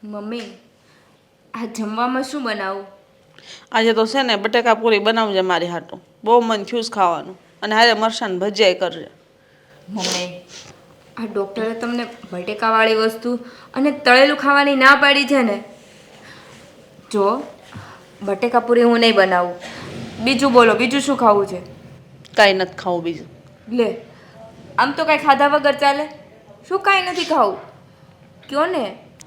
Mummy, આ જમવામાં શું બનાવું? આજે તો છે ને બટેકા પૂરી બનાવજે મારી હાટું. બહુ મન થયું છે ખાવાનું. અને હારે મરચાં ભજીયા કરજે. મમ્મી, આ ડૉક્ટરે તમને બટેકાવાળી વસ્તુ અને તળેલું ખાવાની ના પાડી છે ને? જો, બટેકા પૂરી હું નહીં બનાવું. બીજું બોલો, બીજું શું ખાવું છે? કાંઈ નથી ખાવું બીજું. લે, આમ તો કાંઈ ખાધા વગર ચાલે? શું કાંઈ નથી ખાવું? કયો ને.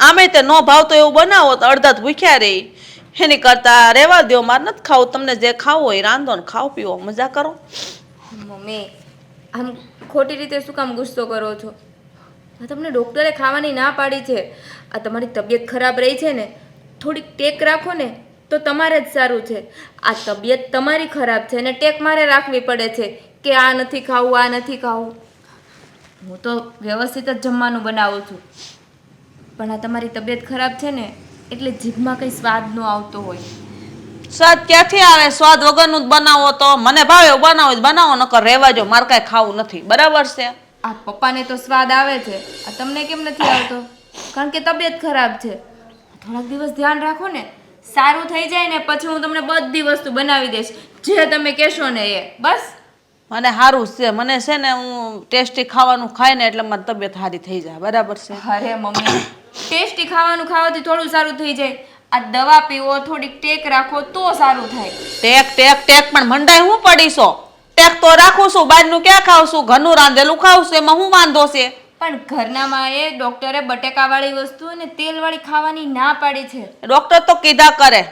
આમે તે નો ભાવતો એવું બનાવો તો અડધા જ ભૂખ્યા રહી. એની કરતા રહેવા દો, મારે નથી ખાવું. તમને જે ખાવું હોય રાંધો ને ખાઓ પીવો, મજા કરો. મમ્મી, આમ ખોટી રીતે શું કામ ગુસ્સો કરો છો? આ તમને ડૉક્ટરે ખાવાની ના પાડી છે. આ તમારી તબિયત ખરાબ રહી છે ને, થોડીક ટેક રાખો ને તો તમારે જ સારું છે. આ તબિયત તમારી ખરાબ છે ને ટેક મારે રાખવી પડે છે કે આ નથી ખાવું, આ નથી ખાવું. હું તો વ્યવસ્થિત જ જમવાનું બનાવું છું, પણ આ તમારી તબિયત ખરાબ છે ને એટલે જીભમાં કંઈ સ્વાદ ન આવતો હોય. સ્વાદ ક્યાંથી આવે? સ્વાદ વગરનું જ બનાવો તો. મને ભાવે બનાવો જ બનાવો, નકર રહેવા જો, મારે કાંઈ ખાવું નથી. બરાબર છે? આ પપ્પાને તો સ્વાદ આવે છે, આ તમને કેમ નથી આવતો? કારણ કે તબિયત ખરાબ છે. થોડાક દિવસ ધ્યાન રાખો ને, સારું થઈ જાય ને પછી હું તમને બધી વસ્તુ બનાવી દઈશ, જે તમે કહેશો ને એ. બસ. મને સારું છે. મને છે ને હું ટેસ્ટી ખાવાનું ખાય ને એટલે મારી તબિયત સારી થઈ જાય. બરાબર છે? અરે મમ્મી, ટેસ્ટી ખાવાનું ખાવાથી થોડું સારું થઈ જાય. આ દવા પીવો, થોડીક ટેક રાખો તો સારું થાય. ટેક ટેક ટેક પણ મંડાઈ હું પડીશો? ટેક તો રાખું છું. બહારનું ક્યાં ખાવ છું? ઘરનું રાંધેલું ખાવ છું. એમાં હું વાંધો છે? પણ ઘરનામાં એ ડોક્ટરે બટેકાવાળી વસ્તુ અને તેલવાળી ખાવાની ના પાડી છે. ડોક્ટર તો કીધા કરે.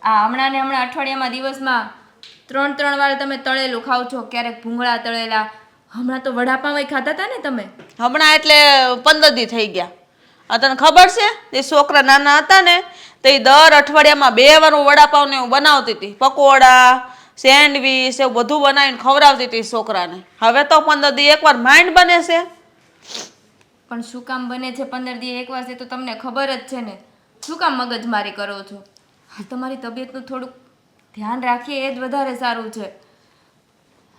આ હમણાં ને હમણાં અઠવાડિયામાં દિવસમાં 3 વાર તમે તળેલું ખાવ છો, ક્યારેક ભૂંગળા તળેલા. હમણાં તો વડાપાવ ખાતા હતા ને તમે? હમણાં એટલે 15 દી થઈ ગયા. આ તને ખબર છે? એ છોકરા નાના હતા ને તો એ દર અઠવાડિયામાં 2 વાર હું વડાપાવ ને હું બનાવતી હતી. પકોડા, સેન્ડવીચ એવું બધું બનાવીને ખવડાવતી હતી છોકરાને. હવે તો 15 દી એકવાર માંડ બને છે. પણ શું કામ બને છે 15 દી એકવાર? છે તો તમને ખબર જ છે ને. શું કામ મગજમારી કરો છો? તમારી તબિયતનું થોડુંક ધ્યાન રાખીએ એ જ વધારે સારું છે.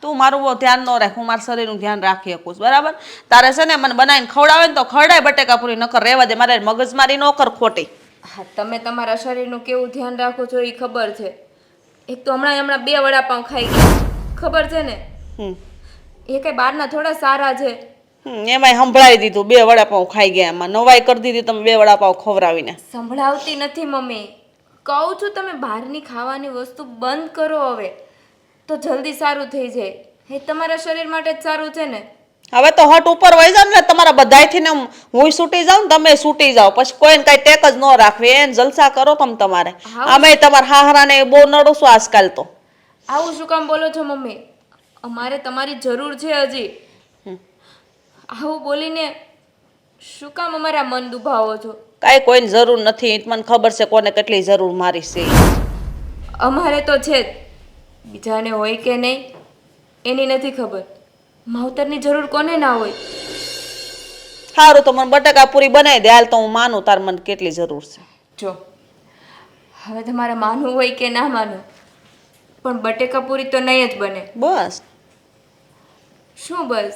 તું મારું બહુ ધ્યાન ન રાખ. હું મારા શરીરનું ધ્યાન રાખી શકું છું. બરાબર? તારે છે ને મને બનાવીને ખવડાવે ને તો ખવડાય બટેકા પૂરી, નકર રહેવા દે. મારે મગજમારી ન કર ખોટી. હા, તમે તમારા શરીરનું કેવું ધ્યાન રાખો છો એ ખબર છે. એક તો હમણાં 2 વડાપાવ ખાઈ ગયા, ખબર છે ને? એ કઈ બહારના થોડા સારા છે. એમાંય સંભળાવી દીધું. 2 વડાપાવ ખાઈ ગયા. એમાં નવાઈ કરી દીધી તમે 2 વડાપાવ ખવડાવીને. સંભળાવતી નથી મમ્મી. કહું છું તમે બહારની ખાવાની વસ્તુ બંધ કરો હવે, તો જલ્દી સારું થઈ જાય. એ તમારા શરીર માટે જ સારું છે ને. હવે તો હટ ઉપર વહી જાવ ને તમારા બધાયથી ને હું છૂટી જાઉં ને તમે છૂટી જાઓ. પછી કોઈને કઈ ટેક જ ન રાખવી. એને જલસા કરો તમે તમારે. આમે તમારા હાહરાને બહુ નડો છો આજકાલ તો. આવું શું કામ બોલો છો મમ્મી? અમારે તમારી જરૂર છે હજી. આવું બોલીને શું કામ અમારા મન દુભાવો છો? કાંઈ કોઈની જરૂર નથી. મને ખબર છે કોને કેટલી જરૂર મારી છે. અમારે તો છે જ. બીજાને હોય કે નહીં એની નથી ખબર. માવતરની જરૂર કોને ના હોય? સારું તો મને બટાકા પૂરી બનાવી દે હાલ, તો હું માનું તાર મને કેટલી જરૂર છે. જો, હવે તમારે માનવું હોય કે ના માનો, પણ બટેકા પૂરી તો નહીં જ બને. બસ. શું બસ?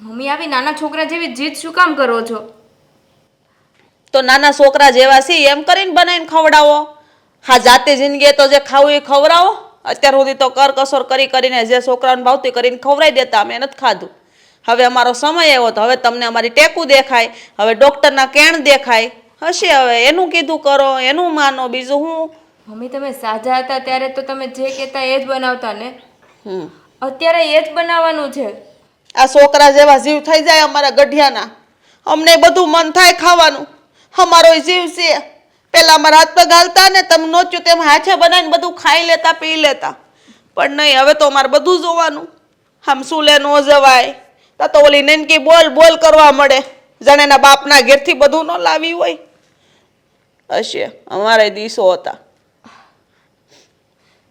મમ્મી, આવી નાના છોકરા જેવી જીદ શું કામ કરો છો? તો નાના છોકરા જેવા છે એમ કરીને બનાવીને ખવડાવો. હા, જાતે જિંદગી તો જે ખાવું એ ખવડાવો. અત્યાર સુધી તો કરકસર કરીને જે છોકરાઓને ભાવતી કરીને ખવડાવી દેતા. અમે નથી ખાધું. હવે અમારો સમય આવ્યો તો હવે તમને અમારી ટેકું દેખાય. હવે ડોક્ટરના કેણ દેખાય. હશે હવે એનું કીધું કરો, એનું માનો. બીજું હું? મમ્મી, તમે સાજા હતા ત્યારે તો તમે જે કહેતા એ જ બનાવતા ને. અત્યારે એ જ બનાવવાનું છે. આ છોકરા જેવા જીવ થઈ જાય અમારા ગઢિયાના. અમને બધું મન થાય ખાવાનું. અમારો જીવ છે. પેલા અમારા હાથ પગ હાલતા ને તમે નોચ્યું તેમ હાથે બનાવીને બધું ખાઈ લેતા, પી લેતા. પણ નહીં, હવે તો અમારે બધું જોવાનું. આમ સુલે ન જવાય. તો ઓલી નનકી બોલ બોલ કરવા મળે. જાણે એના બાપના ઘેરથી બધું ન લાવી હોય. હશે અમારે દિવસો હતા.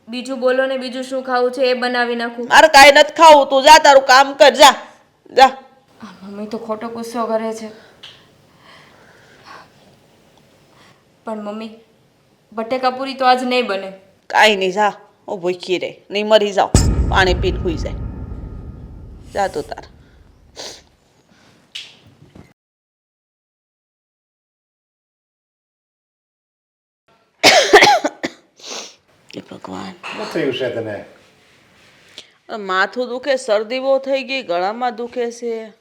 બીજું બોલો ને. બીજું શું ખાવું છે એ બનાવી નાખું. મારે કાંઈ નથી ખાવું. તું જા તારું કામ કર. જા જા. મમ્મી તો ખોટો ગુસ્સો કરે છે. પણ મમ્મી, બટેકા પૂરી તો આજ નહીં બને. કાંઈ નહીં, જા. હું ભૂખી રહી નહીં મરી જાઉં. પાણી પીને સુઈ જાય. જા તું તાર. એ ભગવાન શું થયું છે તને? માથું દુખે, શરદી બહુ થઈ ગઈ, ગળામાં દુખે છે.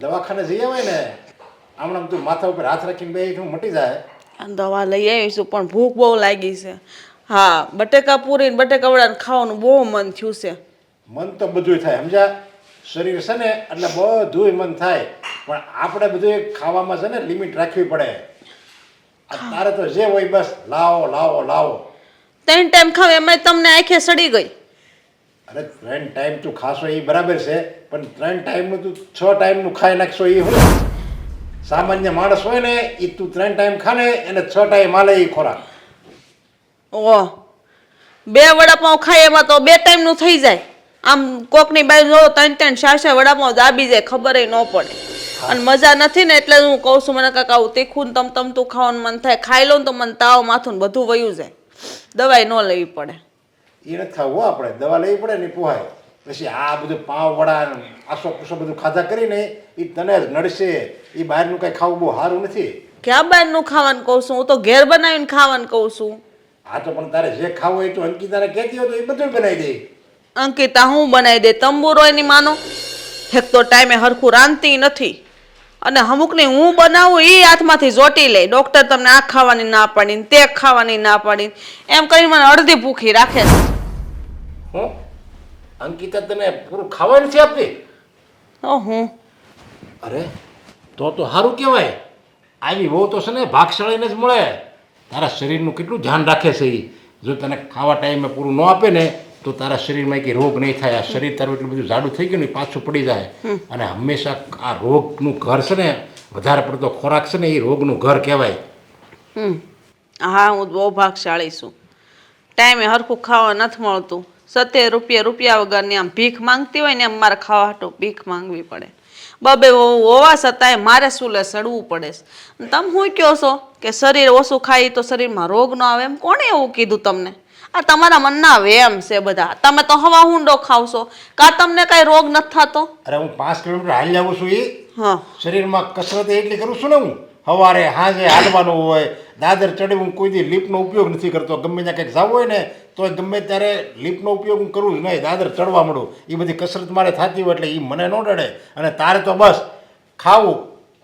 દવાખાને જઈ આવે ને. હમણાં તું માથા ઉપર હાથ રાખીને બે મટી જાય. આ દવા લઈ આવીશું પણ ભૂખ બહુ લાગી છે. હા, બટેકા પૂરી ને બટેકા વડા ખાવાનું બહુ મન થયું છે. મન તો બધું થાય સમજ્યા. શરીર છે ને એટલે બધું મન થાય, પણ આપણે બધું ખાવામાં છે ને લિમિટ રાખવી પડે. આ તારે તો જે હોય બસ લાવો લાવો લાવો. 3 ટાઈમ ખાવ એમાં તમને આંખે સડી ગઈ. અરે 3 ટાઈમ તું ખાશો એ બરાબર છે, પણ 3 ટાઈમનું તું 6 ટાઈમનું ખાઈ નાખશો એ હું? સામાન્ય માણસ હોય ને એ તું 3 ટાઈમ ખાને એને 6 ટાઈમ હાલે એ ખોરાક. ઓહ, 2 વડાપાઉં ખાય એમાં તો 2 ટાઈમનું થઈ જાય. આમ કોકની બાજુ જો 3 4 વડાપાઉં દાબી જાય ખબર ન પડે. અને મજા નથી ને એટલે હું કહું છું મને કાકા આવું તીખું તમતું ખાવાનું મન થાય. ખાઈ લઉં તો મને તાવ માથું ને બધું વયું જાય. દવાઈ ન લેવી પડે. એ નથી ખાવું હો આપણે, દવા લેવી પડે ને પોહાય. પછી આ બધું પાવ વડા આસો કુસો બધું ખાધા કરીને એ તને જ નડશે. એ બહારનું કંઈ ખાવું બહુ સારું નથી. ક્યાં બહારનું ખાવાનું કહું છું? હું તો ઘેર બનાવીને ખાવાનું કહું છું. હા તો પણ તારે જે ખાવું હોય તો અંકિતાને કહેતી હોય તો એ બધું બનાવી દે. અંકિતા હું બનાવી દે તંબુરો એની માનો. એક તો ટાઈમે હરખું રાંધતી નથી અને અમુકને હું બનાવું એ હાથમાંથી જોટી લે. ડૉક્ટર તમને આ ખાવાની ના પાડીને તે ખાવાની ના પાડીને એમ કરીને મને અડધી ભૂખી રાખે છે. હું અંકિતા તને પૂરું ખાવાનું છે આપતી? હું અરે તો સારું કહેવાય. આવી બહુ તો છે ને ભાગશાળીને જ મળે. તારા શરીરનું કેટલું ધ્યાન રાખે છે એ. જો તને ખાવા ટાઈમે પૂરું ન આપે ને તો તારા શરીરમાં કંઈ રોગ નહીં થાય. આ શરીર તારું એટલું બધું જાડું થઈ ગયું ને પાછું પડી જાય. અને હંમેશા આ રોગનું ઘર છે ને, વધારે પડતો ખોરાક છે ને એ રોગનું ઘર કહેવાય. હા, હું બહુ ભાગશાળી છું. ટાઈમે હરખું ખાવા નથી મળતું. 70 રૂપિયા વગરની આમ ભીખ માંગતી હોય ને એમ મારે ખાવા હાટું ભીખ માંગવી પડે. બબે હોવા છતાંય મારે શું લે સડવું પડે છે. તમે શું કહો છો કે શરીર ઓછું ખાય તો શરીરમાં રોગ ન આવે? એમ કોણે એવું કીધું તમને? આ તમારા મનના વેમ છે બધા. તમે તો હવા હુંડો ખાવશો કા તમને કઈ રોગ નથી થતો? અરે હું 5 કિલોમીટર હાલી આવું છું. એ હા, શરીરમાં કસરત એટલી કરું છું ને હું. સવારે સાંજે હાલવાનું હોય. દાદર ચડી હું કોઈ દી લિફ્ટનો ઉપયોગ નથી કરતો. ગમે ત્યાં કંઈક જવું હોય ને તો ગમે ત્યારે લિફ્ટનો ઉપયોગ હું કરું જ નહીં. દાદર ચડવા મળું. એ બધી કસરત મારે થતી હોય એટલે એ મને ન ડરે. અને તારે તો બસ ખાવું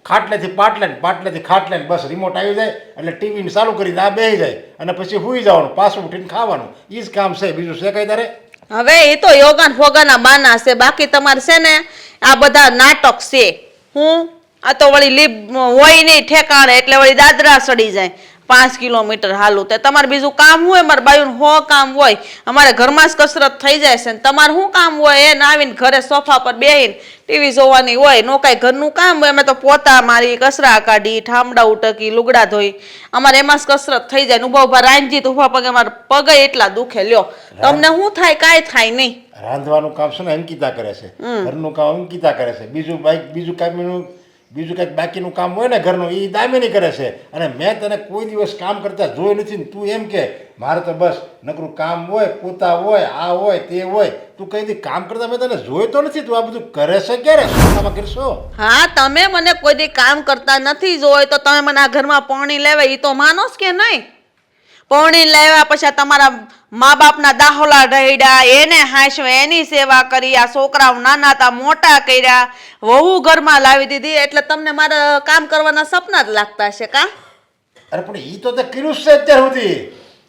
ખાટલેથી પાટલે ને પાટલેથી ખાટલે ને બસ રિમોટ આવી જાય એટલે ટીવીને ચાલુ કરી આ બેસી જાય અને પછી સૂઈ જવાનું, પાછું ઉઠીને ખાવાનું. એ જ કામ છે, બીજું છે કઈ તારે? હવે એ તો યોગાન ફોગાના બાના છે. બાકી તમારે છે ને આ બધા નાટક છે. હું આ તો વળી લીપ હોય નહીં ઠેકાણે એટલે વળી દાદરા સડી જાય. 5 કિલોમીટર હાલું તે તમારે બીજું કામ હોય? મારે બાયુનું 100 કામ હોય. અમારે ઘરમાં જ કસરત થઈ જાય છે. તમારે શું કામ હોય? એને આવીને ઘરે સોફા પર બેહીને ટીવી જોવાની હોય. નો કાંઈ ઘરનું કામ હોય. અમે તો પોતા મારી, કચરા કાઢી, ઠામડા ઉટકી, લુગડા ધોઈ. અમારે એમાં જ કસરત થઈ જાય. ઉભા ઉભા રાંધી તો ઉભા પગે અમારે પગે એટલા દુખે. લ્યો તમને શું થાય? કાંઈ થાય નહીં. રાંધવાનું કામ છે ને અંકિતા કરે છે, ઘરનું કામ અંકિતા કરે છે. બીજું કંઈક બાકીનું કામ હોય ને ઘરનું એ દામિની કરે છે. અને મેં તને કોઈ દિવસ કામ કરતા જોયું નથી ને તું એમ કે મારે તો બસ નકરું કામ હોય, પોતા હોય, આ હોય તે હોય. તું કઈ દી કામ કરતા મેં તને જોયો તો નથી. તું આ બધું કરે છે ક્યારે? શું કરશો? હા, તમે મને કોઈ દી કામ કરતા નથી જોયો તો તમે મને આ ઘરમાં પાણી લેવા એ તો માનો જ કે નહીં? પાણી લેવા પછી તમારા મા બાપના દાહોલા ઢળ્યા, એને હાંસવે, એની સેવા કરી, આ છોકરાઓ નાના હતા મોટા કર્યા, વહુ ઘરમાં લાવી દીધી એટલે તમને મારા કામ કરવાના સપના જ લાગતા હશે કા? અરે પણ એ તો તે કર્યું છે અત્યાર સુધી.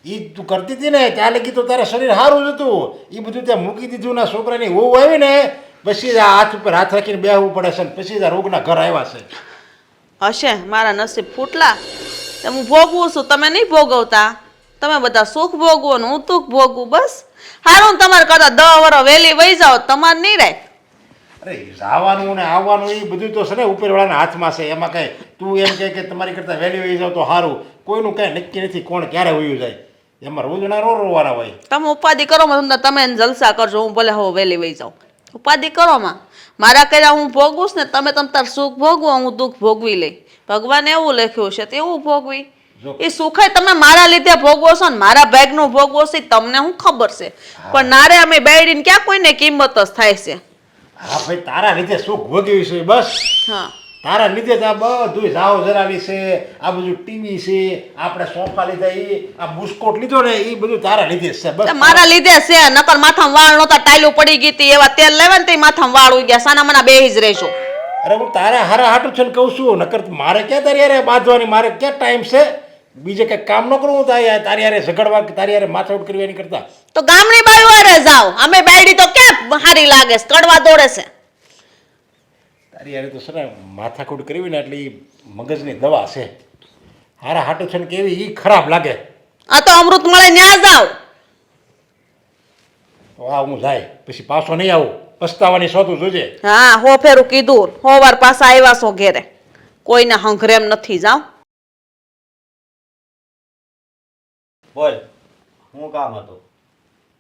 એ તું કરતી હતી ને ત્યાં લગી તો તારા શરીર સારું જ હતું. એ બધું ત્યાં મૂકી દીધું ના છોકરાની વહુ આવી ને પછી આ હાથ ઉપર હાથ રાખીને બેહવું પડે છે ને પછી આ રોગના ઘર આવ્યા છે. હશે મારા નસીબ ફૂટલા. હું ભોગવું છું, તમે નહીં ભોગવતા. તમે બધા સુખ ભોગવો ને હું દુઃખ ભોગવું. બસ હારું તમારે કરતા 10 વર્ષ વહેલી વહી જાઓ તમારે નહીં રાય. અરે જવાનું ને આવવાનું એ બધું તો છે ને ઉપરવાળાના હાથમાં છે. એમાં કઈ તું એમ કહે કે તમારી કરતાં વહેલી વહી જાવ તો સારું. કોઈનું કઈ નક્કી નથી કોણ ક્યારે વયું જાય. એમાં રોજના રોવાના હોય. તમે ઉપાધિ કરો માં તમે જલસા કરજો. હું ભલે હવે વહેલી વહી જાઉં. ઉપાધિ કરો માં મારા કર્યા હું ભોગવું ને. તમે તાર સુખ ભોગવો હું દુઃખ ભોગવી લઈ. ભગવાન એવું લખ્યું છે તેવું ભોગવી. એ સુખાય તમે મારા લીધે ભોગવો છો ને મારા ભાગનું ભોગવો છે તમને શું ખબર છે? પણ નારે અમે બેડીને ક્યાં કોઈને કિંમત જ થાય છે. હા ભાઈ તારા લીધે સુખ ભોગવ્યું છે બસ. હા તારા લીધે જ આ બધું જાઓ જરાવી છે, આ બધું ટીવી છે, આપણે સોફા લીધા એ આ બુસ્કોટ લીધો ને એ બધું તારા લીધે જ છે બસ. મારા લીધે છે, નકર માથામાં વાળ નહોતા, ટાઈલું પડી ગઈ હતી, એવા તેલ લેવા ને તે માથામાં વાળ ઉઈ ગયા, સાના મના બેહી જ રહેશો. અરે હું તારા હારા હાટું છે ને કહું છું, નકર મારે ક્યાં તારી યારે બાંધવાની, મારે ક્યાં ટાઈમ છે બીજે કંઈ કામ ન કરું. હું તારી યારે ઝઘડવા કે તારી યારે માથાકૂટ કરવી એની કરતા તો ગામની બાઈ વારે જાવ, અમે બાયડી તો ક્યાં હારી લાગે છે, કડવા દોડે છે. તારી યારે તો છે ને માથાકૂટ કરવી ને એટલે ઈ મગજની દવા છે. હારા હાટું છે ને કેવી ઈ ખરાબ લાગે. આ તો અમૃત મળે ન્યા જાવ. તો આ હું જાય પછી પાછો નહીં આવું, પસ્તાવાની સોતું જોજે. હા, હો ફેરું કીધું, હો વાર પાછા આવ્યા છો ઘેરે, કોઈને હંઘરેમ નથી. જાવ બોલ, શું કામ હતું?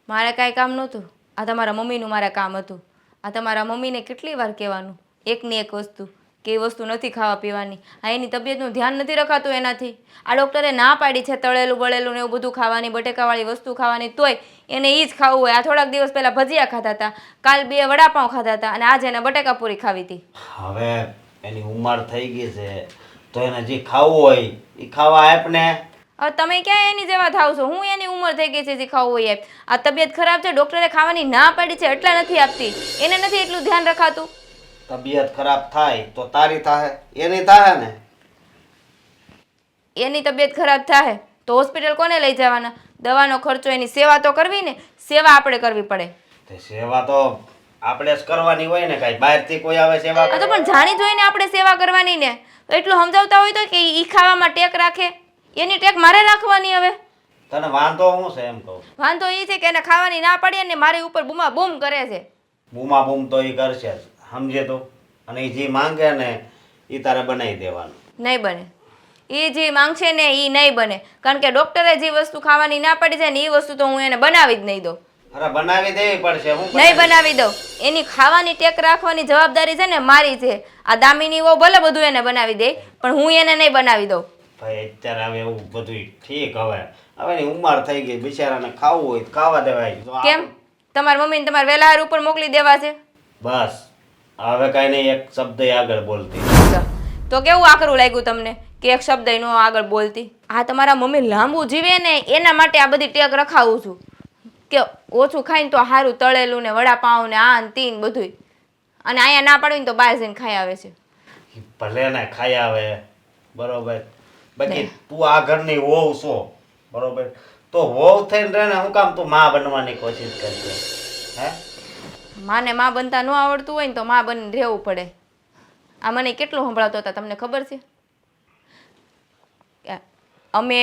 મારે કાંઈ કામ નહોતું, આ તમારા મમ્મીનું મારે કામ હતું. આ તમારા મમ્મીને કેટલી વાર કહેવાનું એકની એક વસ્તુ કે એ વસ્તુ નથી ખાવા પીવાની, આ એની તબિયતનું ધ્યાન નથી રખાતું એનાથી. આ ડૉક્ટરે ના પાડી છે તળેલું બળેલું ને એવું બધું ખાવાની, બટેકાવાળી વસ્તુ ખાવાની, તોય એને એ જ ખાવું હોય. આ થોડાક દિવસ પહેલાં ભજીયા ખાતા હતા, કાલ 2 વડાપાઉં ખાતા હતા અને આજે એને બટેકા પૂરી ખાવી હતી. હવે એની ઉંમર થઈ ગઈ છે તો એને જે ખાવું હોય એ ખાવા આપ ને. હવે તમે ક્યાં એની જેવા થાવ છો? હું એની ઉંમર થઈ ગઈ છે જે ખાવું હોય એમ. આ તબિયત ખરાબ છે, ડૉક્ટરે ખાવાની ના પાડી છે એટલા નથી આપતી, એને નથી એટલું ધ્યાન રખાતું. તબિયત ખરાબ થાય તો તારી થાય, એની થાય ને. એની તબિયત ખરાબ થાય તો હોસ્પિટલ કોને લઈ જવાના? દવાનો ખર્ચો, એની સેવા તો કરવી ને, સેવા આપણે કરવી પડે. તે સેવા તો આપણે જ કરવાની હોય ને, કાંઈ બહારથી કોઈ આવે સેવા આ તો કરે? પણ જાણી જોઈને આપણે સેવા કરવાની ને. એટલું સમજાવતા હોય તો કે ઈ ખાવામાં ટેક રાખે, એની ટેક મારે રાખવાની. હવે તને વાંધો શું છે એમ કહું? વાંધો એ છે કે એને ખાવાની ના પાડીએ ને મારી ઉપર બૂમા બૂમ કરે છે. બૂમા બૂમ તો એ કરશે જ, સમજે તો. અને એ જે માંગે ને એ તારે બનાવી દેવાનું. નહીં બને, એ જે માંગશે ને એ નહીં બને, કારણ કે ડૉક્ટરે જે વસ્તુ ખાવાની ના પાડી છે ને એ વસ્તુ તો હું એને બનાવી જ નહીં દઉં. અરે બનાવી દેવી પડશે. હું નહીં બનાવી દઉં. એની ખાવાની ટેક રાખવાની જવાબદારી છે ને મારી છે. આ દામિની વો ભલે બધું એને બનાવી દે પણ હું એને નહીં બનાવી દઉં. ભાઈ અત્યારે હવે એવું બધું ઠીક, હવે એની ઉંમર થઈ ગઈ, બિચારાને ખાવું હોય તો ખાવા દેવાય. તો આ- કેમ તમારા મમ્મીને તમારે વહેલા હાર ઉપર મોકલી દેવા છે? બસ હવે કાંઈ નહીં, એક શબ્દ આગળ બોલતી. તો કેવું આકરું લાગ્યું તમને કે એક શબ્દ નો આગળ બોલતી? આ તમારા મમ્મી લાંબુ જીવે ને એના માટે આ બધી ટેક રખાવું છું કે ઓછું ખાઈને તો સારું, તળેલું ને વડાપાઉં ને આ ને તીન બધુંય. અને અહીંયા ના પાડ્યું ને તો બહાર જઈને ખાઈ આવે છે. ભલે ને ખાઈ આવે, બરોબર. બાકી તું આ ઘરની વહુ છો, બરોબર, તો વહુ થઈને રહે ને, હું કામ તું માં બનવાની કોશિશ કરશે? હે, માને માં બનતા ન આવડતું હોય ને તો માં બનીને રહેવું પડે. આ મને કેટલું સંભળાવતો હતા તમને ખબર છે? કે અમે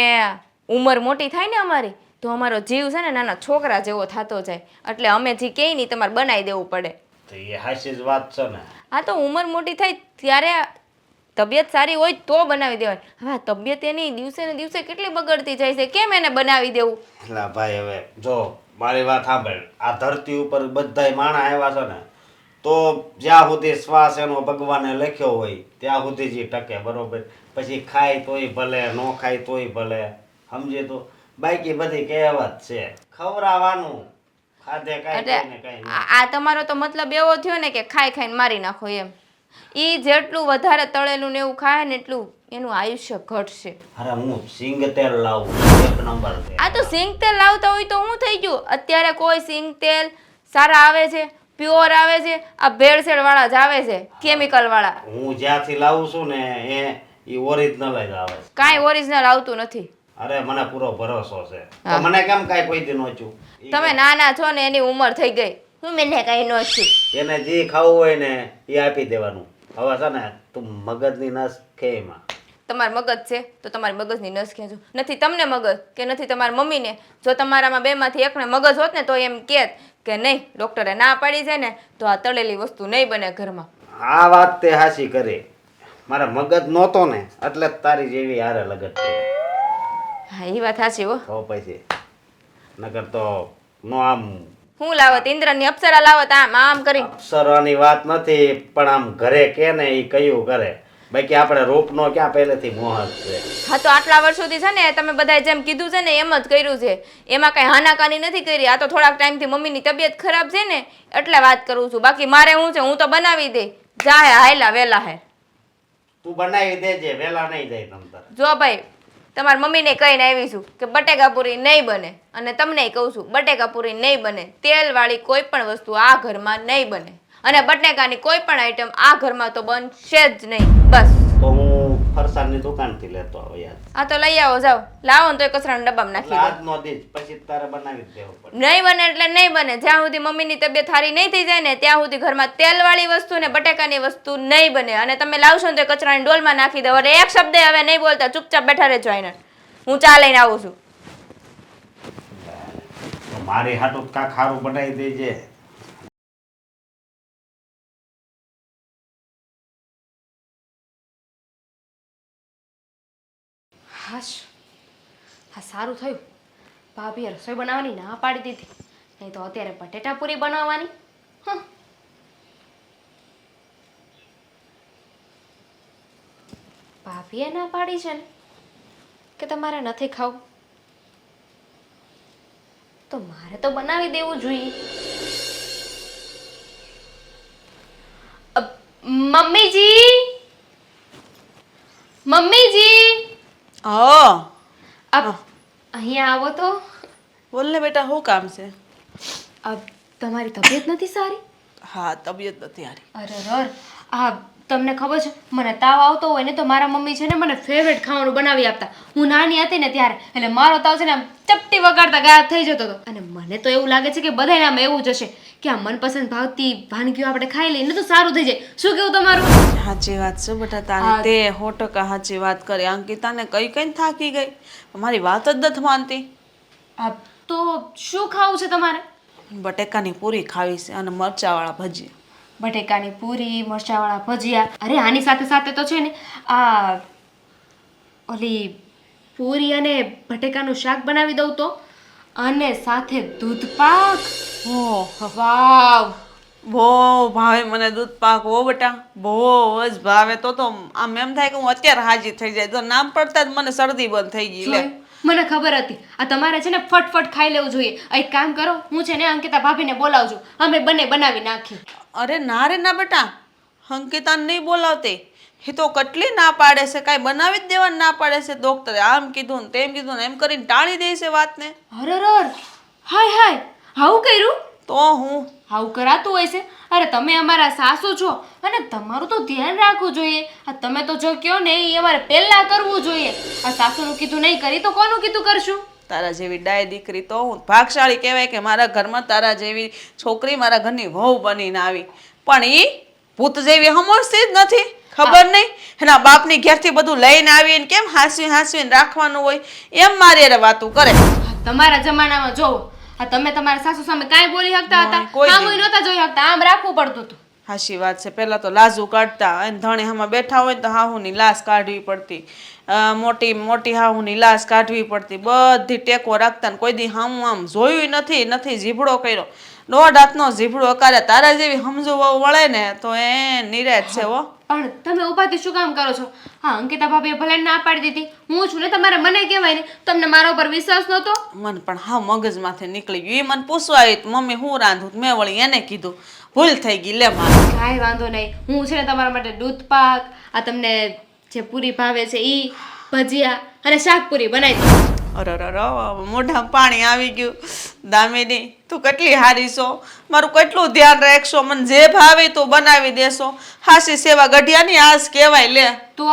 ઉંમર મોટી થાય ને અમારી તો અમારો જીવ છે ને નાના છોકરા જેવો થતો જાય, એટલે અમે જે કહે ને તમારે બનાવી દેવું પડે. તો એ હાચી જ વાત છે ને. હા તો ઉંમર મોટી થાય ત્યારે તબિયત સારી હોય તો બનાવી દેવાય. હવે આ તબિયત એની દિવસે ને દિવસે કેટલી બગડતી જાય છે, કેમ એને બનાવી દેવું? એટલે ભાઈ હવે જો મારી વાત સાંભળ, આ ધરતી ઉપર બધાય માણસ આવ્યા છે ને, તો જ્યાં સુધી શ્વાસ એનો ભગવાને લખ્યો હોય ત્યાં સુધી જ ટકે, બરોબર. પછી ખાય તોય ભલે, ન ખાય તોય ભલે, સમજે તો. બાકી બધી કહેવત છે, ખવડાવવાનું, ખાધે કાંઈ એટલે ને કાંઈ નહીં. આ તમારો તો મતલબ એવો થયો ને કે ખાઈ ખાઈને મારી નાખો એમ. ઈ જેટલું વધારે તળેલું ને એવું ખાય ને એટલું એનું આયુષ્ય ઘટશે. અરે હું સિંગ તેલ લાવું, એક નંબર છે. આ તો સિંગ તેલ લાવતા હોય તો હું થઈ ગયું? અત્યારે કોઈ સિંગ તેલ સારા આવે છે, પ્યોર આવે છે? આ ભેળસેળ વાળા જ આવે છે, કેમિકલ વાળા. હું જ્યાંથી લાવું છું ને એ ઓરિજિનલ જ આવે છે. કાંઈ ઓરિજિનલ આવતું નથી. અરે મને પૂરો ભરોસો છે. તો મને કેમ કાંઈ કોઈ દી નોચ્યું? તમે નાના છો ને એની ઉંમર થઈ ગઈ, હું મને કાંઈ ન છું. એને જે ખાવું હોય ને એ આપી દેવાનું. હવે છે ને તું મગજની નસ ખેમાં. તમારે મગજ છે તો તમારી મગજની નસ ખેંચો. નથી તમને મગજ કે નથી તમારી મમ્મીને? જો તમારામાં બેમાંથી એકને મગજ હોત ને તો એમ કહેત કે નહીં ડૉક્ટરે ના પાડી છે ને તો આ તળેલી વસ્તુ નહીં બને ઘરમાં. આ વાત તે હાચી કરી. મારા મગજ નહોતો ને એટલે જ તારી જેવી હારે લગત કરી. હા એ વાત સાચી હો. તો પછી નકર તો નો આમ હું લાવત ઇન્દ્રની અપ્સરા લાવત આમ આમ કરી. અપ્સરાની વાત નથી, પણ આમ ઘરે કે ને એ કયું કરે. બાકી આપણે રૂપનો ક્યાં પહેલેથી મોહ જ છે. હા તો આટલા વર્ષોથી છે ને તમે બધાએ જેમ કીધું છે ને એમ જ કર્યું છે, એમાં કાંઈ હાનાકાની નથી કરી. આ તો થોડાક ટાઈમથી મમ્મીની તબિયત ખરાબ છે ને એટલે વાત કરું છું. બાકી મારે શું છે, હું તો બનાવી દે જાહે હાયલા વેલા હે. તું બનાવી દેજે, વેલા નહીં જાય તમ તારે. જો ભાઈ તમારી મમ્મીને કહીને આવી છું કે બટેકા પૂરી નહીં બને, અને તમને કહું છું બટેકા પૂરી નહીં બને. તેલવાળી કોઈ પણ વસ્તુ આ ઘરમાં નહીં બને, અને બટેકાની કોઈ પણ આઈટમ આ ઘરમાં તો બનશે જ નહીં. બસ તો હું ફરસાણની દુકાનથી લેતો આવું યાર. આ તો લઈ આવો, જાઓ લાવો ને તો કચરાના ડબ્બામાં નાખી દો. આજનો દીજ પછી તારે બનાવી જ દેવું પડે. નહીં બને એટલે નહીં બને. જ્યાં સુધી મમ્મીની તબિયત સારી નહીં થઈ જાય ને ત્યાં સુધી ઘરમાં તેલવાળી વસ્તુ ને બટેકાની વસ્તુ નહીં બને. અને તમે લાવશો ને તો કચરાની ડોલમાં નાખી દો. અને એક શબ્દ હવે નહીં બોલતા, ચૂપચાપ બેઠા રહેજો આઈને. હું ચા લઈને આવું છું. તો મારી હાટું કાંક ખારું બનાવી દેજે. હાશ, હા સારું થયું ભાભીએ રસોઈ બનાવવાની ના પાડી દીધી, નહીં તો અત્યારે બટેટા પૂરી બનાવવાની. હં. ભાભીએ ના પાડી છે ને કે તમારે નથી ખાવું, તો મારે તો બનાવી દેવું જોઈએ. મમ્મીજી, મમ્મીજી, હા અહીંયા આવો તો. બોલ ને બેટા, શું કામ છે? તમારી તબિયત નથી સારી? હા, તબિયત નથી હારી. અરે આ તમને ખબર છે, મને તાવ આવતો હોય ને તો મારા મમ્મી છે ને મને ફેવરેટ ખાવાનું બનાવી આપતા. હું નાની હતી ને ત્યારે, એટલે મારો તાવ છે ને આમ ચપટી વગાડતા ગાયબ થઈ જતો હતો. અને મને તો એવું લાગે છે કે બધાને આમ એવું જ હશે કે આ મનપસંદ ભાવતી વાનગીઓ આપણે ખાઈ લઈએ ને તો સારું થઈ જાય. શું કેવું તમારું? સાચી વાત છે બેટા તારી, તે 100% સાચી વાત કરી. અંકિતાને કઈ કઈ થાકી ગઈ, મારી વાત જ નથી માનતી. તો શું ખાવું છે તમારે? બટેકાની પૂરી ખાવી છે અને મરચાવાળા ભજીયા. બટેકાની પૂરી, મરચાવાળા ભજીયા. અરે આની સાથે સાથે તો છે ને આ ઓલી પૂરી અને બટેકાનું શાક બનાવી દઉં તો, અને સાથે દૂધ પાક. ઓહ, વાવ, બહુ ભાવે મને દૂધ પાક. હો બેટા, બહુ જ ભાવે. તો આમ એમ થાય કે હું અત્યારે હાજી થઈ જાય. તો નામ પડતા જ મને શરદી બંધ થઈ ગઈ. લે, જોયું? મને ખબર હતી આ તમારે છે ને ફટફટ ખાઈ લેવું જોઈએ. એક કામ કરો, હું છે ને અંકિતા ભાભીને બોલાવજો, અમે બંને બનાવી નાખી. અરે ના રે ના બેટા, અંકિતાને નહીં બોલાવતી. એ તો કેટલી ના પાડે છે, કાંઈ બનાવી જ દેવાની ના પાડે છે. ડોક્ટરે આમ કીધું ને તેમ કીધું ને એમ કરીને ટાળી દે છે વાતને. અરે હાય હાય, આવું કર્યું? તો હું આવું કરાતું હોય છે? અરે તમે અમારા સાસુ છો અને તમારું તો ધ્યાન રાખવું જોઈએ. આ તમે તો જો કયો ને એ અમારે પહેલા કરવું જોઈએ. આ સાસુનું કીધું નહીં કરી તો કોનું કીધું કરશું? તારા જેવી ડાય દીકરી તો હું ભાગશાળી કહેવાય કે મારા ઘરમાં તારા જેવી છોકરી મારા ઘરની વહુ બનીને આવી. પણ એ ભૂત જેવી સમજતી જ નથી. ખબર નહીં એના બાપની ઘેરથી બધું લઈને આવીને કેમ હાંસવીને રાખવાનું હોય એમ મારી અરે વાતું કરે. તમારા જમાનામાં જોવો, આ તમે તમારા સાસુ સામે કાંઈ બોલી શકતા હતા? કોઈ આમ નહોતા જોઈ શકતા, આમ રાખવું પડતું હતું. હાચી વાત છે. પહેલા તો લાજુ કાઢતા અને ધણે હામાં બેઠા હોય ને તો હાહુની લાશ કાઢવી પડતી, મોટી મોટી હાહુની લાશ કાઢવી પડતી, બધી ટેકો રાખતા ને કોઈ દી હામું આમ જોયું નથી જીભડો કર્યો. 1.5 હાથનો જીભડો કરે. તારા જેવી સમજુ વહુ વળે ને તો એ નિરાશ છે. હો, પણ તમે ઉપાધિ શું કામ કરો છો? હા, અંકિતા ભાભીએ ભલે ના પાડી દીધી, હું છું ને, તમારે મને કહેવાય ને. તમને મારા ઉપર વિશ્વાસ નહોતો? મને પણ હા મગજમાંથી નીકળી ગયું. એ મને પૂછવા આવી મમ્મી હું રાંધું, મેં વળી એને કીધું. ભૂલ થઈ ગઈ. લે મારે કાંઈ વાંધો નહીં, હું છે ને તમારા માટે દૂધ પાક, આ તમને જે પૂરી ભાવે છે ઈ, ભજીયા અને શાકપુરી બનાવી દઉં. અરે મોઢામાં પાણી આવી ગયું. દામિની, તું કેટલી હારી છો, મારું કેટલું ધ્યાન રાખશો, મને જે ભાવે તું બનાવી દેશો. હાસી સેવા ગઢિયાની આસ કહેવાય. લે, તો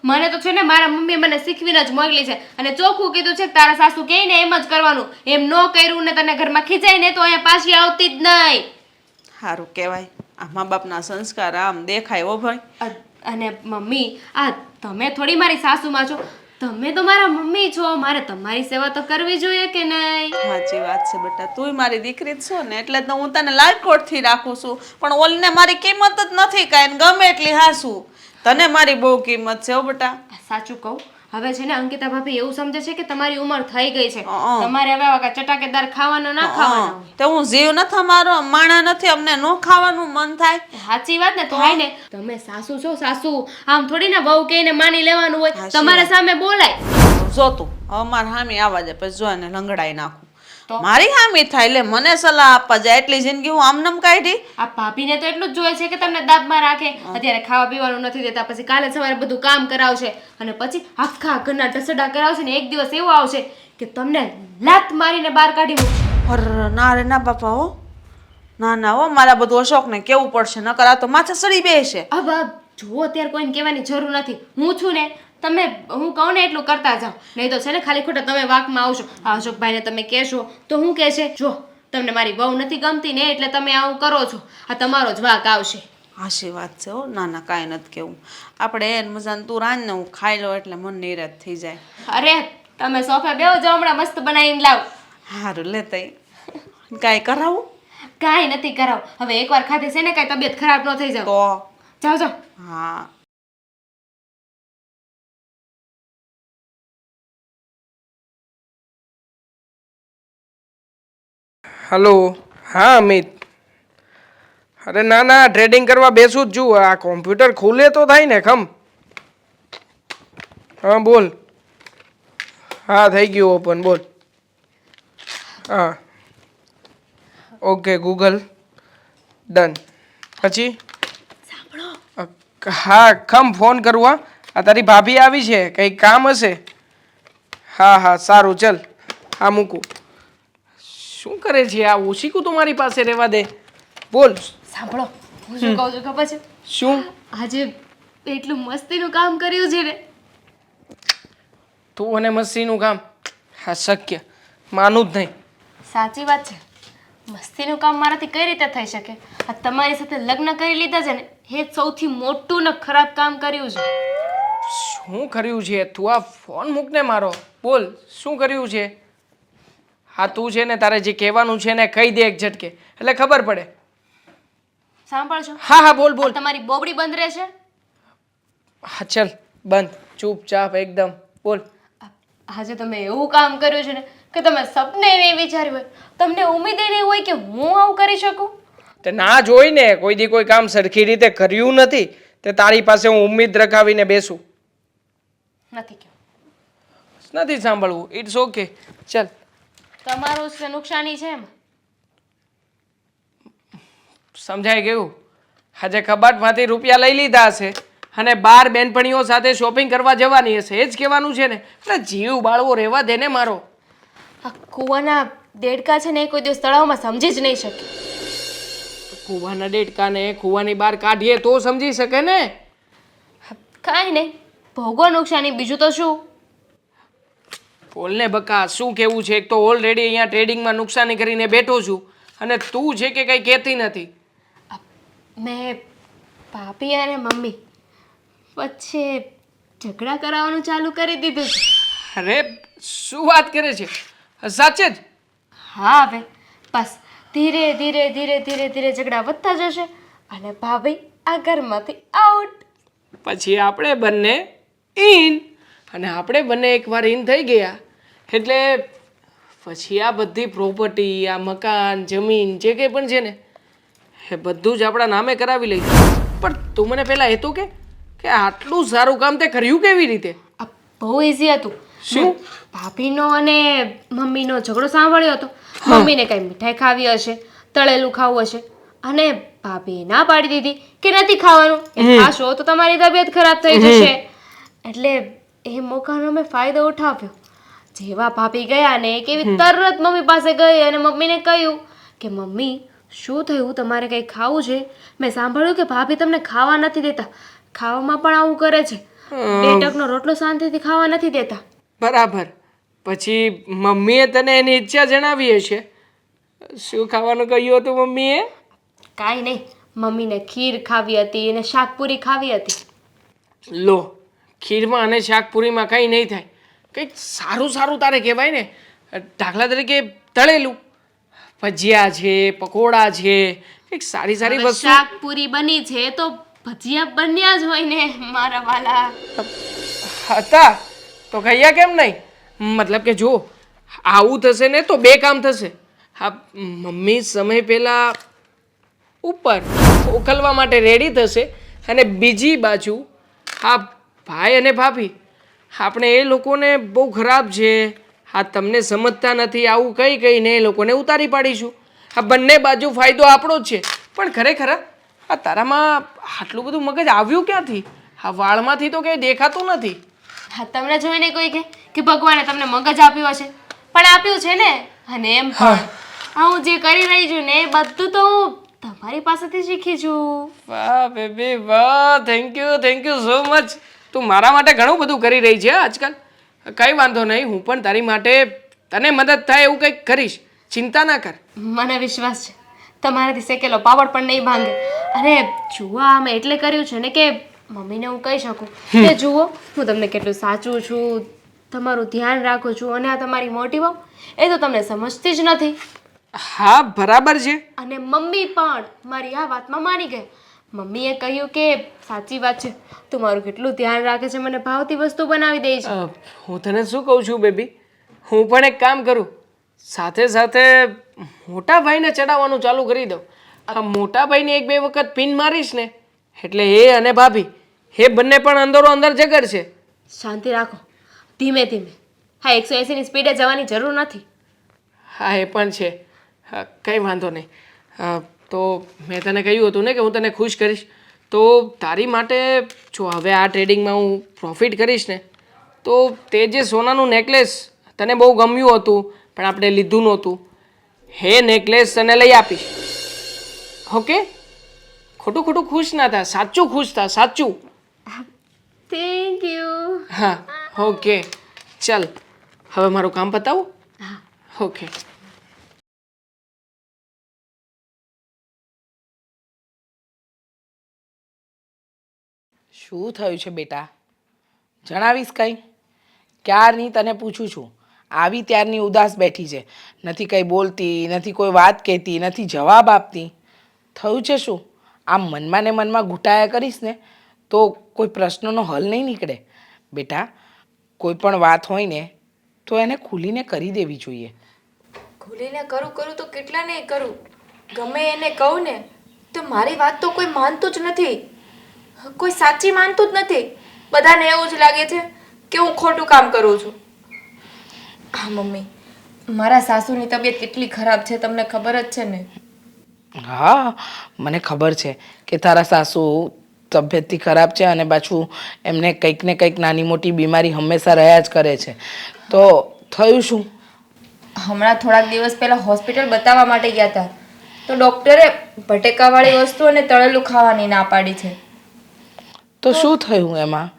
મને તો છે ને મારા મમ્મીએ મને શીખવીને જ મોકલી છે, અને ચોખ્ખું કીધું છે કે તારા સાસુ કહે ને એમ જ કરવાનું. એમ ન કર્યું ને તને ઘરમાં ખીજાય ને તો અહીંયા પાછી આવતી જ નહીં. સારું કહેવાય. આ મા બાપના સંસ્કાર આમ દેખાય. હો ભાઈ. અને મમ્મી, આ તમે થોડી મારી સાસુમાં છો, તમે તો મારા મમ્મી છો. મારે તમારી સેવા તો કરવી જોઈએ કે નહીં? સાચી વાત છે બેટા, તુંય મારી દીકરી જ છો ને, એટલે તો હું તને લાડકોટથી રાખું છું. પણ ઓલને મારી કિંમત જ નથી કાંઈ, ગમે એટલી હાસું. તને મારી બહુ કિંમત છે. હો બેટા, સાચું કહું, હવે છે ને અંકિતા ભાભી એવું સમજે છે કે તમારી ઉંમર થઈ ગઈ છે, તમારે હવે આવા ચટાકેદાર ખાવાનું ના ખાવાનું. તો હું જીવ નથી, મારો માણા નથી, અમને નો ખાવાનું મન થાય. સાચી વાત ને, થાય ને. તમે સાસુ છો, સાસુ આમ થોડી ના બહુ કહીને માની લેવાનું હોય. તમારા સામે બોલાય. જો તું અમાર હામી આવા જાય પછી જો એને લંગડાઈ નાખું. તો મારી હામી થાય એટલે મને સલાહ આપવા જાય એટલી જિંદગી હું આમનામ કાઢી? આ ભાભીને તો એટલું જ જોઈએ છે કે તમને દાબમાં રાખે, અત્યારે ખાવા પીવાનું નથી દેતા, પછી કાલે સવારે બધું કામ કરાવશે અને પછી આખા ઘરના ઢસડા કરાવશે ને એક દિવસ એવો આવશે કે તમને લાત મારીને બહાર કાઢી મૂકશે. અરે ના રે ના બાપા હો, ના ના હો, મારા બધું અશોકને કેવું પડશે, નકર આ તો માથે સડી બેસે. હવે જુઓ, અત્યારે કોઈને કહેવાની જરૂર નથી. હું છું ને, તમે હું કહું ને એટલું કરતા જાઓ, નહીં તો છે ને ખાલી ખોટા તમે વાકમાં આવશો. આ અશોકભાઈને તમે કહેશો તો હું કહેશે, જો તમને મારી બહુ નથી ગમતી ને એટલે તમે આવું કરો છો, આ તમારો જ વાક આવશે. હાશી વાત છે હો, ના ના કાંઈ નથી કેવું. આપણે એને મજાને તું રાંધ ને હું ખાઈ લઉં એટલે મન નિરાશ થઈ જાય. અરે તમે સોફા બેહો જાઓ, હમણાં મસ્ત બનાવીને લાવ. સારું લે તઈ કાંઈ કરાવું કાંઈ નથી કરાવ, હવે એકવાર ખાધી છે ને કાંઈ તબિયત ખરાબ ન થઈ જાવ. તો? જાઓ જાઓ. હા હલો. હા અમિત. અરે ના ના, ટ્રેડિંગ કરવા બેસું જ છું. આ કોમ્પ્યુટર ખુલે તો થાય ને ખમ. હા બોલ. હા થઈ ગયું ઓપન, બોલ. હા ઓકે ગૂગલ ડન. પછી હા ખમ ફોન કરવા. આ તારી ભાભી આવી છે, કંઈક કામ હશે. હા હા સારું ચલ. હા મૂકું. શું કરે છે આ ઓશિકું તો મારી પાસે રહેવા દે. બોલ. સાંભળો, હું શું કહું છું ખબર છે? શું? આજે એટલું મસ્તીનું કામ કર્યું છે ને. તું અને મસ્તીનું કામ? હા શક્ય, માનું જ નહીં. સાચી વાત છે, મસ્તીનું કામ મારાથી કઈ રીતે થઈ શકે? આ તમારી સાથે લગ્ન કરી લીધા છે ને, એ જ સૌથી મોટું ને ખરાબ કામ કર્યું છે. શું કર્યું છે? તું આ ફોન મૂકને મારો. બોલ શું કર્યું છે? હા તું છે ને તારે જે કહેવાનું છે ને કહી દે એક ઝટકે, એટલે ખબર પડે. સાંભળશો? હા હા બોલ બોલ. આ તમારી બોબડી બંધ રહેશે. હા ચલ બંધ, ચૂપચાપ એકદમ. બોલ. આજે તમે એવું કામ કર્યું છે ને કે તમે સપને નહીં વિચાર્યું હોય, તમને ઉમેદ નહીં હોય કે હું આવું કરી શકું. તે ના જોઈ ને કોઈ દી કોઈ કામ સરખી રીતે કર્યું નથી તે તારી પાસે હું ઉમ્મીદ રખાવીને બેસું. નથી કહ્યું. નથી સાંભળવું. It's okay. ચલ. તમારું જ નુકસાની છે એમ. સમજાઈ ગયું. આજે કબાટમાંથી રૂપિયા લઈ લીધા હશે અને બાર બેનપણીઓ સાથે શોપિંગ કરવા જવાની હશે, એ જ કહેવાનું છે ને? એટલે જીવ બાળવો રહેવા દે ને મારો. આ કૂવાના દેડકા છે ને એ કોઈ દિવસ તળાવમાં સમજી જ નહીં શકે. કૂવાના દેડકાને કૂવાની બહાર કાઢીએ તો સમજી શકે ને. કાંઈ નહીં, ભોગવો નુકસાની, બીજું તો શું. બોલને બકા, શું કેવું છે? એક તો ઓલરેડી અહીંયા ટ્રેડિંગમાં નુકસાની કરીને બેઠો છું અને તું છે કે કંઈ કહેતી નથી. મેં ભાભી અને મમ્મી વચ્ચે ઝઘડા કરાવવાનું ચાલુ કરી દીધું છે. અરે શું વાત કરે છે? સાચે જ? હા, હવે બસ ધીરે ધીરે ધીરે ધીરે ધીરે ઝઘડા વધતા જશે અને ભાભી આ ઘરમાંથી આઉટ. પછી આપણે બંને ઇન, અને આપણે બંને એકવાર ઇન થઈ ગયા એટલે પછી આ બધી પ્રોપર્ટી, આ મકાન, જમીન જે કંઈ પણ છે ને એ બધું જ આપણા નામે કરાવી લઈશું. પણ તું મને પહેલાં એ તો કે આટલું સારું કામ તે કર્યું કેવી રીતે? આ બહુ ઇઝી હતું. શું? ભાભીનો અને મમ્મીનો ઝઘડો સાંભળ્યો હતો. મમ્મીને કઈ મીઠાઈ ખાવી હશે, તળેલું ખાવું હશે, અને ભાભીએ ના પાડી દીધી કે નથી ખાવાનું, એ ખાશો તો તમારી તબિયત ખરાબ થઈ જશે. એટલે એ મોકાનો મેં ફાયદો ઉઠાવ્યો. જેવા ભાભી ગયા ને કેવી તરત મમ્મી પાસે ગઈ અને મમ્મીને કહ્યું કે મમ્મી શું થયું, તમારે કંઈ ખાવું છે? મેં સાંભળ્યું કે ભાભી તમને ખાવા નથી દેતા, ખાવામાં પણ આવું કરે છે, બે ટકનો રોટલો શાંતિથી ખાવા નથી દેતા. બરાબર. પછી મમ્મીએ તને એની ઈચ્છા જણાવી હશે. શું ખાવાનું કહ્યું હતું મમ્મીએ? કાંઈ નહીં, મમ્મીને ખીર ખાવી હતી અને શાકપુરી ખાવી હતી. લો, ખીરમાં અને શાકપુરીમાં કંઈ નહીં થાય. કંઈક સારું સારું તારે કહેવાય ને. દાખલા તરીકે તળેલું, ભજીયા છે, પકોડા છે, કંઈક સારી સારી હવે વસ્તુ. શાકપુરી બની છે તો ભજીયા બન્યા જ હોય ને મારા વાલા. હતા તો ખાયા કેમ નહીં? મતલબ કે જો આવું થશે ને તો બે કામ થશે. હા, મમ્મી સમય પહેલાં ઉપર ઉકલવા માટે રેડી થશે અને બીજી બાજુ હા ભાઈ અને ભાભી આપણે એ લોકોને બહુ ખરાબ છે, હા તમને સમજતા નથી આવું કઈ કહીને એ લોકોને ઉતારી પાડીશું. આ બંને બાજુ ફાયદો આપણો જ છે. પણ ખરેખર આ તારામાં આટલું બધું મગજ આવ્યું ક્યાંથી? આ વાળમાંથી તો કંઈ દેખાતું નથી. હા તમને જોઈને કોઈ કહે કે ભગવાને તમને મગજ આપ્યું હશે, પણ આપ્યું છે ને. અને એમ પણ આ હું જે કરી રહી છું ને એ બધું તો હું તમારી પાસેથી શીખી છું. વાહ બેબી વાહ, થેન્ક યુ સો મચ. તું મારા માટે ઘણું બધું કરી રહી છે આજકાલ. કંઈ વાંધો નહીં, હું પણ તારી માટે તને મદદ થાય એવું કંઈક કરીશ, ચિંતા ના કર. મને વિશ્વાસ છે તમારાથી શેકેલો પાપડ પણ નહીં ભાંગે. અને જુઓ આ મેં એટલે કર્યું છે ને કે મમ્મીને હું કહી શકું કે જુઓ હું તમને કેટલું સાચું છું, તમારું ધ્યાન રાખું છું. અને આ તમારી મોટી વહુ એ તો તમને સમજતી જ નથી. હા બરાબર છે. અને મમ્મી પણ મારી આ વાતમાં માની ગયા. મમ્મીએ કહ્યું કે સાચી વાત છે, તું મારું કેટલું ધ્યાન રાખે છે, મને ભાવતી વસ્તુ બનાવી દે છે. હું તને શું કહું છું બેબી, હું પણ એક કામ કરું, સાથે સાથે મોટા ભાઈને ચડાવવાનું ચાલુ કરી દઉં. આ મોટા ભાઈને એક બે વખત પિન મારીશ ને એટલે એ અને ભાભી એ બંને પણ અંદરો અંદર જગડશે. શાંતિ રાખો, ધીમે ધીમે. હા 180ની સ્પીડે જવાની જરૂર નથી. હા એ પણ છે. કંઈ વાંધો નહીં. તો મેં તને કહ્યું હતું ને કે હું તને ખુશ કરીશ. તો તારી માટે જો હવે આ ટ્રેડિંગમાં હું પ્રોફિટ કરીશ ને તો તે જે સોનાનું નેકલેસ તને બહુ ગમ્યું હતું પણ આપણે લીધું નહોતું, હે નેકલેસ તને લઈ આપીશ. ઓકે? ખોટું ખોટું ખુશ ના થા, સાચું ખુશ થા, સાચું. Thank you. હા ઓકે ચાલ હવે મારું કામ પતાવું. ઓકે. શું થયું છે બેટા? જણાવીશ કંઈ? ક્યારની તને પૂછું છું, આવી ત્યારની ઉદાસ બેઠી છે, નથી કંઈ બોલતી, નથી કોઈ વાત કહેતી, નથી જવાબ આપતી. થયું છે શું? આમ મનમાં ને મનમાં ઘૂંટાયા કરીશ ને તો કોઈ પ્રશ્નનો હલ નહીં નીકળે. બેટા કોઈ પણ વાત હોય ને તો એને ખુલીને કરી દેવી જોઈએ. ખુલીને કરું તો કેટલા નહીં કરું, ગમે એને કહું ને તો મારી વાત તો કોઈ માનતું જ નથી, કોઈ સાચી માનતું જ નથી. બધાને એવું જ લાગે છે કે હું ખોટું કામ કરું છું. હા મમ્મી, મારા સાસુની તબિયત કેટલી ખરાબ છે તમને ખબર જ છે ને. હા મને ખબર છે કે તારા સાસુ તબિયતથી ખરાબ છે અને પાછું એમને કંઈક ને કંઈક નાની મોટી બીમારી હંમેશા રહ્યા જ કરે છે. તો થયું શું? હમણાં થોડાક દિવસ પહેલા હોસ્પિટલ બતાવવા માટે ગયા હતા તો ડૉક્ટરે બટેકાવાળી વસ્તુ અને તળેલું ખાવાની ના પાડી છે. તો શું થયું એમાં?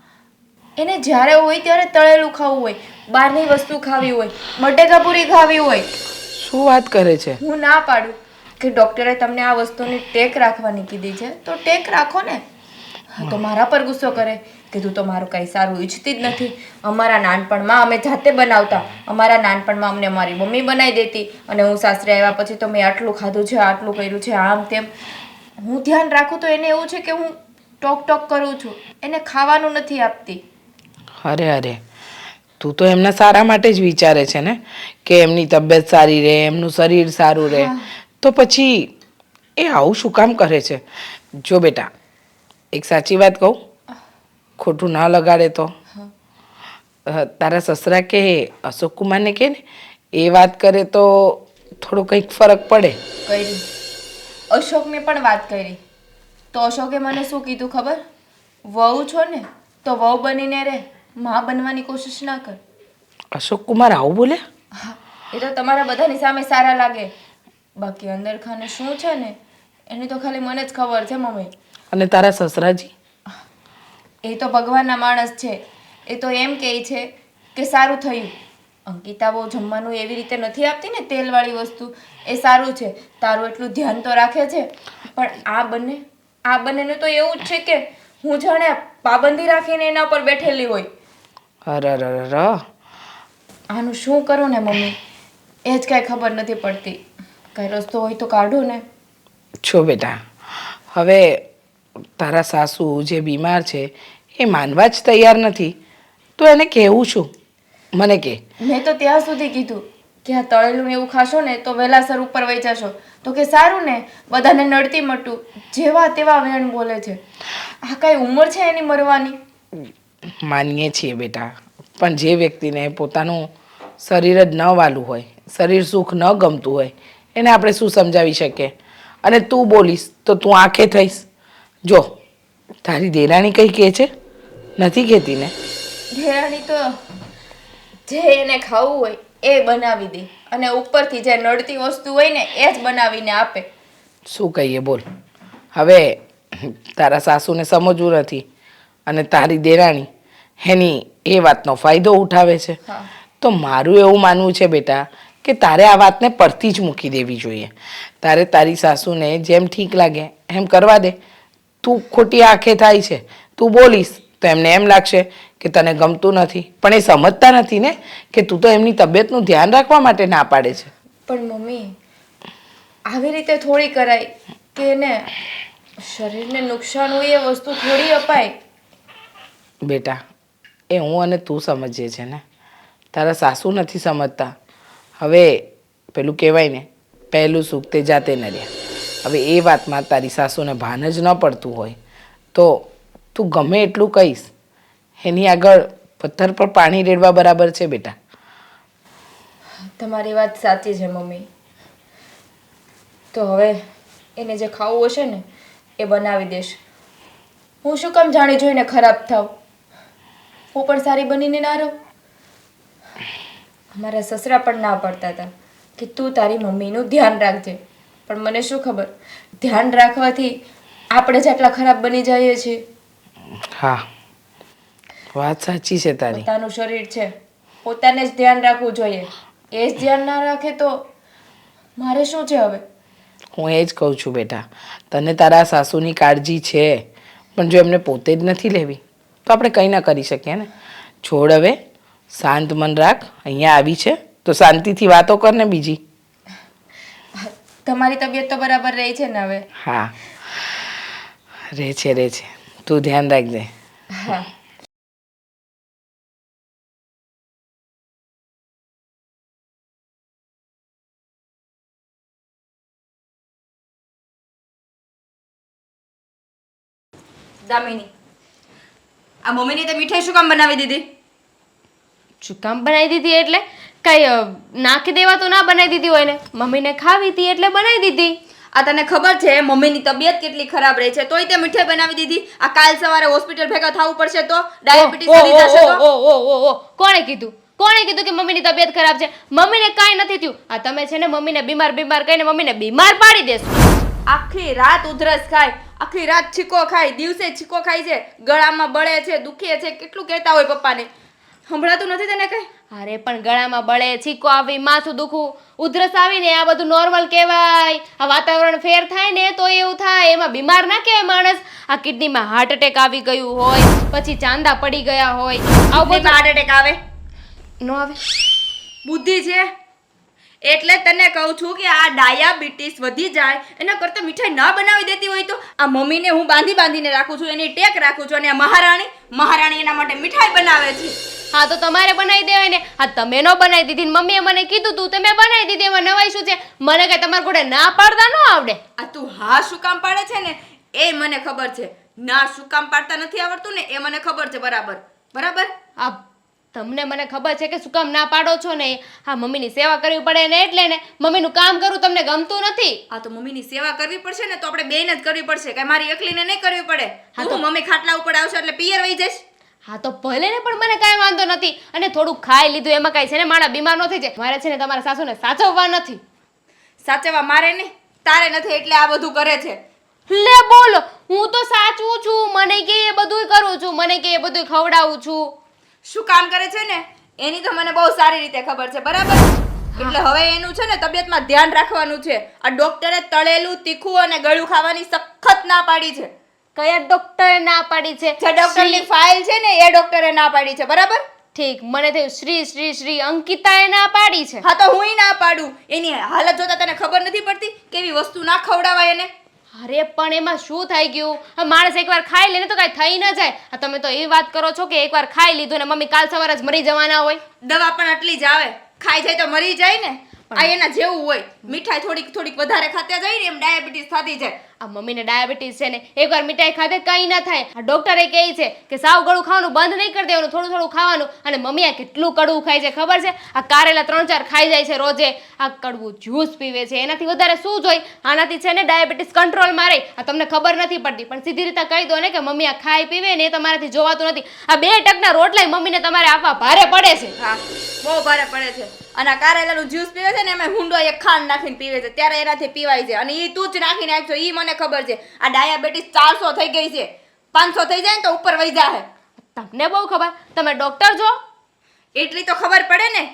એને જ્યારે હોય ત્યારે તળેલું ખાવું હોય, બહારની વસ્તુ ખાવી હોય, બટેકા પૂરી ખાવી હોય. શું વાત કરે છે? હું ના પાડું કે ડૉક્ટરે તમને આ વસ્તુની ટેક રાખવાની કીધી છે તો ટેક રાખો ને. તો મારા પર ગુસ્સો કરે કે તું તો મારું કંઈ સારું ઈચ્છતી જ નથી. અમારા નાનપણમાં અમે જાતે બનાવતા, અમારા નાનપણમાં અમને મારી મમ્મી બનાવી દેતી અને હું સાસરે આવ્યા પછી તો મેં આટલું ખાધું છે, આટલું કર્યું છે, આમ તેમ. હું ધ્યાન રાખું તો એને એવું છે કે હું ટોક કરું છું, એને ખાવાનું નથી આપતી. અરે અરે, તું તો એમના સારા માટે જ વિચારે છે ને કે એમની તબિયત સારી રહે, એમનું શરીર સારું રહે. તો પછી એ આવું શું કામ કરે છે? જો બેટા એક સાચી વાત કહું, ખોટું ના લગાડે તો તારા સસરા કે અશોક કુમારને કે ને એ વાત કરે તો થોડો કંઈક ફરક પડે. કરી અશોકને પણ વાત કરી તો અશોકે મને શું કીધું ખબર? વહુ છો ને તો વહુ બનીને રહે, માં બનવાની કોશિશ ના કર. અશોક કુમાર આવું બોલે? હા, એ તો તમારા બધાની સામે સારા લાગે, બાકી અંદર ખાને શું છે ને એની તો ખાલી મને જ ખબર છે મમ્મી. અને તારા સસરાજી? એ તો ભગવાનના માણસ છે, એ તો એમ કહે છે કે સારું થયું. અંકિતા બહુ જમવાનું એવી રીતે નથી આપતી ને તેલવાળી વસ્તુ, એ સારું છે, તારું એટલું ધ્યાન તો રાખે છે. પણ આ બંનેનું તો એવું જ છે કે હું જાણે પાબંદી રાખીને એના પર બેઠેલી હોય. અરે આનું શું કરું ને મમ્મી, એ જ કાંઈ ખબર નથી પડતી. કાંઈ રસ્તો હોય તો કાઢો ને. છો બેટા, હવે તારા સાસુ જે બીમાર છે એ માનવા જ તૈયાર નથી તો એને કહેવું શું? મને કે. મેં તો ત્યાં સુધી કીધું કે આ તળેલું ને એવું ખાશો ને તો વહેલાસર ઉપર વહી જશો. તો કે સારું ને, બધાને નડતી મટું જેવા તેવા વેણ બોલે છે. આ કાંઈ ઉંમર છે એની મરવાની? માનીએ છીએ બેટા, પણ જે વ્યક્તિને પોતાનું શરીર જ ન વાલું હોય, શરીર સુખ ન ગમતું હોય, એને આપણે શું સમજાવી શકીએ? અને તું બોલીશ તો તું આંખે થઈશ. જો તારી દેરાણી કંઈ કહે છે? નથી કહેતી ને? દેરાણી તો જે એને ખાવું હોય એ બનાવી દે અને ઉપરથી જે નડતી વસ્તુ હોય ને એ જ બનાવીને આપે. શું કહીએ બોલ? હવે તારા સાસુને સમજવું નથી અને તારી દેરાણી એની એ વાતનો ફાયદો ઉઠાવે છે. હા. તો મારું એવું માનવું છે બેટા કે તારે આ વાતને પરથી જ મૂકી દેવી જોઈએ. તારે તારી સાસુને જેમ ઠીક લાગે એમ કરવા દે. તું ખોટી આંખે થાય છે, તું બોલીશ તો એમને એમ લાગશે કે તને ગમતું નથી, પણ એ સમજતા નથી ને કે તું તો એમની તબિયતનું ધ્યાન રાખવા માટે ના પાડે છે. પણ મમ્મી આવી રીતે થોડી કરાય કે એને શરીરને નુકસાન હોય એ વસ્તુ થોડી અપાય. બેટા એ હું અને તું સમજીએ છે ને, તારા સાસુ નથી સમજતા. હવે પેલું કહેવાય ને, પહેલું સુખ તે જાતે નર્યા. હવે એ વાતમાં તારી સાસુને ભાન જ ન પડતું હોય તો તું ગમે એટલું કહીશ એની આગળ પથ્થર પર પાણી રેડવા બરાબર છે બેટા. તમારી વાત સાચી છે મમ્મી. તો હવે એને જે ખાવું હશે ને એ બનાવી દેશ. હું શું કામ જાણી જોઈને ખરાબ થાવ? હું પણ સારી બનીને ના રહું? અમારા સસરા પણ ના પડતા હતા કે તું તારી મમ્મીનું ધ્યાન રાખજે, પણ મને શું ખબર ધ્યાન રાખવાથી આપણે જ આટલા ખરાબ બની જઈએ છીએ. હા, વાત સાચી છે તારી. પોતાનું શરીર છે, પોતાને જ ધ્યાન રાખવું જોઈએ. એ જ ધ્યાન ના રાખે તો મારે શું છે હવે? હું એ જ કહું છું બેટા, તને તારા સાસુની કાળજી છે, પણ જો એમને પોતે જ નથી લેવી તો આપણે કંઈ ના કરી શકીએ ને. છોડ હવે, શાંત મન રાખ. અહીંયા આવી છે તો શાંતિથી વાતો કર ને બીજી. તમારી તબિયત તો બરાબર રહી છે ને હવે? હા, રહે છે. તું ધ્યાન રાખજે. હા. દામિની, આ મમ્મીની તે મીઠાઈ શું કામ બનાવી દીધી? શું કામ બનાવી દીધી એટલે કઈ નાખી દેવા તો ના બનાવી દીધી હોય ને, મમ્મીને ખાવી હતી એટલે બનાવી દીધી. આ તને ખબર છે મમ્મીની તબિયત કેટલી ખરાબ રહી છે તોય તે મીઠાઈ બનાવી દીધી? આ કાલ સવારે હોસ્પિટલ ભેગા થવું પડશે તો ડાયાબિટીસ વધી જશે તો? કોણે કીધું કે મમ્મીની તબિયત ખરાબ છે? મમ્મીને કાંઈ નથી થયું. આ તમે છે ને મમ્મીને બીમાર કહીને મમ્મીને બીમાર પાડી દેશો. આખી રાત ઉધરસ ખાય, આખી રાત છીકો ખાય, દિવસે છીકો ખાય છે, ગળામાં બળે છે, દુખે છે, કેટલું કહેતા હોય પપ્પાને. સંભળાતું નથી તને કઈ? અરે પણ ગળામાં બળે, છીકો આવી, માથું દુખવું, ઉધરસ આવી ને આ બધું નોર્મલ કહેવાય. આ વાતાવરણ ફેર થાય ને તો એવું થાય, એમાં બીમાર ના કહેવાય માણસ. આ કિડનીમાં હાર્ટ એટેક આવી ગયું હોય, પછી ચાંદા પડી ગયા હોય, આવું બધું હાર્ટ એટેક આવે? ન આવે. બુદ્ધિ છે એટલે તને કહું છું કે આ ડાયાબિટીસ વધી જાય એના કરતાં મીઠાઈ ના બનાવી દેતી હોય તો. આ મમ્મીને હું બાંધીને રાખું છું, એની ટેક રાખું છું, અને આ મહારાણી એના માટે મીઠાઈ બનાવે છે. હા તો તમારે બનાવી દેવાય ને. હા તમે નો બનાવી દીધી ને મમ્મીએ મને કીધું તું તમે બનાવી દીધી, એમાં નવાઈ શું છે? મને કઈ તમારા ઘોડે ના પાડતા ન આવડે. આ તું હા શું કામ પાડે છે ને એ મને ખબર છે, ના શું કામ પાડતા નથી આવડતું ને એ મને ખબર છે. બરાબર. આ તમને મને ખબર છે કે શું કામ ના પાડો છો ને. હા મમ્મીની સેવા કરવી પડે ને એટલે ને મમ્મીનું કામ કરવું તમને ગમતું નથી. આ તો મમ્મીની સેવા કરવી પડશે ને તો આપણે બેયને જ કરવી પડશે, કે મારી એકલીને નહીં કરવી પડે. હા તો મમ્મી ખાટલા ઉપર આવશે એટલે પિયર વહી જઈશ. હા તો ભલે ને, પણ મને કાંઈ વાંધો નથી. અને થોડું ખાઈ લીધું એમાં કાંઈ છે ને માણા બીમાર ન થઈ જાય. મારે છે ને તમારા સાસુને સાચવવા નથી. સાચવવા મારે નહીં, તારે નથી એટલે આ બધું કરે છે. લે બોલો, હું તો સાચું છું. મને કે એ બધું કરું છું, મને કે એ બધું ખવડાવું છું. શું કામ કરે છે ને એની તો મને બહુ સારી રીતે ખબર છે. બરાબર. એટલે હવે એનું છે ને તબિયતમાં ધ્યાન રાખવાનું છે. આ ડોક્ટરે તળેલું, તીખું અને ગળ્યું ખાવાની સખત ના પાડી છે. કયા ડોક્ટરે ના પાડી છે? જે ડોક્ટરની ફાઇલ છે ને એ ડોક્ટરે ના પાડી છે. બરાબર. ઠીક, મને થયું શ્રી અંકિતાએ ના પાડી છે. હા તો હુંય ના પાડું. એની હાલત જોતા તને ખબર નથી પડતી કેવી વસ્તુ ના ખવડાવાય એને? અરે પણ એમાં શું થઈ ગયું? આ માણસ એકવાર ખાઈ લે ને તો કાંઈ થઈ ન જાય. આ તમે તો એવી વાત કરો છો કે એકવાર ખાઈ લીધું ને મમ્મી કાલ સવારે જ મરી જવાના હોય. દવા પણ આટલી જ આવે, ખાઈ જાય તો મરી જાય ને. આ એના જેવું હોય, મીઠાઈ થોડીક વધારે ખાતા જાય ને એમ ડાયાબિટીસ થતી જાય. આ મમ્મીને ડાયાબિટીસ છે ને એકવાર મીઠાઈ ખાધે કંઈ ના થાય. આ ડોક્ટરે કહે છે કે સાવ ગળું ખાવાનું બંધ નહીં કરી દેવાનું, થોડું થોડું ખાવાનું. અને મમ્મી આ કેટલું કડવું ખાય છે ખબર છે? આ કારેલા 3-4 ખાઈ જાય છે રોજે. આ કડવું જ્યુસ પીવે છે. એનાથી વધારે શું જોઈ? આનાથી છે ને ડાયાબિટીસ કંટ્રોલમાં રહે. આ તમને ખબર નથી પડતી, પણ સીધી રીતે કહી દો ને કે મમ્મી આ ખાઈ પીવે ને એ તમારાથી જોવાતું નથી. આ 2 ટકના રોટલાય મમ્મીને તમારે આપવા ભારે પડે છે. હા, બહુ ભારે પડે છે. અને આ કારેલાનું જ્યુસ પીવે છે ને એમાં હુંડો એક ખાંડ નાખીને પીવે છે, ત્યારે એનાથી પીવાય છે. અને એ તું જ નાખીને આપશો, એ મને ખબર છે. આ ડાયાબિટીસ 400 થઈ ગઈ છે, 500 થઈ જાય ને તો ઉપર વહી જાય. તમને બહુ ખબર, તમે ડોક્ટર છો? એટલી તો ખબર પડે ને.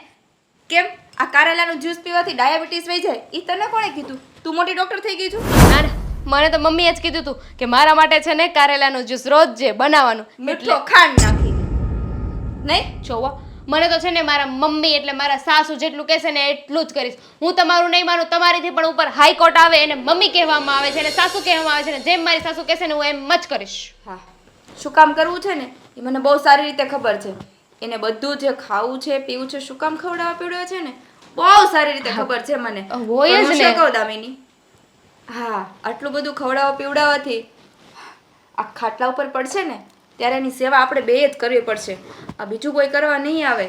કેમ આ કારેલાનું જ્યુસ પીવાથી ડાયાબિટીસ વહી જાય? એ તને કોણે કીધું? તું મોટી ડોક્ટર થઈ ગઈ છું? ના ના, મને તો મમ્મીએ જ કીધું હતું કે મારા માટે છે ને કારેલાનું જ્યુસ રોજ જે બનાવવાનું. મીઠો ખાંડ નાખીને નહીં. જોવો, મને તો છે ને મારા મમ્મી એટલે મારા સાસુ જેટલું કહેશે ને એટલું જ કરીશ. હું તમારું નહીં માનું, તમારીથી પણ ઉપર હાઈકોર્ટ આવે એને મમ્મી કહેવામાં આવે છે અને સાસુ કહેવામાં આવે છે, ને જેમ મારી સાસુ કહેશે ને હું એમ જ કરીશ. હા, શું કામ કરવું છે ને એ મને બહુ સારી રીતે ખબર છે. એને બધું જે ખાવું છે પીવું છે શું કામ ખવડાવવા પીવડાવે છે ને બહુ સારી રીતે ખબર છે મને. હોય જ પણ હું ને. શું કહું દામિની, હા આટલું બધું ખવડાવવા પીવડાવવાથી આ ખાટલા ઉપર પડશે ને ત્યારે એની સેવા આપણે બેય જ કરવી પડશે. આ બીજું કોઈ કરવા નહીં આવે.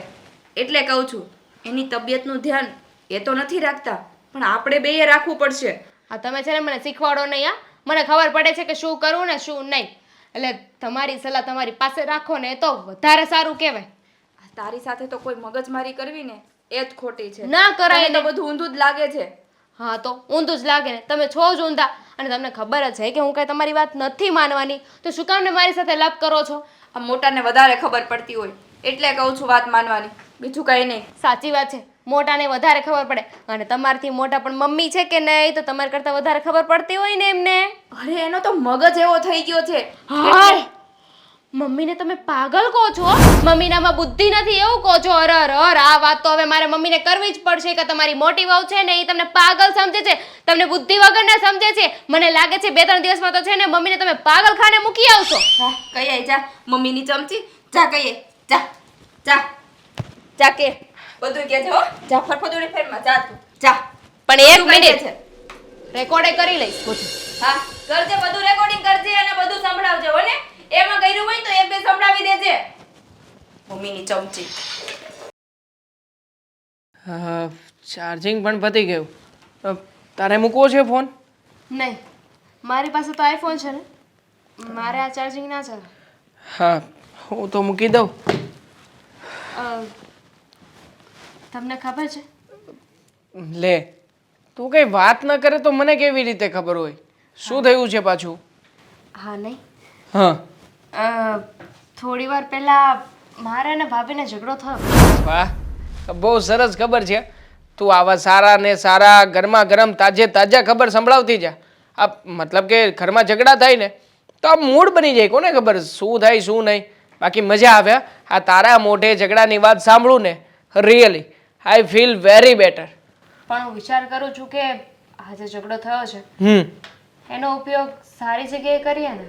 એટલે કહું છું એની તબિયતનું ધ્યાન એ તો નથી રાખતા, પણ આપણે બેય રાખવું પડશે. હા, તમે છે ને મને શીખવાડો નહીં. હા, મને ખબર પડે છે કે શું કરવું ને શું નહીં. એટલે તમારી સલાહ તમારી પાસે રાખો ને એ તો વધારે સારું કહેવાય. આ તારી સાથે તો કોઈ મગજમારી કરવી ને એ જ ખોટી છે. ના કરાય તને તો ને. બધું ઊંધું જ લાગે છે. હા, તો ઊંધું જ લાગે ને. તમે છો જ ઊંધા, અને તમને ખબર જ છે કે હું કાંઈ તમારી વાત નથી માનવાની, તો શું કામ ને મારી સાથે લપ કરો છો? આ મોટાને વધારે ખબર પડતી હોય એટલે કહું છું વાત માનવાની, બીજું કંઈ નહીં. સાચી વાત છે, મોટાને વધારે ખબર પડે. અને તમારથી મોટા પણ મમ્મી છે કે નહીં, તો તમારી કરતાં વધારે ખબર પડતી હોય ને એમને. અરે એનો તો મગજ એવો થઈ ગયો છે. હાય! મમ્મીને તમે પાગલ કહો છો? મમ્મીનામાં બુદ્ધિ નથી એવું કહો છો? અરે અરે, આ વાત તો હવે મારે મમ્મીને કરવી જ પડશે કે તમારી મોટી વહુ છે ને એ તમને પાગલ સમજે છે, તમને બુદ્ધિ વગરના સમજે છે. મને લાગે છે 2-3 દિવસમાં તો છે ને મમ્મીને તમે પાગલખાને મૂકી આવશો. હા, કઈ આઈ જા મમ્મીની ચમચી, જા કહીએ, જા જા જા કે બધું કે છે હો. જા ફરફદુડી ફેરમાં જા તું જા. પણ એક બધું કહી દે મિનિટ, છે. રેકોર્ડે કરી લઈશ બધું. હા કરજે, બધું રેકોર્ડિંગ કરજે અને બધું સંભળાવજે હો ને. એમાં કર્યું હોય તો 1-2 સંભળાવી દેજે. મમ્મીની ચમચી. ચાર્જિંગ પણ પતી ગયું. તારે મૂકવો છે ફોન? નહીં, મારી પાસે તો આઈફોન છે ને, મારે આ ચાર્જિંગ ના ચાલે. હા, હું તો મૂકી દઉં. તમને ખબર છે લે, તું કંઈ વાત ન કરે તો મને કેવી રીતે ખબર હોય? શું થયું છે પાછું? હા નહીં, હા, થોડી વાર પહેલા મારે અને ભાભીને ઝઘડો થયો. વાહ, બહુ સરસ ખબર છે. તું આવા સારા ને સારા ગરમા ગરમ તાજા ખબર સંભળાવતી જા. આ મતલબ કે ઘરમાં ઝઘડા થાય ને તો આ મૂડ બની જાય. કોને ખબર શું થાય શું નહીં. બાકી મજા આવે. આ તારા મોઢે ઝઘડાની વાત સાંભળું ને, really I feel very better. પણ હું વિચાર કરું છું કે આ જે ઝઘડો થયો છે એનો ઉપયોગ સારી જગ્યાએ કરીએ ને.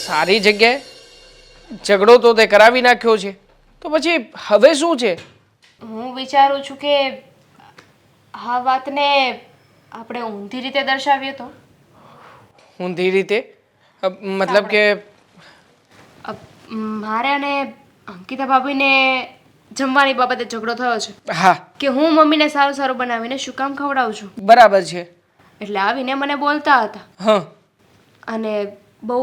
સારી જગ્યાએ? ઝઘડો તો તે કરાવી નાખ્યો છે, તો પછી હવે શું છે? હું વિચારું છું કે આ વાતને આપણે ઊંધી રીતે દર્શાવીએ તો. ઊંધી રીતે? મતલબ કે મારે અને અંકિતા ભાભીને જમવાની બાબતે ઝઘડો થયો છે હા, કે હું મમ્મીને સારું સારું બનાવીને શું કામ ખવડાવું છું. બરાબર છે. એટલે આવીને મને બોલતા હતા હા, અને બહુ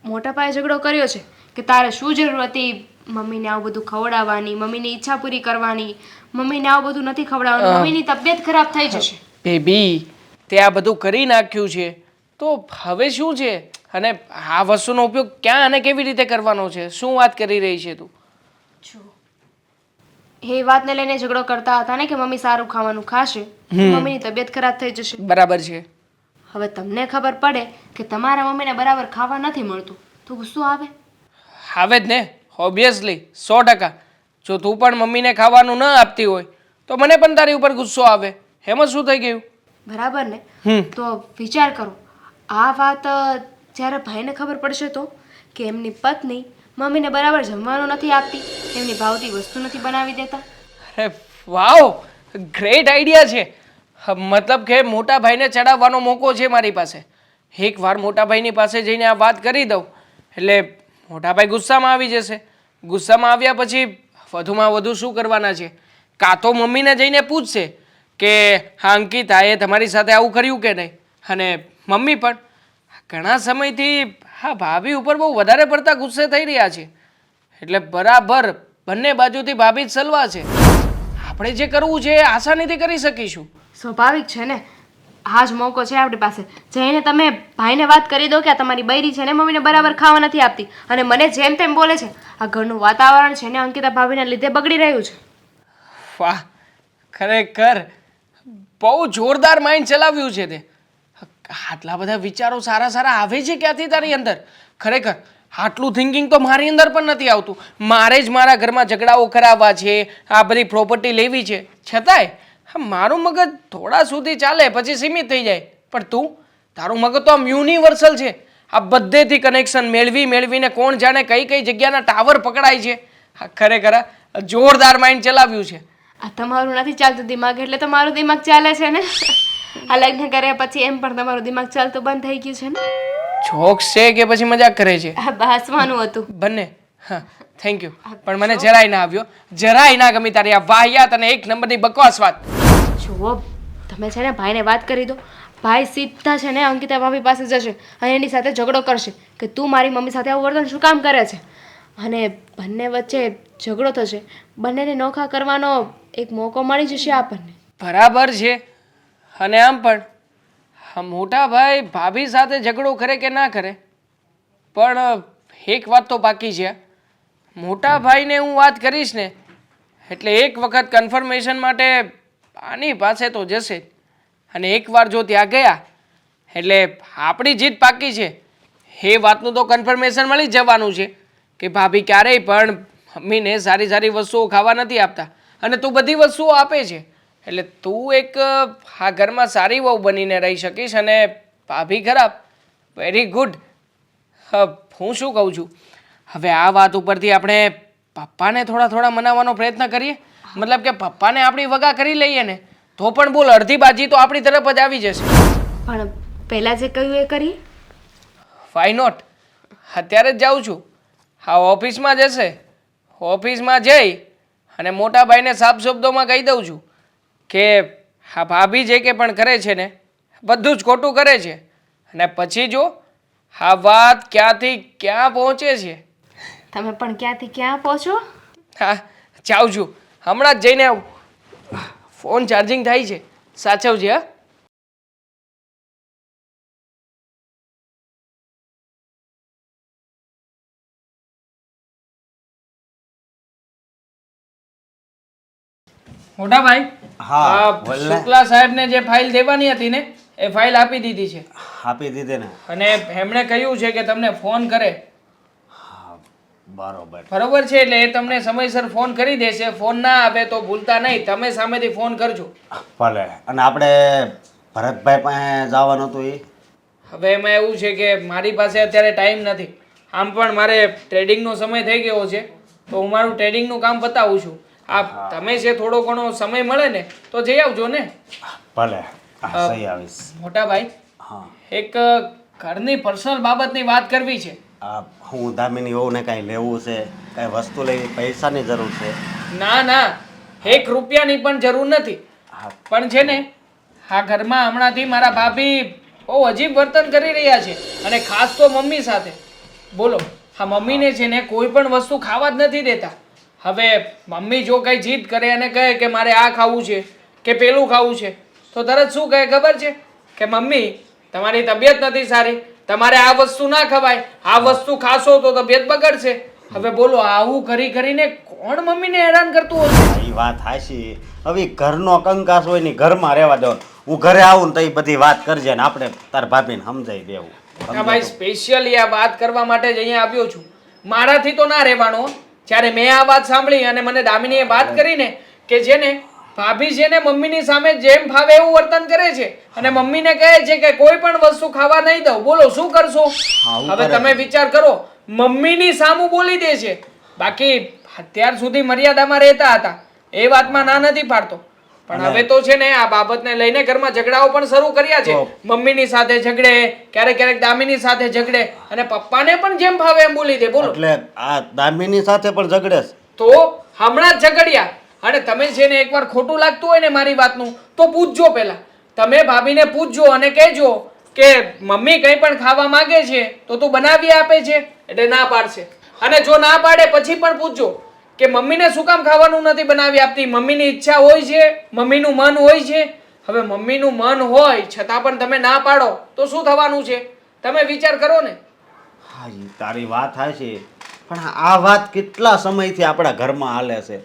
મોટા પાયે ઝઘડો કર્યો છે કે તારે શું જરૂર હતી મમ્મીને આવું બધું ખવડાવવાની, મમ્મીની ઈચ્છા પૂરી કરવાની, મમ્મીને આવું બધું નથી ખવડાવવાનું, મમ્મીની તબિયત ખરાબ થઈ જશે. બેબી, તે આ બધું કરી નાખ્યું છે તો હવે શું છે? અને આ વસ્તુનો ઉપયોગ ક્યાં અને કેવી રીતે કરવાનો છે? શું વાત કરી રહી છે તું? જો એ વાતને લઈને ઝઘડો કરતા હતા ને કે મમ્મી સારું ખાવાનું ખાશે, મમ્મીની તબિયત ખરાબ થઈ જશે. બરાબર છે. હવે તમને ખબર પડે કે તમારા મમ્મીને બરાબર ખાવા નથી મળતું તો ગુસ્સો આવે. આવે જ ને, ઓબ્વિયસલી 100%. જો તું પણ મમ્મીને ખાવાનું ન આપતી હોય તો મને પણ તારી ઉપર ગુસ્સો આવે. એમાં શું થઈ ગયું? બરાબર ને? તો વિચાર કરો, આ વાત જ્યારે ભાઈને ખબર પડશે તો કે એમની પત્ની મમ્મીને બરાબર જમવાનું નથી આપતી, એમની ભાવતી વસ્તુ નથી બનાવી દેતા. અરે વાવ, ગ્રેટ આઈડિયા છે. મતલબ કે મોટા ભાઈને ચડાવવાનો મોકો છે મારી પાસે. એકવાર મોટાભાઈની પાસે જઈને આ વાત કરી દઉં એટલે મોટાભાઈ ગુસ્સામાં આવી જશે. ગુસ્સામાં આવ્યા પછી વધુમાં વધુ શું કરવાના છે? કાં તો મમ્મીને જઈને પૂછશે કે હા અંકિતાએ તમારી સાથે આવું કર્યું કે નહીં. અને મમ્મી પણ ઘણા સમયથી હા ભાભી ઉપર બહુ વધારે પડતા ગુસ્સે થઈ રહ્યા છે. એટલે બરાબર બંને બાજુથી ભાભી જ સલવા છે. આપણે જે કરવું છે એ આસાનીથી કરી શકીશું. સ્વાભાવિક છે ને, આ જ મોકો છે આપણી પાસે. જઈને તમે ભાઈને વાત કરી દો કે આ તમારી બૈરી છે ને મમ્મીને બરાબર ખાવા નથી આપતી અને મને જેમ તેમ બોલે છે. આ ઘરનું વાતાવરણ છે ને અંકિતા ભાભીના લીધે બગડી રહ્યું છે. વાહ, ખરેખર બહુ જોરદાર માઇન્ડ ચલાવ્યું છે તે. આટલા બધા વિચારો સારા સારા આવે છે ક્યાંથી તારી અંદર? ખરેખર આટલું થિંકિંગ તો મારી અંદર પણ નથી આવતું. મારે જ મારા ઘરમાં ઝઘડાઓ કરાવવા છે, આ બધી પ્રોપર્ટી લેવી છે, છતાંય મારું મગજ થોડા સુધી ચાલે પછી સીમિત થઈ જાય. પણ તારું મગજ તો આમ યુનિવર્સલ છે. આ બધેથી કનેક્શન મેળવીને કોણ જાણે કઈ કઈ જગ્યાના ટાવર પકડાય છે. આ ખરેખર જોરદાર માઇન્ડ ચલાવ્યું છે. આ તમારું નથી ચાલતું દિમાગ એટલે તમારું દિમાગ ચાલે છે ને. આ લગ્ન કર્યા પછી એમ પણ તમારું દિમાગ ચાલતું બંધ થઈ ગયું છે ને. જોક્સ છે કે પછી મજાક કરે છે? આ હસવાનું હતું બંને. હા, થેન્ક યુ. પણ મને જરાય ના આવ્યો, જરાય ના ગમી તારી આ વાહિયાત અને એક નંબરની બકવાસ વાત. જુઓ, તમે છે ને ભાઈને વાત કરી દો. ભાઈ સીધા છે ને અંકિતા ભાભી પાસે જશે અને એની સાથે ઝઘડો કરશે કે તું મારી મમ્મી સાથે આવું વર્તન શું કામ કરે છે. અને બંને વચ્ચે ઝઘડો થશે. બંનેને નોખા કરવાનો એક મોકો મળી જશે આપણને. બરાબર છે. અને આમ પણ હા મોટા ભાઈ ભાભી સાથે ઝઘડો કરે કે ના કરે, પણ એક વાત તો બાકી છે. મોટા ભાઈને હું વાત કરીશ ને એટલે એક વખત કન્ફર્મેશન માટે આની પાસે તો જશે જ. અને એકવાર જો ત્યાં ગયા એટલે આપણી જીત પાકી છે. એ વાતનું તો કન્ફર્મેશન મળી જ જવાનું છે કે ભાભી ક્યારેય પણ મમ્મીને સારી સારી વસ્તુઓ ખાવા નથી આપતા અને તું બધી વસ્તુઓ આપે છે. એટલે તું એક આ ઘરમાં સારી વહુ બનીને રહી શકીશ અને ભાભી ખરાબ. Very good. હું શું કહું છું, હવે આ વાત ઉપરથી આપણે પપ્પાને થોડા મનાવવાનો પ્રયત્ન કરીએ. મતલબ કે પપ્પાને આપણી વગા કરી લઈએ ને તો પણ બોલ અડધી બાજી તો આપણી તરફ જ આવી જશે. પણ પહેલાં જે કહ્યું એ કરી. Why not? અત્યારે જ જાઉં છું. હા, ઓફિસમાં જશે. ઓફિસમાં જઈ અને મોટા ભાઈને સાફ શબ્દોમાં કહી દઉં છું કે હા ભાભી જે કે પણ કરે છે ને બધું જ ખોટું કરે છે. અને પછી જો આ વાત ક્યાંથી ક્યાં પહોંચે છે. તમે પણ ક્યાંથી ક્યાં પહોંચો. હા, જાઉં છું. હમણાં જ જઈને આવું. ફોન ચાર્જિંગ થાય છે, સાચવજે. હા. મોટા ભાઈ, હા, બોલ ને. શુક્લા સાહેબને જે ફાઇલ દેવાની હતી ને એ ફાઇલ આપી દીધી છે. આપી દીધી ને? અને એમણે કહ્યું છે કે તમને ફોન કરે. બરોબર. બરોબર છે, એટલે એ તમને સમયસર ફોન કરી દેશે. ફોન ના આવે તો ભૂલતા નહીં, તમે સામેથી ફોન કરજો. ભલે. અને આપણે ભરતભાઈ પાસે જવાનું હતું એ? હવે એમાં એવું છે કે મારી પાસે અત્યારે ટાઈમ નથી. આમ પણ મારે ટ્રેડિંગનો સમય થઈ ગયો છે તો હું મારું ટ્રેડિંગનું કામ પતાવું છું. આ તમે જે થોડો ઘણો સમય મળે ને તો જઈ આવજો ને. ભલે, સહી આવીશ. મોટા ભાઈ, હા, એક ઘરની પર્સનલ બાબતની વાત કરવી છે. હું દામિની વહુને કાંઈ લેવું છે, કાંઈ વસ્તુ લેવી, પૈસાની જરૂર છે? ના, 1 રૂપિયાની પણ જરૂર નથી. પણ છે ને આ ઘરમાં હમણાંથી મારા ભાભી બહુ અજીબ વર્તન કરી રહ્યા છે અને ખાસ તો મમ્મી સાથે. બોલો, હા મમ્મીને છે ને કોઈ પણ વસ્તુ ખાવા જ નથી દેતા. હવે મમ્મી જો કંઈ જીદ કરે અને કહે કે મારે આ ખાવું છે કે પેલું ખાવું છે તો તરત શું કહે ખબર છે કે મમ્મી તમારી તબિયત નથી સારી, તમારે આ વસ્તુ ના ખવાય, આ વસ્તુ ખાશો તો તબિયત બગડશે. હવે બોલો આવું કરીને કોણ મમ્મીને હેરાન કરતું હશે? એ વાત હાશી. હવે ઘરનો કંકાસ હોય ને ઘરમાં રહેવા દો. હું ઘરે આવું ને તો એ બધી વાત કરજે ને આપણે તાર ભાભીને સમજાઈ દેવું. હા ભાઈ, સ્પેશિયલી આ વાત કરવા માટે જ અહીંયા આવ્યો છું. મારાથી તો ના રહેવાનો. જ્યારે મેં આ વાત સાંભળી અને મને દામિનીએ વાત કરીને કે જેને ભાભી છે ને મમ્મીની સામે જેમ ફાવે એવું વર્તન કરે છે અને મમ્મીને કહે છે કે કોઈ પણ વસ્તુ ખાવા નહીં દઉં, બોલો શું કરશો? હવે તમે વિચાર કરો, મમ્મીની સામું બોલી દે છે. બાકી અત્યાર સુધી મર્યાદામાં રહેતા હતા, એ વાતમાં ના નથી પાડતો. પણ હવે તો છે ને આ બાબતને લઈને ઘરમાં ઝઘડાઓ પણ શરૂ કર્યા છે. મમ્મીની સાથે ઝઘડે, ક્યારેક ક્યારેક દામિની સાથે ઝઘડે અને પપ્પાને પણ જેમ ભાવે એમ બોલી દે. બોલો. એટલે આ દામિની સાથે પણ ઝઘડે છે. તો હમણાં જ ઝઘડ્યા. અને તમે છે ને એકવાર ખોટું લાગતું હોય ને મારી વાતનું તો પૂછજો પહેલા. તમે ભાભીને પૂછજો અને કહેજો કે મમ્મી કંઈ પણ ખાવા માંગે છે તો તું બનાવી આપે છે? એટલે ના પાડશે. અને જો ના પાડે પછી પણ પૂછજો કે મમ્મીને શું કામ ખાવાનું નથી બનાવી આપતી? મમ્મીની ઈચ્છા હોય છે, મમ્મીનું મન હોય છે. હવે મમ્મીનું મન હોય છતાં પણ તમે ના પાડો તો શું થવાનું છે? તમે વિચાર કરો ને. હા, ઈ તારી વાત થાય છે, પણ આ વાત કેટલા સમયથી આપણા ઘરમાં હાલે છે.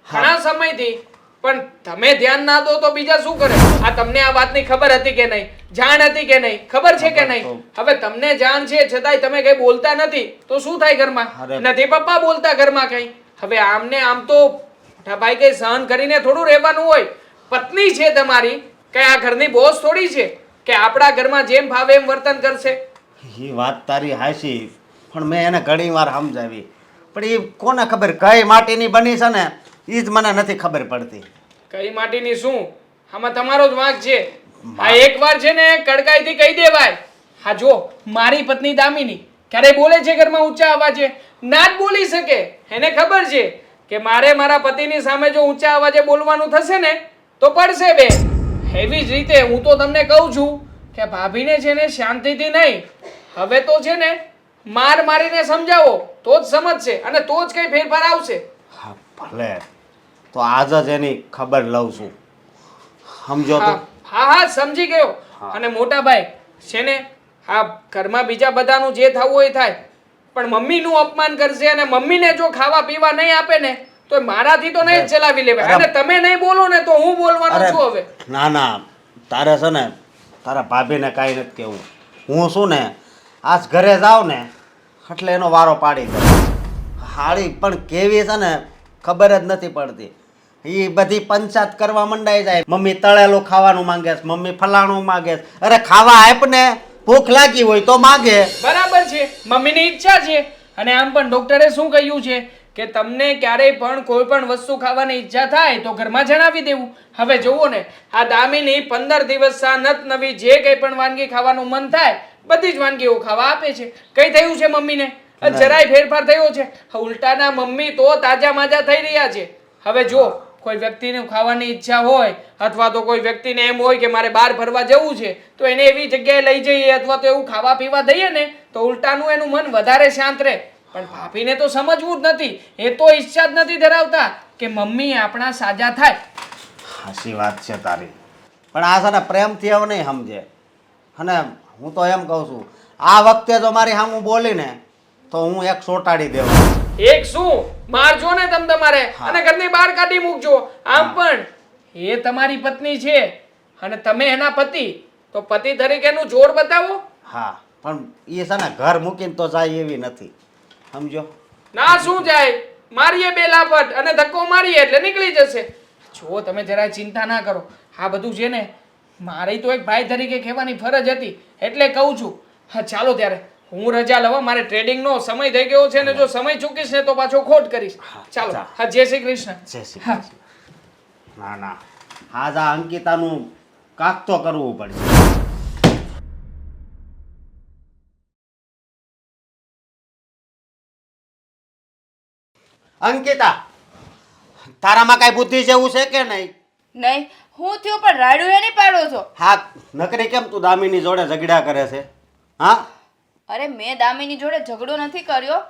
ઘણા સમયથી. પણ તમે ધ્યાન ના દો તો બીજા શું કરે? આ તમને આ વાતની ખબર હતી કે નહીં? જાણ હતી કે નહીં? ખબર છે કે નહીં? હવે તમને જાણ છે છતાંય તમે કઈ બોલતા નથી તો શું થાય ઘરમાં? નથી પપ્પા બોલતા ઘરમાં કઈ? હવે આમને આમ તો મોટા ભાઈ કઈ સહન કરીને થોડું રહેવાનું હોય. પત્ની છે તમારી, કઈ આ ઘરની બોસ થોડી છે કે આપણા ઘરમાં જેમ ભાવે એમ વર્તન કરશે. એ વાત તારી હાચી, પણ મેં એને ઘણી વાર સમજાવી, પણ એ કોને ખબર કઈ માટીની બની છે ને એ જ મને નથી ખબર પડતી. કઈ માટીની શું? આમાં તમારો જ વાંક છે. આ એકવાર છે ને કડકાઈથી કહી દેવાય. હા જો, મારી પત્ની દામિની ક્યારે બોલે છે ઘરમાં ઊંચા અવાજે? ના જ બોલી શકે. એને ખબર છે કે મારે મારા પતિની સામે જો ઊંચા અવાજે બોલવાનું થશે ને તો પડશે બે. એવી જ રીતે હું તો તમને કહું છું કે ભાભીને છે ને શાંતિથી નહીં, હવે તો છે ને માર મારીને સમજાવો તો જ સમજશે અને તો જ કઈ ફેરફાર આવશે. હા ભલે, તો આજ જ એની ખબર લઉં છું. સમજો તો? હા હા સમજી ગયો. અને મોટા ભાઈ છે ને આ ઘરમાં બીજા બધાનું જે થવું હોય થાય, પણ મમ્મીનું અપમાન કરશે અને મમ્મીને જો ખાવા પીવા નહીં આપે ને તો મારાથી તો નહીં જ ચલાવી લેવાય. અને તમે નહીં બોલો ને તો હું બોલવાનો છું હવે. ના ના, તારે છે ને તારા ભાભીને કાંઈ નથી કહેવું. હું શું ને આજ ઘરે જાઉં ને એટલે એનો વારો પાડી દઉં. હાળી પણ કેવી છે ને ખબર જ નથી પડતી. એ બધી પંચાયત કરવા મંડાઈ જાય. મમ્મી તળેલું ખાવાનું માંગે છે, મમ્મી ફલાણું માંગે છે. અરે ખાવા આપ ને, ભૂખ લાગી હોય તો માંગે. બરાબર છે, મમ્મીની ઈચ્છા છે. અને આમ પણ ડોક્ટરે શું કહ્યું છે કે તમને ક્યારેય પણ કોઈ પણ વસ્તુ ખાવાની ઈચ્છા થાય તો ઘરમાં જણાવી દેવું. હવે જુઓ ને, આ દામિની 15 દિવસ નત નવી જે કંઈ પણ વાનગી ખાવાનું મન થાય બધી જ વાનગીઓ ખાવા આપે છે. કઈ થયું છે મમ્મીને? જરાય ફેરફાર થયો છે? ઉલટાના મમ્મી તો તાજા માજા થઈ રહ્યા છે. હવે જો કોઈ વ્યક્તિને ખાવાની ઈચ્છા હોય અથવા તો કોઈ વ્યક્તિને એમ હોય કે મારે બહાર ફરવા જવું છે તો એને એવી જગ્યાએ લઈ જઈએ અથવા તો એવું ખાવા પીવા દઈએ ને તો ઉલટાનું એનું મન વધારે શાંત રહે. પણ ભાભીને તો સમજવું જ નથી. એ તો ઈચ્છા જ નથી ધરાવતા કે મમ્મી આપણા સાજા થાય. હાચી વાત છે તારી, પણ આ છે ને પ્રેમથી હવે નહીં સમજે. અને હું તો એમ કહું છું આ વખતે જો મારી સામું બોલીને તો હું એક સોટાડી દેવા. એક શું મારજો ને તમ તમારે અને ઘરની બહાર કાઢી મૂકજો. આમ પણ એ તમારી પત્ની છે અને તમે એના પતિ, તો પતિ તરીકેનું જોર બતાવો. હા, પણ એ છે ને ઘર મૂકીને તો જાય એવી નથી, સમજો? ના શું જાય, મારીએ બે લાફટ અને ધક્કો મારીએ એટલે નીકળી જશે. જો તમે જરાય ચિંતા ના કરો. આ બધું છે ને મારી તો એક ભાઈ તરીકે કહેવાની ફરજ હતી એટલે કહું છું. હા ચાલો ત્યારે હું રજા લઉં, મારે ટ્રેડિંગનો સમય થઈ ગયો છે ને જો સમય ચૂકીશ ને તો પાછો ખોટ કરીશ. ચાલો. હા, જય શ્રી કૃષ્ણ. જય શ્રી કૃષ્ણ. ના ના, આજ આ અંકિતાનું કાક તો કરવું પડશે. અંકિતા, તારામાં કાંઈ બુદ્ધિ જેવું છે કે નહીં? નહીં, હું થયું પણ રાડું એ નહીં પાડો છો. હા, નકરી કેમ તું દામિની જોડે ઝઘડા કરે છે? હા, અરે મેં દામિની જોડે ઝઘડો નથી કર્યો.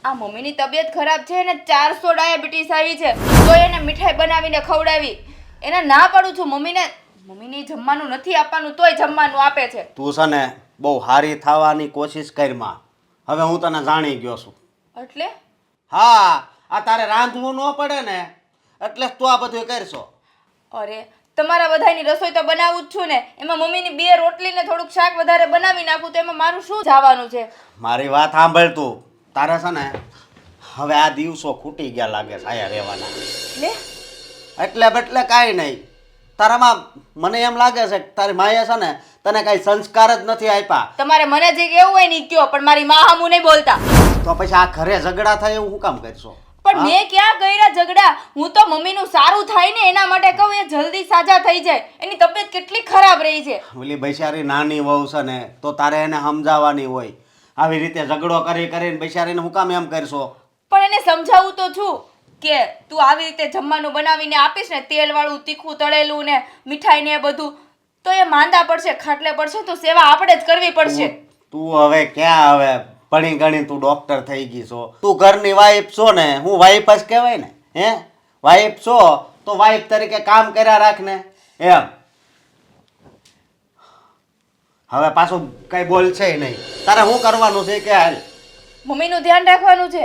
આ મમ્મીની તબિયત ખરાબ છે ને 400 ડાયાબિટીસ આવી છે તો એને મીઠાઈ બનાવીને ખવડાવી. એને ના પાડું છું મમ્મીને જમવાનું નથી આપવાનું તોય જમવાનું આપે છે. તું છે ને બહુ હારી થવાની કોશિશ કરમાં. હવે હું તને જાણી ગયો છું. એટલે હા, આ તારે રાંધવું ન પડે ને એટલે જ તું આ બધું કરશો. અરે તમારા બધાની રસોઈ તો બનાવું જ છું ને. એમાં મમ્મીની 2 રોટલી ને થોડુંક શાક વધારે બનાવી નાખું તો એમાં મારું શું જવાનું છે? મારી વાત સાંભળ તું. તારે છે ને હવે આ દિવસો ખૂટી ગયા લાગે છે આયા રહેવાના. એટલે કાંઈ નહીં. તારામાં મને એમ લાગે છે કે તારી માએ છે ને તને કાંઈ સંસ્કાર જ નથી આપ્યા. તમારે મને જે કેવું હોય ને ઈ કયો, પણ મારી માં હામું નહીં બોલતા. તો પછી આ ઘરે ઝઘડા થાય એવું શું કામ કરશો? પણ મેં ક્યાં કર્યા ઝઘડા? હું તો મમ્મીનું સારું થાય ને એના માટે કહું, એ જલ્દી સાજા થઈ જાય. એની તબિયત કેટલી ખરાબ રહી છે. ઓલી બિચારી નાની વહુ છે ને તો તારે એને સમજાવવાની હોય. આવી રીતે ઝઘડો કરી કરીને બિચારીને હું કામ એમ કરશો? પણ એને સમજાવું તો છું કે તું આવી રીતે જમવાનું બનાવીને આપીશ ને, તેલવાળું, તીખું, તળેલું ને મીઠાઈ ને એ બધું, તો એ માંદા પડશે, ખાટલે પડશે, તો સેવા આપણે જ કરવી પડશે. તું હવે ક્યાં હવે ભણી ગણી તું ડોક્ટર થઈ ગઈ છો? તું ઘરની વાઈફ છો ને, હું વાઈફ જ કહેવાય ને. હે વાઈફ છો તો વાઈફ તરીકે કામ કર્યા રાખ ને એમ. હવે પાછું કઈ બોલ છે નહીં. તારે શું કરવાનું છે કે હાલ? મમ્મીનું ધ્યાન રાખવાનું છે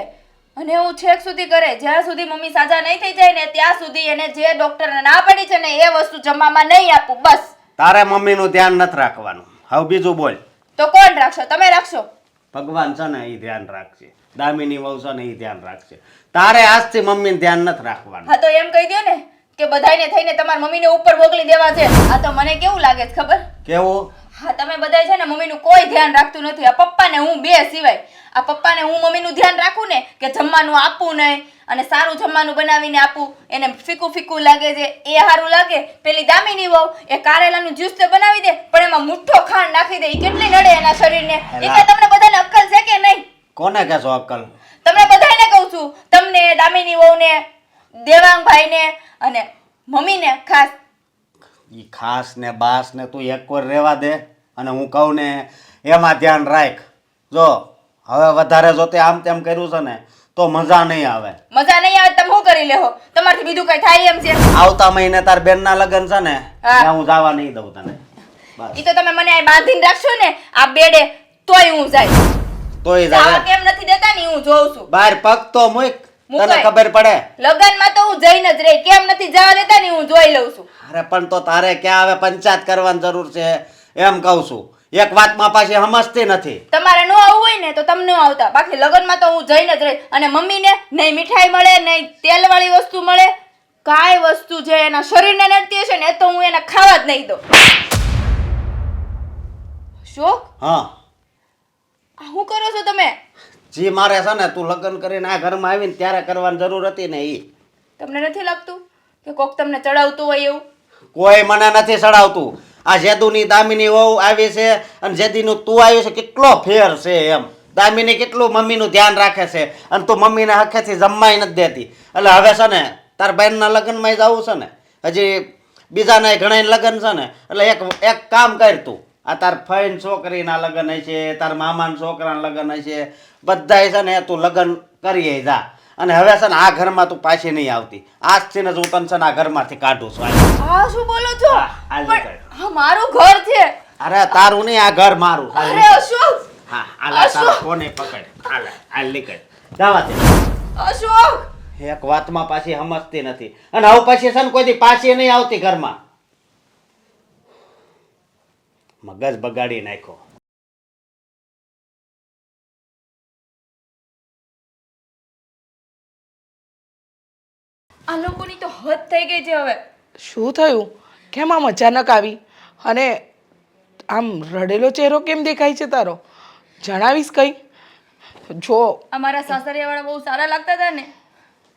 અને હું છેક સુધી કરે, જ્યાં સુધી મમ્મી સાજા નહીં થઈ જાય ને ત્યાં સુધી એને જે ડોક્ટરને ના પડી છે ને એ વસ્તુ જમવામાં નહીં આપું, બસ. તારે મમ્મીનું ધ્યાન નથી રાખવાનું. હવે બીજું બોલ. તો કોણ રાખશો? તમે રાખશો. ભગવાન છે ને એ ધ્યાન રાખશે, દામિની વહુ છે ને એ ધ્યાન રાખશે. તારે આજથી મમ્મીને ધ્યાન નથી રાખવાનું. હા તો એમ કહી દો ને કે બધાયને થઈને તમારા મમ્મીને ઉપર મોકલી દેવા છે. આ તો મને કેવું લાગે છે ખબર? કેવું? હા તમે બધાય છે ને મમ્મીનું કોઈ ધ્યાન રાખતું નથી. આ પપ્પાને હું બે સિવાય. આ પપ્પાને હું મમ્મીનું ધ્યાન રાખું ને કે જમવાનું આપવું નહીં અને સારું જમવાનું બનાવીને આપું, એને ફીકું ફીકું લાગે છે એ સારું લાગે. પેલી દામિની વહુ એ કારેલાનું જ્યુસ તો બનાવી દે પણ એમાં મુઠ્ઠો ખાંડ નાખી દે. એ કેટલી નડે એના શરીરને. એ કે તમને બધાને અક્કલ છે કે નહીં? કોને કહેશો અક્કલ? તમને બધાને કહું છું, તમને, દામિની વહુને, દેવાંગભાઈને અને મમ્મીને ખાસ. ઈ ખાસ ને બાસ ને તું એક વાર રહેવા દે અને હું કહું ને એમાં ધ્યાન રાખ. જો હવે વધારે જો તે આમ તેમ કર્યું છે ને તો મજા નહીં આવે. મજા નહીં આવે તમે શું કરી લેહો? તમારથી બીજું કઈ થાય એમ છે? આવતા મહિને તાર બેનના લગ્ન છે ને ત્યાં હું જવા નહીં દઉં તને. બસ. ઈ તો તમે મને અહીં બાંધીને રાખશો ને આ બેડે તોય હું જાય. તોય જવા જાય. કેમ નથી દેતા ને હું જોઉં છું. બહાર પગ તો મૂક, તને મુકાય. ખબર પડે. લગનમાં તો હું જઈને જ રહી. કેમ નથી જવા દેતા ને હું જોઈ લઉં છું. અરે પણ તો તારે ક્યાં હવે પંચાયત કરવાની જરૂર છે એમ કહું છું. એક વાતમાં પાછી સમજતી નથી. તમારે ન આવવું હોય ને તો તમને ન આવતા, બાકી લગનમાં તો હું જઈને જ રહી. અને મમ્મીને નહીં મીઠાઈ મળે નહીં તેલવાળી વસ્તુ મળે, કાંઈ વસ્તુ જે એના શરીરને નડતી હશે ને એ તો હું એને ખાવા જ નહીં દઉં. શોક હા આ શું કરો છો તમે? જી મારે છે ને તું લગ્ન કરીને આ ઘરમાં આવીને ત્યારે કરવાની જરૂર હતી ને ઈ. તમને નથી લાગતું કે કોક તમને ચડાવતું હોય એવું? કોઈ મને નથી ચડાવતું. આ જેદુની દામિની વહુ આવી છે અને જેદીનું તું આવ્યું છે, કેટલો ફેર છે એમ. દામિની કેટલું મમ્મીનું ધ્યાન રાખે છે અને તું મમ્મીને હખેથી જમવાય નથી દેતી. એટલે હવે છે ને તાર બહેનના લગ્નમાં જવું છે ને, હજી બીજાના ઘણા લગ્ન છે ને, એટલે એક કામ કર તું. આ તાર ફઈન છોકરીના લગ્ન હશે, તાર મામાના છોકરાના લગ્ન હશે, બધાય છે ને તું લગ્ન કરીએ જા. અને હવે છે ને આ ઘરમાં તું પાછી નહીં આવતી. આજથી ને જ હું તને છે ને આ ઘરમાંથી કાઢું છું. આ શું બોલો છો? હા, આ લે કર. પણ આ મારું ઘર છે. અરે તારું નહીં, આ ઘર મારું. અરે અશોક, હા આલા તારા કોને પકડ. આલે આલ નીકળ. જવા દે. અશોક એક વાતમાં પાછી સમજતી નથી અને હવે પછી છે ને કોઈ દી પાછી નહીં આવતી ઘરમાં. મગજ બગાડી નાખ્યો. આ લોકોની તો હદ થઈ ગઈ છે હવે. શું થયું? કેમ આમ અચાનક આવી? અને આમ રડેલો ચહેરો કેમ દેખાય છે તારો? જણાવીશ કઈ? જો અમારા સાસરિયાવાળા બહુ સારા લાગતા હતા ને,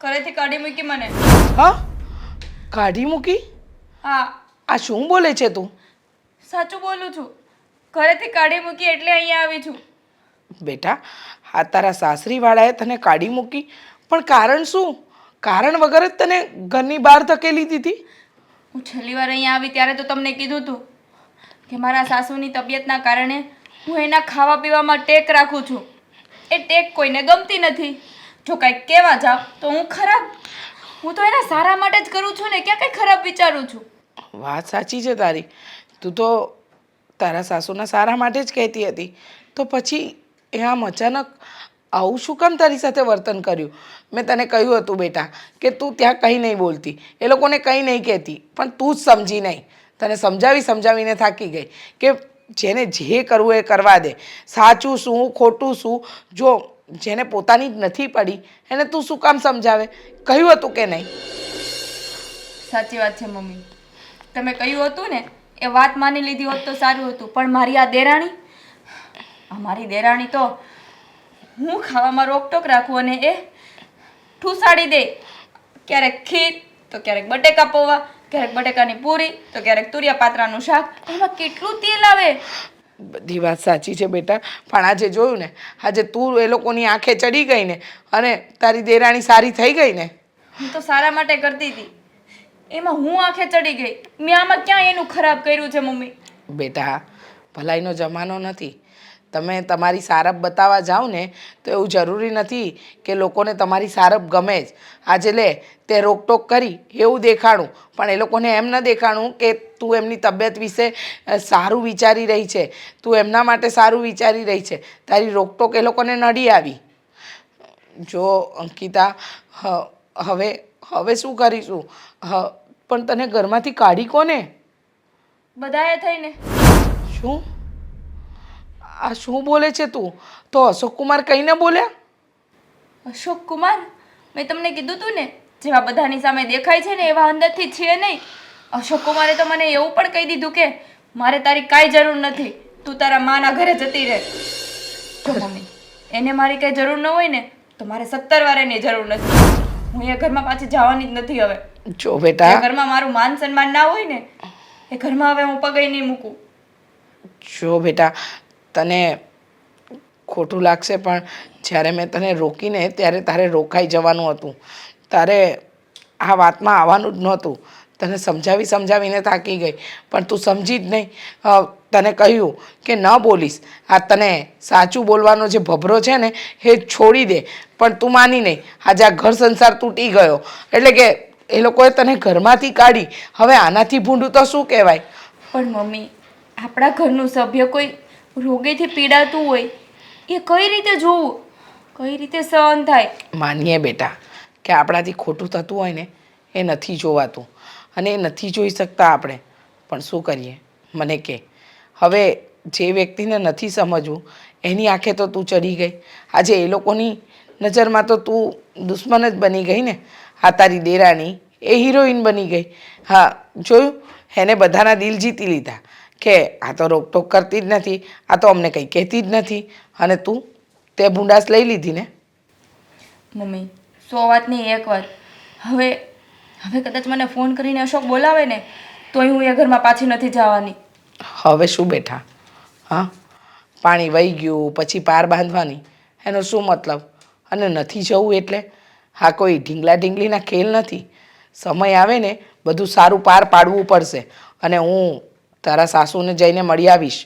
ઘરેથી કાઢી મૂકી મને. હા, કાઢી મૂકી? હા આ શું બોલે છે તું? સાચું બોલું છું. ઘરેથી કાઢી મૂકી એટલે અહીંયા આવી છું. બેટા, આ તારા સાસરીવાળાએ તને કાઢી મૂકી, પણ કારણ શું? કારણ વગર જ તને ઘરની બહાર ધકેલી દીધી? હું છેલ્લી વાર અહીંયા આવી ત્યારે તો તમને કીધું હતું કે મારા સાસુની તબિયતના કારણે હું એના ખાવા પીવામાં ટેક રાખું છું. એ ટેક કોઈને ગમતી નથી. જો કાંઈક કહેવા જાવ તો હું ખરાબ. હું તો એના સારા માટે જ કરું છું ને, ક્યાં કંઈ ખરાબ વિચારું છું? વાત સાચી છે તારી. તું તો તારા સાસુના સારા માટે જ કહેતી હતી, તો પછી એ આમ અચાનક આવું શું કામ તારી સાથે વર્તન કર્યું? મેં તને કહ્યું હતું બેટા કે તું ત્યાં કંઈ નહીં બોલતી, એ લોકોને કંઈ નહીં કહેતી, પણ તું જ સમજી નહીં. તને સમજાવીને થાકી ગઈ કે જેને જે કરવું એ કરવા દે. સાચું શું ખોટું શું, જો જેને પોતાની જ નથી પડી એને તું શું કામ સમજાવે? કહ્યું હતું કે નહીં? સાચી વાત છે મમ્મી. તમે કહ્યું હતું ને એ વાત માની લીધી હોત તો સારું હતું. પણ મારી આ દેરાણી, મારી દેરાણી તો હું ખાવામાં રોકટોક રાખું અને ઠૂસાડી દે. ક્યારેક ખીર તો ક્યારેક બટેકા પૌવા, ક્યારેક બટેકાની પૂરી તો ક્યારેક તુરિયા પાત્રાનું શાક. એમાં કેટલું તેલ આવે. બધી વાત સાચી છે બેટા, પણ આજે જોયું ને, આજે તું એ લોકોની આંખે ચડી ગઈ ને અને તારી દેરાણી સારી થઈ ગઈ ને. હું તો સારા માટે કરતી હતી, એમાં હું આંખે ચડી ગઈ. મેં આમાં ક્યાં એનું ખરાબ કર્યું છે મમ્મી? બેટા, ભલાઈનો જમાનો નથી. તમે તમારી સારપ બતાવવા જાઓ ને તો એવું જરૂરી નથી કે લોકોને તમારી સારપ ગમે જ. આજે લે તે રોકટોક કરી એવું દેખાડું, પણ એ લોકોને એમ ન દેખાડું કે તું એમની તબિયત વિશે સારું વિચારી રહી છે, તું એમના માટે સારું વિચારી રહી છે. તારી રોકટોક એ લોકોને નડી આવી. જો અંકિતા, હવે શું કરીશું? પણ તને ઘરમાંથી કાઢી કોને? બધાએ થઈને. શું? આ શું બોલે છે તું? તો અશોક કુમાર કંઈ ન બોલ્યા? અશોક કુમાર? મેં તમને કીધું તું ને, જેવા બધાની સામે દેખાય છે ને એવા અંદરથી છે નહીં. અશોક કુમારે તો મને એવું પણ કહી દીધું કે મારે તારી કાંઈ જરૂર નથી, તું તારા માના ઘરે જતી રહે. જો મમ્મી, એને મારી કાંઈ જરૂર ન હોય ને તો મારે 17 વાર એની જરૂર નથી. હું એ ઘરમાં પાછી જવાની જ નથી હવે. જો બેટા, એ ઘરમાં મારું માન સન્માન ના હોય ને એ ઘરમાં હવે હું પગે નહીં મૂકું. જો બેટા, તને ખોટું લાગશે પણ જ્યારે મેં તને રોકીને ત્યારે તારે રોકાઈ જવાનું હતું. તારે આ વાતમાં આવવાનું જ નહોતું. તને સમજાવીને થાકી ગઈ, પણ તું સમજી જ નહીં. તને કહ્યું કે ન બોલીશ, આ તને સાચું બોલવાનો જે ભભરો છે ને એ છોડી દે, પણ તું માની નહીં. આજે આ ઘર સંસાર તૂટી ગયો એટલે કે એ લોકોએ તને ઘરમાંથી કાઢી. હવે આનાથી ભૂંડું તો શું કહેવાય? પણ મમ્મી, આપણા ઘરનું સભ્ય કોઈ રોગેથી પીડાતું હોય એ કઈ રીતે જોવું, કઈ રીતે સહન થાય? માનીએ બેટા કે આપણાથી ખોટું થતું હોય ને એ નથી જોવાતું અને એ નથી જોઈ શકતા આપણે, પણ શું કરીએ? મને કે હવે જે વ્યક્તિને નથી સમજવું એની આંખે તો તું ચડી ગઈ. આજે એ લોકોની નજરમાં તો તું દુશ્મન જ બની ગઈ ને. આ તારી દેરાણી એ હિરોઈન બની ગઈ. હા, જોયું, એને બધાના દિલ જીતી લીધા કે આ તો રોકટોક કરતી જ નથી, આ તો અમને કંઈ કહેતી જ નથી. અને તું તે ભૂંડાસ લઈ લીધી ને. મમ્મી, 100 વાત નહીં, એક વાત. હવે કદાચ મને ફોન કરીને અશોક બોલાવે ને તોય હું એ ઘરમાં પાછી નથી જવાની. હવે શું બેઠા? હા, પાણી વહી ગયું પછી પાર બાંધવાની, એનો શું મતલબ? અને નથી જવું એટલે હા કોઈ ઢીંગલા ઢીંગલીના ખેલ નથી. સમય આવે ને બધું સારું પાર પાડવું પડશે. અને હું તારા સાસુને જઈને મળી આવીશ.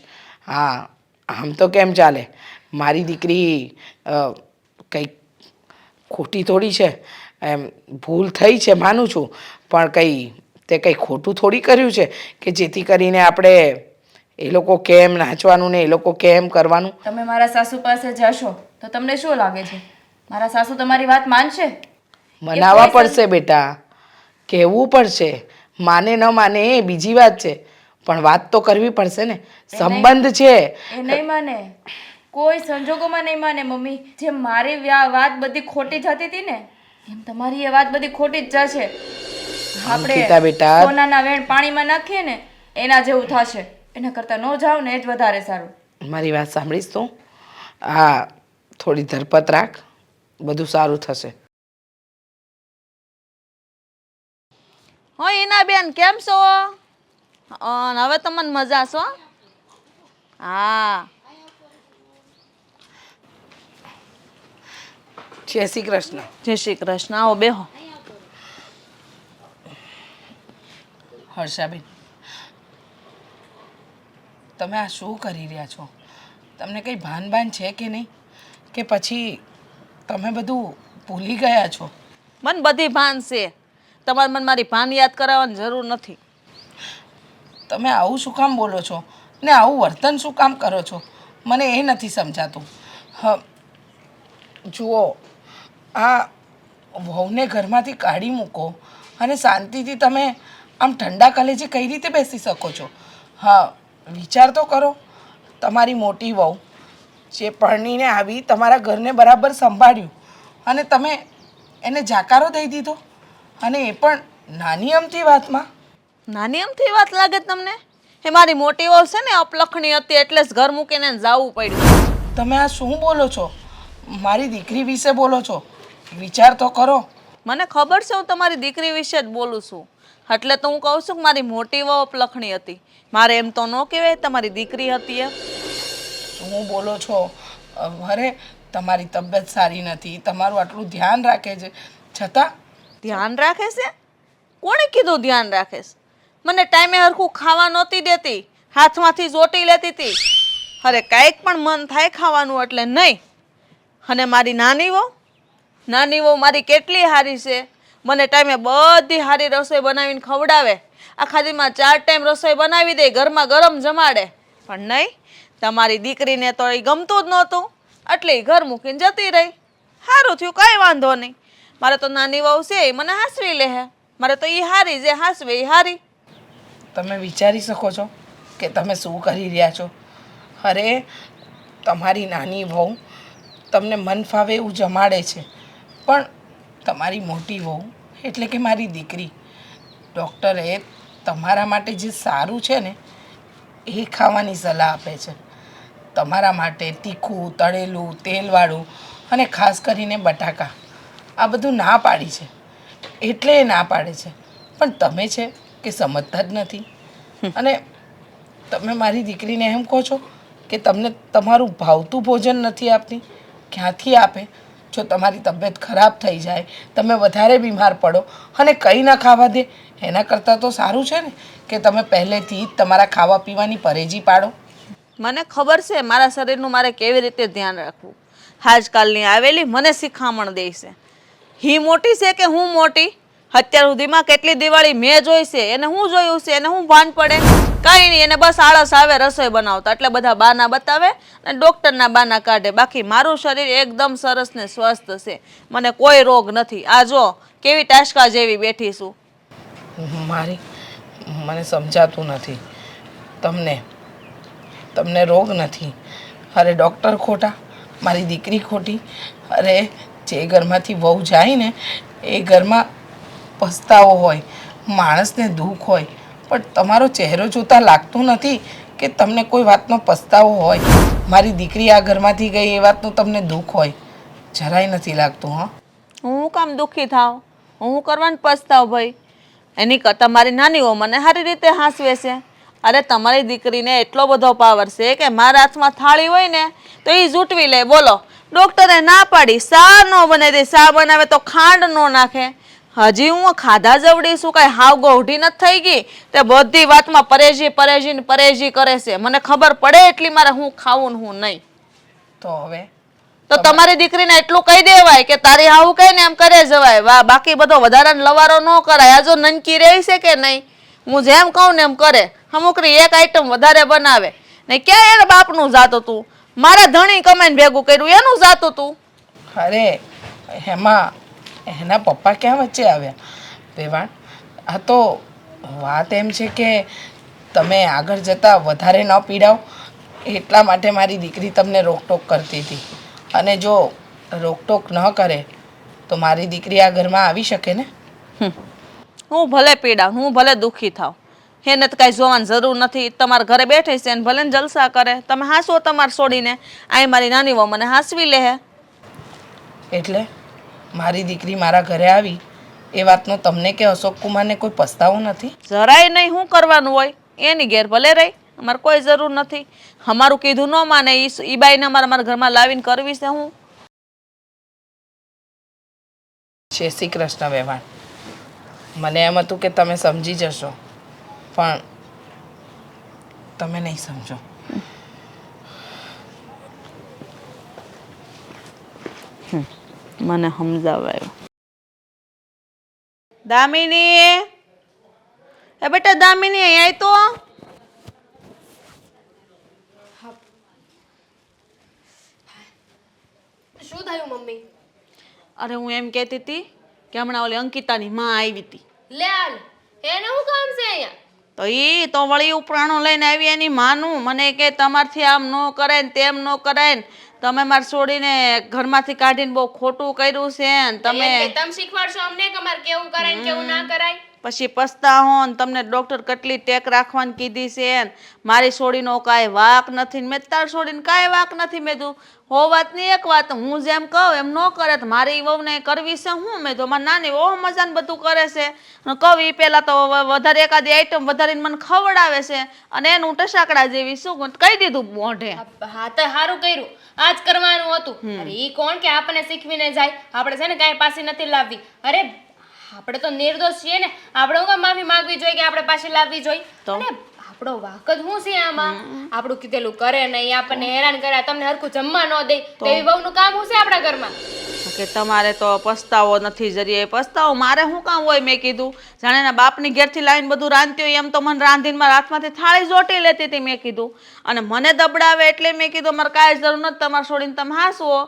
હા, આમ તો કેમ ચાલે? મારી દીકરી કંઈક ખોટી થોડી છે, એમ ભૂલ થઈ છે માનું છું, પણ તે કંઈ ખોટું થોડી કર્યું છે કે જેથી કરીને આપણે એ લોકો કેમ નાચવાનું ને એ લોકો કેમ કરવાનું. તમે મારા સાસુ પાસે જશો તો તમને શું લાગે છે મારા સાસુ તમારી વાત માનશે? મનાવવા પડશે બેટા, કહેવું પડશે. માને ન માને એ બીજી વાત છે, પણ વાત તો કરવી પડશે ને. સંબંધ છે. એ નહીં માને, કોઈ સંજોગોમાં નહીં માને મમ્મી. જેમ મારી વાત બધી ખોટી જતી હતી ને એમ તમારી એ વાત બધી ખોટી જ જશે. અંકિતા બેટા, સોનાના વેણ પાણીમાં નાખીએ ને એના જેવું થશે. એના કરતાં ન જાવ ને એ જ વધારે સારું. મારી વાત સાંભળીશ તું? હા, થોડી ધરપત રાખ, બધું સારું થશે. હો ઈના બેન, કેમ છો? હવે તો મને મજા છો. હા, જય શ્રી કૃષ્ણ. જય શ્રી કૃષ્ણ. આવો બેહો. હર્ષાબેન, તમે આ શું કરી રહ્યા છો? તમને કંઈ ભાન છે કે નહીં? કે પછી તમે બધું ભૂલી ગયા છો? મને બધી ભાન છે. તમારે મને મારી ભાન યાદ કરાવવાની જરૂર નથી. તમે આવું શું કામ બોલો છો ને આવું વર્તન શું કામ કરો છો? મને એ નથી સમજાતું. જુઓ, આ વહુને ઘરમાંથી કાઢી મૂકો અને શાંતિથી તમે આમ ઠંડા કલેજે કઈ રીતે બેસી શકો છો? હા, વિચાર તો કરો. તમારી મોટી વહુ જે પરણીને આવી તમારા ઘરને બરાબર સંભાળ્યું અને તમે એને જાકારો દઈ દીધો, અને એ પણ નાની અમથી વાતમાં. નાની અમથી વાત લાગે તમને? એ મારી મોટી વહુ છે ને અપલખણી હતી એટલે જ ઘર મૂકીને જવું પડ્યું. તમે આ શું બોલો છો? મારી દીકરી વિશે બોલો છો? વિચાર તો કરો. મને ખબર છે હું તમારી દીકરી વિશે જ બોલું છું, એટલે તો હું કહું છું કે મારી મોટી વહુ અપલખણી હતી. મારે એમ તો ન કહેવાય તમારી દીકરી હતી એમ. શું બોલો છો? અરે તમારી તબિયત સારી નથી, તમારું આટલું ધ્યાન રાખે છે, છતાં ધ્યાન રાખે છે? કોણે કીધું ધ્યાન રાખે છે? મને ટાઈમે હરખું ખાવા નહોતી દેતી, હાથમાંથી ચોટી લેતી હતી. અરે કાંઈક પણ મન થાય ખાવાનું એટલે નહીં. અને મારી નાની વહુ મારી કેટલી સારી છે. મને ટાઈમે બધી સારી રસોઈ બનાવીને ખવડાવે. આખા દીમાં 4 ટાઈમ રસોઈ બનાવી દે, ઘરમાં ગરમ જમાડે. પણ નહીં, તમારી દીકરીને તો એ ગમતું જ નહોતું, એટલે ઈ ઘર મૂકીને જતી રહી. સારું થયું, કાંઈ વાંધો નહીં. મારે તો નાની વહુ છે એ મને હાસવી લે હે. મારે તો એ હારી જે હાસવે એ હારી. તમે વિચારી શકો છો કે તમે શું કરી રહ્યા છો? અરે તમારી નાની વહુ તમને મન ફાવે એવું જમાડે છે, પણ તમારી મોટી વહુ એટલે કે મારી દીકરી, ડૉક્ટરે તમારા માટે જે સારું છે ને એ ખાવાની સલાહ આપે છે. તમારા માટે તીખું, તળેલું, તેલવાળું અને ખાસ કરીને બટાકા આ બધું ના પાડી છે, એટલે એ ના પાડે છે. પણ તમે છે કે સમજતા જ નથી. અને તમે મારી દીકરીને એમ કહો છો કે તમને તમારું ભાવતું ભોજન નથી આપતી. ક્યાંથી આપે? જો તમારી તબિયત ખરાબ થઈ જાય, તમે વધારે બીમાર પડો અને કંઈ ના ખાવા દે, એના કરતાં તો સારું છે ને કે તમે પહેલેથી જ તમારા ખાવા પીવાની પરેજી પાડો. મને ખબર છે મારા શરીરનું મારે કેવી રીતે ધ્યાન રાખવું. આજકાલની આવેલી મને શિખામણ દે છે. હી મોટી છે કે હું મોટી? અત્યાર સુધીમાં કેટલી દિવાળી મેં જોઈ છે, એને હું જોયું છે, એને હું ભાન પડે? કાંઈ નહીં, એને બસ આળસ આવે રસોઈ બનાવતા, એટલે બધા બાના બતાવે અને ડૉક્ટરના બાના કાઢે. બાકી મારું શરીર એકદમ સરસ ને સ્વસ્થ છે, મને કોઈ રોગ નથી. આ જો કેવી ટાસકા જેવી બેઠી છું. મને સમજાતું નથી. તમને રોગ નથી. અરે ડૉક્ટર ખોટા, મારી દીકરી ખોટી. અરે જે ઘરમાંથી વહુ જાય ને એ ઘરમાં પસ્તાવો હોય, માણસને દુઃખ હોય, પણ તમારો ચહેરો જોતાં લાગતું નથી કે તમને કોઈ વાતનો પસ્તાવો હોય. મારી દીકરી આ ઘરમાંથી ગઈ એ વાતનું તમને દુઃખ હોય, જરાય નથી લાગતું. હા, હું કામ દુઃખી થાવ? હું કરવાનું પસ્તાવ ભાઈ? એની કરતાં મારી નાની વહુ મને સારી રીતે હાંસવે છે. અરે તમારી દીકરીને એટલો બધો પાવર છે કે મારા હાથમાં થાળી હોય ને તો એ જૂટવી લે. બોલો, ડૉક્ટરે ના પાડી, સા ન બનાવી દે. સા બનાવે તો ખાંડ ન નાખે. હજી હું ખાધા જવડી શું, કાંઈ હાવ ગોઢી નથી થઈ ગઈ તે બધી વાતમાં પરેજી કરે છે. મને ખબર પડે એટલી મારે હું ખાવું ને હું નહીં. તો હવે તો તમારી દીકરીને એટલું કહી દેવાય કે તારી હાવું કઈ ને એમ કરે જવાય. વાહ, બાકી બધો વધારાનો લવારો ન કરાય. આ જો નનકી રહી છે કે નહીં, હું જેમ કહું ને એમ કરે. અમુકની એક આઈટમ વધારે બનાવે ને ક્યાં એને બાપનું જાતું તું? મારા ધણી કમાઈને ભેગું કર્યું એનું જાતું તું. અરે એમાં એના પપ્પા ક્યાં વચ્ચે આવ્યા? વેવાણ, આ તો વાત એમ છે કે તમે આગળ જતાં વધારે ન પીડાવ એટલા માટે મારી દીકરી તમને રોકટોક કરતી હતી. અને જો રોકટોક ન કરે તો મારી દીકરી આ ઘરમાં આવી શકે ને. હું ભલે પીડાવ, હું ભલે દુઃખી થાવ, એને તો કાંઈ જોવાની જરૂર નથી. તમારા ઘરે બેઠી છે ને ભલે ને જલસા કરે. તમે હાંસવો તમારે છોડીને. અહીં મારી નાની વહુ મને હાંસવી લે હે. એટલે મારી દીકરી મારા ઘરે આવી એ વાતનો તમને કે અશોક કુમારને કોઈ પસ્તાવો નથી? જરાય નહીં. શું કરવાનું હોય એની ઘેર ભલે રહી, અમારે કોઈ જરૂર નથી. અમારું કીધું ન માને એ બાઈને અમારે મારા ઘરમાં લાવીને કરવી છે. હું જય શ્રી કૃષ્ણ. વેવાણ, મને એમ હતું કે તમે સમજી જશો, પણ તમે નહીં સમજો. મને સમજાવાયો. દામિની, એ બેટા દામિની, અહીંયા તો શું થયું મમ્મી? અરે હું એમ કહેતી હતી કે હમણાં ઓલી અંકિતાની માં આવી હતી. લે આલ, એને શું કામ છે અહીંયા? તો ઈ તો વળી ઉપરાણું લઈને આવી એની માનું. મને કે તમારથી આમ ન કરાય ને તેમ ન કરાય ને તમે મારે છોડીને ઘરમાંથી કાઢીને બહુ ખોટું કર્યું છે ને તમે તમે શીખવાડશો અમને કે અમારે કેવું કરાય ને કેવું ના કરાય? પછી પસ્તાવો ને તમને ડૉક્ટર કેટલી ટેક રાખવાની કીધી છે ને મારી છોડીનો કાંઈ વાંક નથી ને મેં તાર છોડીને કાંઈ વાંક નથી મેં તું હો વાતની એક વાત હું જેમ કહું એમ ન કરે તો મારી વહુને કરવી છે હું મેં તો મારી નાની વહુ મજાને બધું કરે છે અને કહું એ પહેલાં તો વધારે એકાદી આઈટમ વધારીને મને ખવડાવે છે અને એનું ટસાકડા જેવી શું કહી દીધું મોઢે. હા તો સારું કર્યું આ જ કરવાનું હતું. અરે ઈ કોણ કે આપણને શીખવીને જાય? આપણે છે ને કાંઈ પાછી નથી લાવવી. અરે આપણે તો નિર્દોષ છીએ ને, આપણે હું કામ માફી માંગવી જોઈએ કે આપણે પાછી લાવવી જોઈએ? અને આપણો વાક જ શું છે આમાં? આપણું કીધેલું કરે નહીં, આપણને હેરાન કરે, તમને હરખું જમવા ન દે, તો એવી વહુનું કામ શું છે આપણા ઘરમાં? કે તમારે તો પસ્તાવો નથી જરીએ. પસ્તાવો મારે શું કામ હોય? મેં કીધું જાણે એના બાપની ઘેરથી લાવીને બધું રાંધતી હોય એમ તો મને રાંધીને મારા હાથમાંથી થાળી જોટી લેતી હતી. મેં કીધું અને મને દબડાવે એટલે મેં કીધું અમારે કાંઈ જરૂર નથી, તમારે છોડીને તમે હાંસવો,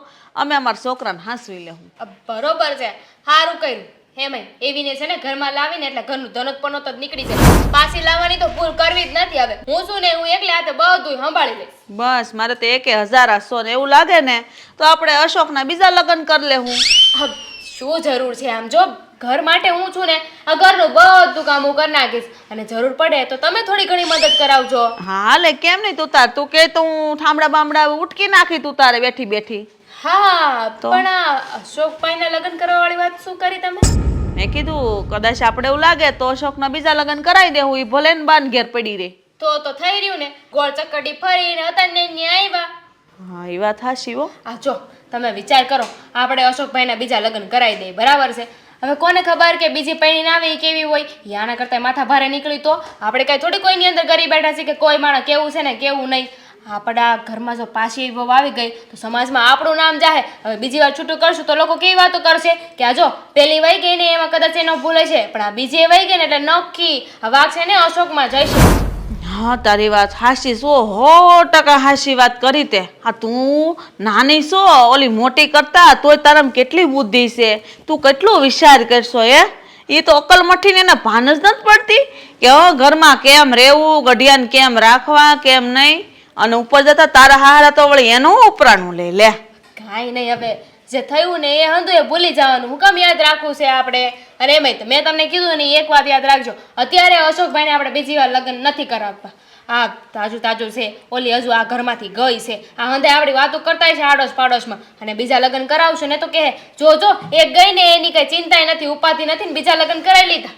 અમે અમારા છોકરાને હાંસવી લેવું. બરોબર છે, સારું કર્યું. હેમય એવીને છે ને ઘરમાં લાવીને એટલે ઘરનું ધનોત પનોત જ નીકળી જાય. પાછી લાવવાની તો ભૂલ કરવી જ નથી. હવે હું શું ને હું એકલે હાથે બધું સંભાળી લઈશ. બસ મારે તો 1000 ને એવું લાગે ને તો આપણે અશોકના બીજા લગ્ન કરી લેવું. શું જરૂર છે? આમ જો ઘર માટે હું છું ને આ ઘરનું બધું કામ હું કરી નાખીશ અને જરૂર પડે તો તમે થોડી ઘણી મદદ કરાવજો. હા હાલે, કેમ નહીં તું તાર તું કે તો હું ઠામડા બામડા ઉટકી નાખી તું તારે બેઠી બેઠી. હા પણ આ અશોકભાઈના લગ્ન કરવા વાળી વાત શું કરી તમે? મેં કીધું કદાચ આપણે એવું લાગે તો અશોકના બીજા લગ્ન કરાવી દેવું, એ ભલે ને બાન ઘેર પડી રહે. તો થઈ રહ્યું ને, ગોળ ચક્કડી ફરીને અત્યારે આવ્યા. હા એ વાત હાશી હો. આ જો તમે વિચાર કરો, આપણે અશોકભાઈના બીજા લગ્ન કરાવી દઈએ, બરાબર છે? હવે કોને ખબર કે બીજી પૈણીને આવે એ કેવી હોય? યાના કરતા માથા ભારે નીકળી તો આપણે કાંઈ થોડી કોઈની અંદર ગરી બેઠા છે કે કોઈ માણસ કેવું છે ને કેવું નહીં. આપણા ઘરમાં જો પાછી વહુ આવી ગઈ તો સમાજમાં આપણું નામ જાહે. હવે બીજી વાર છૂટું કરશું તો લોકો કેવી વાતો કરશે કે આ જો પેલી વહી ગઈ ને એમાં કદાચ એનો ભૂલે છે, પણ આ બીજી વહી ગઈ ને એટલે નક્કી આ વાક છે ને અશોકમાં જઈશું. હા તારી વાત હાશી છો, 100% હાશી વાત કરી તે. હા તું નાની છો ઓલી મોટી કરતા તોય તારામાં કેટલી બુદ્ધિ છે, તું કેટલો વિચાર કરશો હે? એ તો અકલ મઠીને એને ભાન જ નથી પડતી કે ઘરમાં કેમ રહેવું, ગઢિયાને કેમ રાખવા, કેમ નહીં. અને ઉપર જતા તારા હારા તો વળી એનું ઉપરાણું લઈ લે. કાંઈ નહીં, હવે જે થયું ને એ હંધું એ ભૂલી જવાનું. હું કેમ યાદ રાખવું છે આપણે? અને એમાંય મેં તમને કીધું ને એક વાત યાદ રાખજો, અત્યારે અશોકભાઈને આપણે બીજી વાર લગ્ન નથી કરાવવા. આ તાજું છે, ઓલી હજુ આ ઘરમાંથી ગઈ છે, આ હંધે આપણી વાતો કરતા છે આડોશ પાડોશમાં, અને બીજા લગ્ન કરાવશું ને તો કે જો એક ગઈ ને એની કઈ ચિંતાય નથી, ઉપાધિ નથી ને બીજા લગ્ન કરાવી લીધા.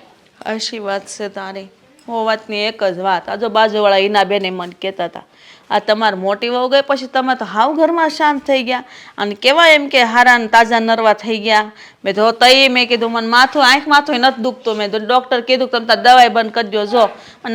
અશી વાત છે તારી. હો વાતની એક જ વાત, આજુ બાજુવાળા ઈના બેને મને કહેતા હતા આ તમારી મોટી વહુ ગઈ પછી તમે તો હાવ ઘરમાં શાંત થઈ ગયા અને કેવાય એમ કે હારા ને તાજા નરવા થઈ ગયા. મેં તો તઈ મેં કીધું મને માથું આંખ માથું નથી દુખતું. મેં તો ડૉક્ટર કીધું તમે તાર દવાઈ બંધ કરજો. જો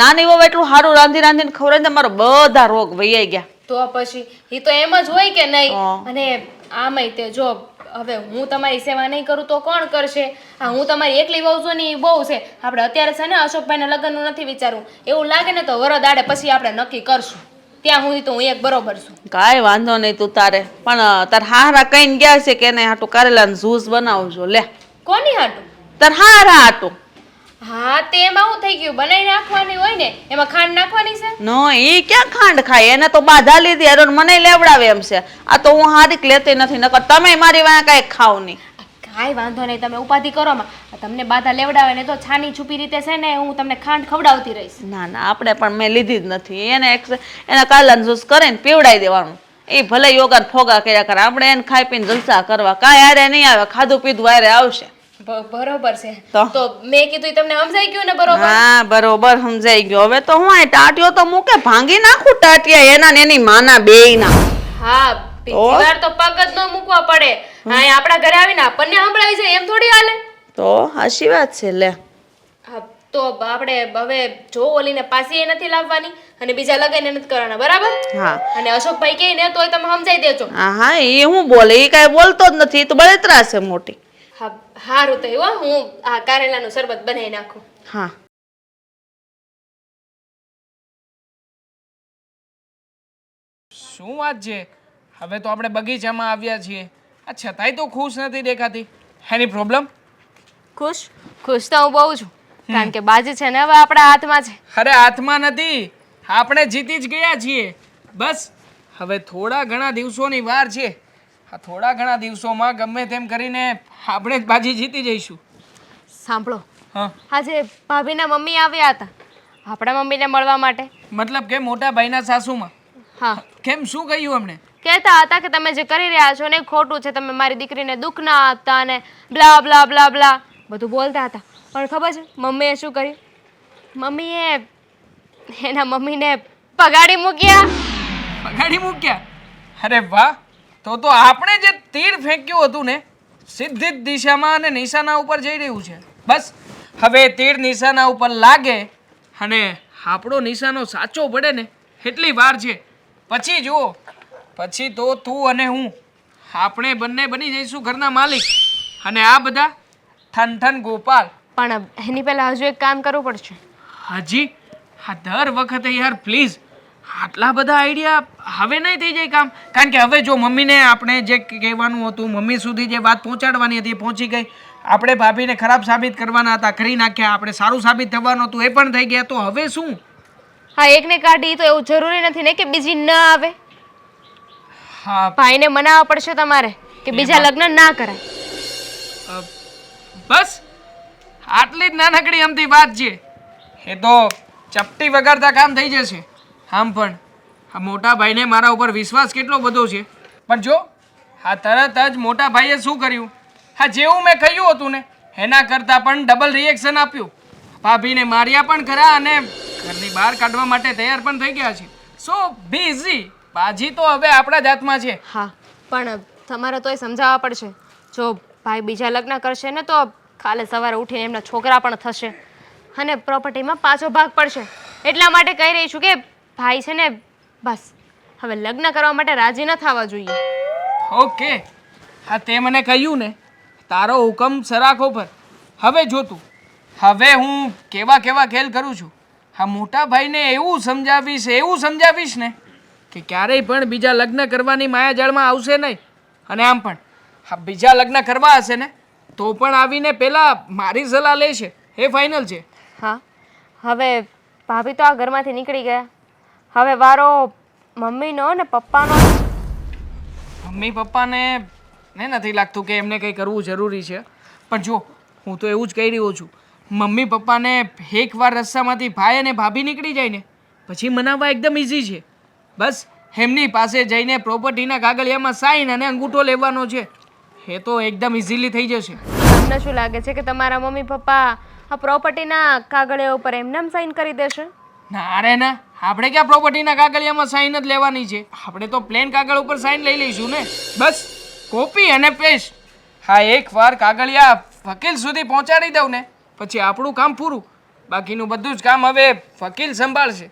નાની વહુ એટલું સારું રાંધીને ખવડાવીને મારો બધા રોગ વૈયા ગયા. તો પછી એ તો એમ જ હોય કે નહીં? અને આમાંય તે જો હવે હું તમારી સેવા નહીં કરું તો કોણ કરશે? હા હું તમારી એકલી વહુ છું ને એ બહુ છે. આપણે અત્યારે છે ને અશોકભાઈના લગ્નનું નથી વિચારવું. એવું લાગે ને તો વરદાડે પછી આપણે નક્કી કરશું. ત્યાં સુધી તો હું એક બરોબર છું. કાંઈ વાંધો નહીં તું તારે પણ તાર હારા કહીને ગયા છે કે એને હાટું કારેલાનું જ્યુસ બનાવજો. લે કોની હાટું? તાર હારા હાટું. હા તે એમાં શું થઈ ગયું? બનાવી નાખવાની હોય ને એમાં ખાંડ નાખવાની છે? નો એ ક્યાં ખાંડ ખાય, એને તો બાધા લીધી અરે મને લેવડાવે એમ છે. આ તો હું હારીક લેતી નથી, નકર તમે મારી વાંહે કાંઈ ખાવ નહીં. કાંઈ વાંધો નહીં, તમે ઉપાધિ કરો માં. તમને બાધા લેવડાવે ને તો છાની છુપી રીતે છે ને હું તમને ખાંડ ખવડાવતી રહીશ. ના ના આપણે પણ મેં લીધી જ નથી. એને એના કાલાનું જ્યુસ કરીને પીવડાવી દેવાનું. એ ભલે યોગા ફોગા કર્યા કરે, આપણે એને ખાઈ પીને જલસા કરવા. કાંઈ હારે નહીં આવે, ખાધું પીધું હારે આવશે. બરોબર છે. તો મેં કીધું તમને સમજાઈ ગયું ને? બરોબર. હા બરોબર સમજાઈ ગયો. હવે તો હું આ ટાટિયો તો મૂકે ભાંગી નાખું ટાટિયા એના ને એની માના બેયના. હા બીજી વાર તો પગ જ ન મૂકવા પડે. હા આપણા ઘરે આવીને આપણને સંભળાવી જાય એમ થોડી હાલે. તો હાચી વાત છે. લે હા તો આપણે હવે જો ઓલીને પાછી એ નથી લાવવાની અને બીજા લગન નથી કરવાના, બરાબર? હા. અને અશોકભાઈ કહે ને તોય તમે સમજાઈ દેજો. હા એ હું બોલે, એ કાંઈ બોલતો જ નથી, એ તો બળતરા છે મોટી. હા સારું તો એવું હું આ કારેલાનું શરબત બનાવી નાખું. હા શું વાત છે? હવે તો આપણે બગીચામાં આવ્યા છીએ, આ છતાંય તો ખુશ નથી દેખાતી. એની પ્રોબ્લેમ? ખુશ તો હું બહુ છું, કારણ કે બાજી છે ને હવે આપણા હાથમાં છે. અરે હાથમાં નથી, આપણે જીતી જ ગયા છીએ. બસ હવે થોડા ઘણા દિવસોની વાર છે. આ થોડા ઘણા દિવસોમાં ગમે તેમ કરીને આપણે જ બાજી જીતી જઈશું. સાંભળો હા આજે ભાભીના મમ્મી આવ્યા હતા આપણા મમ્મીને મળવા માટે. મતલબ કે મોટા ભાઈના સાસુમાં હા, કેમ શું કહ્યું એમણે? કહેતા હતા કે તમે જે કરી રહ્યા છો ને એ ખોટું છે, તમે મારી દીકરીને દુઃખ ના આપતા અને બ્લા બ્લા બ્લા બ્લા બધું બોલતા હતા. પણ ખબર છે મમ્મીએ શું કર્યું? મમ્મીએ એના મમ્મીને પગાડી મૂક્યા. પગાડી મૂક્યા? અરે વાહ! તો આપણે જે તીર ફેંક્યું હતું ને સીધી જ દિશામાં અને નિશાના ઉપર જઈ રહ્યું છે. બસ હવે તીર નિશાના ઉપર લાગે અને આપણો નિશાનો સાચો પડે ને એટલી વાર છે. પછી જુઓ, પછી તો તું અને હું આપણે બંને બની જઈશું ઘરના માલિક અને આ બધા ઠન ઠન ગોપાલ. પણ એની પહેલાં હજુ એક કામ કરવું પડશે. હજી? હા, દર વખતે યાર પ્લીઝ આટલા બધા આઈડિયા હવે નહીં થઈ જાય કામ. કારણ કે હવે જો મમ્મીને આપણે જે કહેવાનું હતું, મમ્મી સુધી જે વાત પહોંચાડવાની હતી એ પહોંચી ગઈ. આપણે ભાભીને ખરાબ સાબિત કરવાના હતા, કરી નાખ્યા. આપણે સારું સાબિત થવાનું હતું, એ પણ થઈ ગયા. તો હવે શું? હા, એકને કાઢી તો એવું જરૂરી નથી ને કે બીજી ન આવે. હા, ભાઈને મનાવવા પડશે તમારે કે બીજા લગ્ન ના કરાય. બસ આટલી જ નાનકડી અમથી વાત છે. એ તો ચપટી વગાડતા કામ થઈ જશે. આમ પણ આ મોટા ભાઈને મારા ઉપર વિશ્વાસ કેટલો બધો છે. પણ જો આ તરત જ મોટા ભાઈએ શું કર્યું? હા, જેવું મેં કહ્યું હતું ને એના કરતાં પણ ડબલ રિએક્શન આપ્યું. ભાભીને માર્યા પણ ખરા અને ઘરની બહાર કાઢવા માટે તૈયાર પણ થઈ ગયા છે. સો બિઝી. બાજી તો હવે આપણા જ હાથમાં છે. હા, પણ તમારે તોય સમજાવવા પડશે. જો ભાઈ બીજા લગ્ન કરશે ને તો કાલે સવારે ઉઠીને એમના છોકરા પણ થશે અને પ્રોપર્ટીમાં પાછો ભાગ પડશે. એટલા માટે કહી રહી છું કે ભાઈ છે ને બસ હવે લગ્ન કરવા માટે રાજી ન થવા જોઈએ. ઓકે, હા તે મને કહ્યું ને તારો હુકમ સરાખો પર. હવે જોતું, હવે હું કેવા કેવા ખેલ કરું છું. હા, મોટા ભાઈને એવું સમજાવીશ ને કે ક્યારેય પણ બીજા લગ્ન કરવાની માયાજાળમાં આવશે નહીં. અને આમ પણ હા, બીજા લગ્ન કરવા હશે ને તો પણ આવીને પહેલાં મારી સલાહ લેશે. એ ફાઇનલ છે. હા, હવે ભાભી તો આ ઘરમાંથી નીકળી ગયા. હવે વારો મમ્મીનો ને પપ્પાનો. મમ્મી પપ્પાને નથી લાગતું કે એમને કંઈ કરવું જરૂરી છે. પણ જો હું તો એવું જ કહી રહ્યો છું, મમ્મી પપ્પાને એકવાર રસ્તામાંથી ભાઈ અને ભાભી નીકળી જાય ને પછી મનાવવા એકદમ ઇઝી છે. બસ એમની પાસે જઈને પ્રોપર્ટીના કાગળિયામાં સાઈન અને અંગૂઠો લેવાનો છે. એ તો એકદમ ઇઝીલી થઈ જશે. તમને શું લાગે છે કે તમારા મમ્મી પપ્પા આ પ્રોપર્ટીના કાગળિયા ઉપર એમનેમ સાઈન કરી દેશે? ના રે ના, આપણે ક્યાં પ્રોપર્ટીના કાગળિયામાં સાઈન જ લેવાની છે. આપણે તો પ્લેન કાગળ ઉપર સાઈન લઈ લઈશું ને. બસ કોપી અને પેસ્ટ. હા, એકવાર કાગળિયા વકીલ સુધી પહોંચાડી દઉં ને પછી આપણું કામ પૂરું. બાકીનું બધું જ કામ હવે વકીલ સંભાળશે.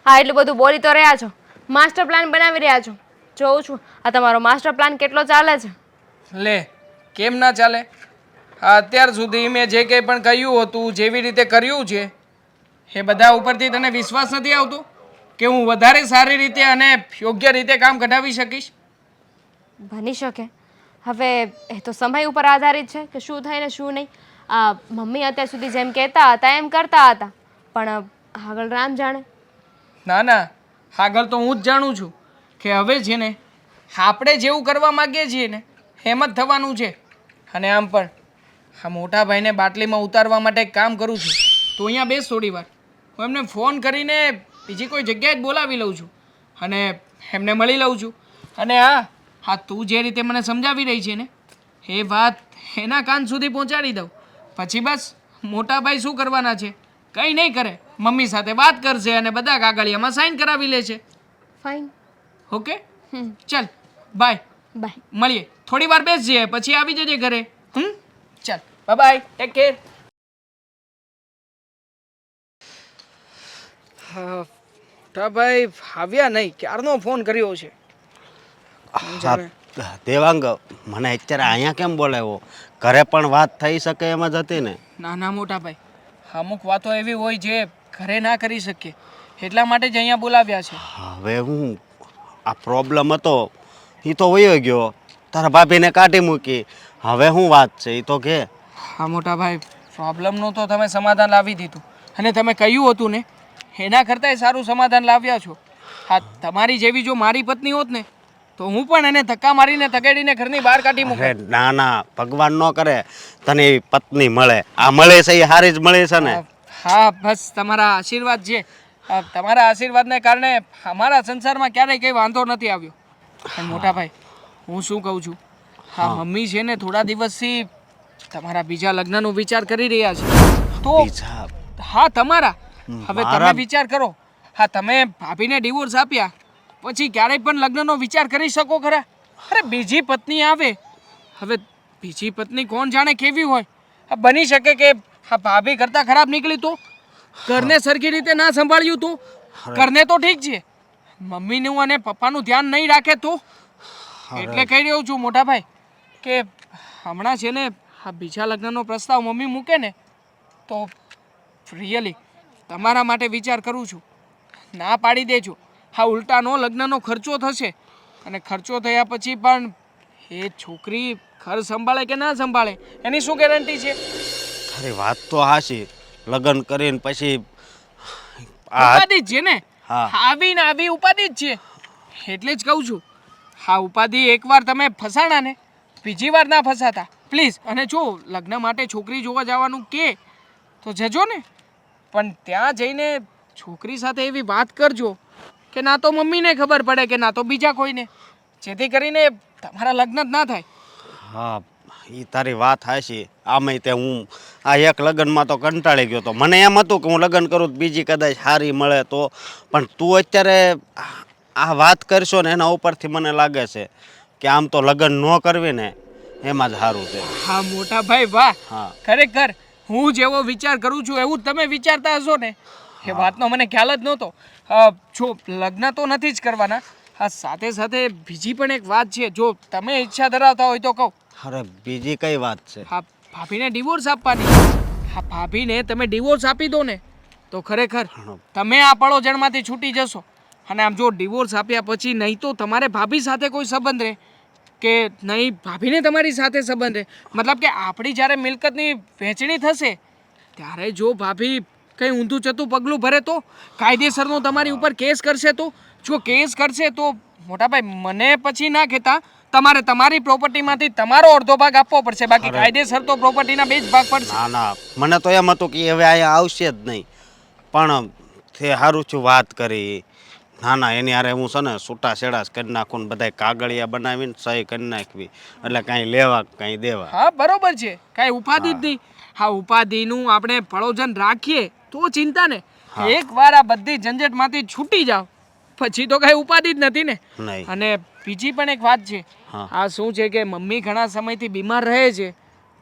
હા, એટલું બધું બોલી તો રહ્યા છો, માસ્ટર પ્લાન બનાવી રહ્યા છો. જોઉં છું આ તમારો માસ્ટર પ્લાન કેટલો ચાલે છે. લે, કેમ ના ચાલે? અત્યાર સુધી મેં જે કંઈ પણ કહ્યું હતું, જેવી રીતે કર્યું છે એ બધા ઉપરથી તને વિશ્વાસ નથી આવતો કે હું વધારે સારી રીતે અને યોગ્ય રીતે કામ કઢાવી શકીશ? બની શકે. હવે એ તો સમય ઉપર આધારિત છે કે શું થાય ને શું નહીં. આ મમ્મી અત્યાર સુધી જેમ કહેતા હતા એમ કરતા હતા, પણ આગળ રામ જાણે. ના ના, આગળ તો હું જ જાણું છું કે હવે છે ને આપણે જેવું કરવા માગીએ છીએ ને એમ જ થવાનું છે. અને આમ પણ આ મોટા ભાઈને બાટલીમાં ઉતારવા માટે એક કામ કરું છું. તો અહીંયા બેસ થોડી વાર. હું એમને ફોન કરીને બીજી કોઈ જગ્યાએ જ બોલાવી લઉં છું અને એમને મળી લઉં છું. અને હા, તું જે રીતે મને સમજાવી રહી છે ને એ વાત એના કાન સુધી પહોંચાડી દઉં. પછી બસ મોટા ભાઈ શું કરવાના છે? કંઈ નહીં કરે, મમ્મી સાથે વાત કરશે અને બધા કાગળિયામાં સાઈન કરાવી લે છે. ફાઇન. ઓકે, ચાલ બાય. બાય. મળીએ. થોડી વાર બેસજે પછી આવી જજે ઘરે. ચાલ બાય, ટેક કેર. ભાઈ આવ્યા નહીં, ક્યારનો ફોન કર્યો છે. દેવાંગ, મને અત્યારે અહીંયા કેમ બોલાવ્યો? ઘરે પણ વાત થઈ શકે એમ જ હતી ને. ના ના મોટા ભાઈ, અમુક વાતો એવી હોય જે ઘરે ના કરી શકીએ એટલા માટે જ અહીંયા બોલાવ્યા છે. હવે હું આ પ્રોબ્લેમ હતો એ તો વયો ગયો, તારા ભાભીને કાઢી મૂકી. હવે શું વાત છે એ તો કે. હા મોટા ભાઈ, પ્રોબ્લેમનું તો તમે સમાધાન લાવી દીધું અને તમે કહ્યું હતું ને એના કરતાંય સારું સમાધાન લાવ્યા છો. હા, તમારી જેવી જો મારી પત્ની હોત ને તો હું પણ એને ધક્કા મારીને તગેડીને ઘરની બહાર કાઢી મૂકું. અરે ના ના, ભગવાન ન કરે તને એવી પત્ની મળે. આ મળે છે એ હારી જ મળે છે ને. હા બસ તમારા આશીર્વાદ છે. તમારા આશીર્વાદને કારણે અમારા સંસારમાં ક્યારેય કંઈ વાંધો નથી આવ્યો. પણ મોટા ભાઈ, હું શું કહું છું, હા મમ્મી છે ને થોડા દિવસથી તમારા બીજા લગ્નનો વિચાર કરી રહ્યા છે. તો બીજા? હા તમારા. હવે તમે મારા? વિચાર કરો. હા તમે ભાભીને ડિવોર્સ આપ્યા પછી ક્યારેય પણ લગ્નનો વિચાર કરી શકો ખરા? અરે બીજી પત્ની આવે, હવે બીજી પત્ની કોણ જાણે કેવી હોય. બની શકે કે હા ભાભી કરતા ખરાબ નીકળી તો, ઘરને સરખી રીતે ના સંભાળ્યું તો, ઘરને તો ઠીક છે, મમ્મીનું અને પપ્પાનું ધ્યાન નહીં રાખે તો. એટલે કહી રહ્યો છું મોટા ભાઈ કે હમણાં છે ને આ બીજા લગ્નનો પ્રસ્તાવ મમ્મી મૂકે ને તો રિયલી તમારા માટે વિચાર કરું છું. ના પાડી દેજો. હા ઉલટાનો લગ્નનો ખર્ચો થશે અને ખર્ચો થયા પછી પણ એ છોકરી ઘર સંભાળે કે ના સંભાળે એની શું ગેરંટી છે? તારી વાત તો હાચી. લગ્ન કરીને પછી ઉપાધિ જ છે ને. હા. આવી ને આવી ઉપાધિ જ છે. એટલે જ કહું છું હા ઉપાધિ એકવાર તમે ફસાણા ને બીજી વાર ના ફસાતા પ્લીઝ. અને જો લગ્ન માટે છોકરી જોવા જવાનું કે તો જજો ને, પણ ત્યાં જઈને છોકરી સાથે એવી વાત કરજો કે ના તો મમ્મીને ખબર પડે કે ના તો બીજા કોઈને, જેથી કરીને તમારા લગ્ન જ ના થાય. હા એ તારી વાત હાચી. આમેય તે હું આ એક લગ્નમાં તો કંટાળી ગયો તો. મને એમ હતું કે હું લગ્ન કરું તો બીજી કદાચ સારી મળે તો, પણ તું અત્યારે આ વાત કરશો ને એના ઉપરથી મને લાગે છે કે આમ તો લગ્ન ન કરવી ને એમાં જ સારું છે. હા મોટા ભાઈ વાહ, હા. ખરેખર હું જેવો વિચાર કરું છું એવું જ તમે વિચારતા હશો ને. એ વાતનો મને ખ્યાલ જ નહોતો. જો લગ્ન તો નથી જ કરવાના, હા સાથે સાથે બીજી પણ એક વાત છે, જો તમે ઈચ્છા ધરાવતા હોય તો કહું. અરે બીજી કઈ વાત છે? હા ભાભીને ડિવોર્સ આપવાની. હા ભાભીને તમે ડિવોર્સ આપી દો ને તો ખરેખર તમે આ પળોજણમાંથી છૂટી જશો. અને આમ જો ડિવોર્સ આપ્યા પછી નહીં તો તમારે ભાભી સાથે કોઈ સંબંધ રહે કે નહીં ભાભીને તમારી સાથે સંબંધ રહે. મતલબ કે આપણી જ્યારે મિલકતની વહેંચણી થશે ત્યારે જો ભાભી કંઈ ઊંધું ચતું પગલું ભરે તો, કાયદેસરનો તમારી ઉપર કેસ કરશે તો, જો કેસ કરશે તો મોટાભાઈ મને પછી ના કહેતા તમારે તમારી પ્રોપર્ટીમાંથી તમારો અડધો ભાગ આપવો પડશે, બાકી કાયદેસર તો પ્રોપર્ટીના 2 જ ભાગ પડશે. ના ના, મને તો એમ હતું કે હવે અહીંયા આવશે જ નહીં, પણ તે સારું છું વાત કરી. ના ના, એની હારે હું છે ને છૂટા છેડા કરી નાખું ને બધાય કાગળિયા બનાવીને સહી કરી નાખવી, એટલે કાંઈ લેવા કાંઈ દેવા. હા બરોબર છે, કાંઈ ઉપાધિ જ નહીં. હા ઉપાધિનું આપણે પળોજન રાખીએ તો ચિંતા ને. એકવાર આ બધી ઝંઝટમાંથી છૂટી જાઓ પછી તો કાંઈ ઉપાધિ જ નથી ને. નહીં. અને બીજી પણ એક વાત છે, આ શું છે કે મમ્મી ઘણા સમયથી બીમાર રહે છે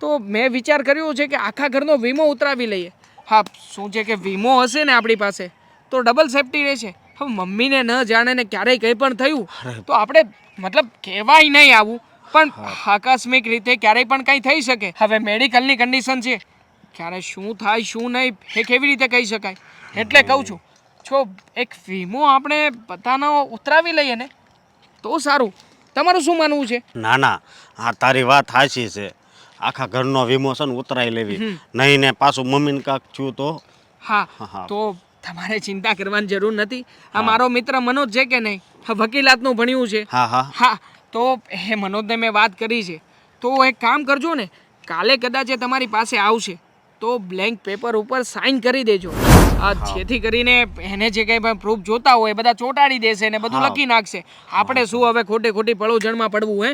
તો મેં વિચાર કર્યો છે કે આખા ઘરનો વીમો ઉતરાવી લઈએ. હા શું છે કે વીમો હશે ને આપણી પાસે તો ડબલ સેફટી રહેશે. હવે મમ્મીને ન જાણે ને ક્યારેય કંઈ પણ થયું તો આપણે મતલબ કહેવાય નહીં આવું, પણ આકસ્મિક રીતે ક્યારેય પણ કંઈ થઈ શકે. હવે મેડિકલની કન્ડિશન છે, ક્યારે શું થાય શું નહીં એ કેવી રીતે કહી શકાય. એટલે કહું છું જો એક વીમો આપણે બધાનો ઉતરાવી લઈએ ને તો સારું. તમારું શું માનવું છે? ના ના, હા તારી વાત સાચી છે. આખા ઘરનો વીમો છે ને ઉતરાઈ લેવી, નહીં ને પાછું મમ્મીને કાંક થયું તો. હા તો તમારે ચિંતા કરવાની જરૂર નથી. આ મારો મિત્ર મનોજ છે કે નહીં, વકીલાતનું ભણ્યું છે. હા હા હા તો એ મનોજને મેં વાત કરી છે. તો એક કામ કરજો ને, કાલે કદાચ એ તમારી પાસે આવશે તો બ્લેન્ક પેપર ઉપર સાઇન કરી દેજો, જેથી કરીને એને જે કંઈ પણ પ્રૂફ જોતા હોય એ બધા ચોંટાડી દેશે ને બધું લખી નાખશે. આપણે શું હવે ખોટી ખોટી પળોજણમાં પડવું હે?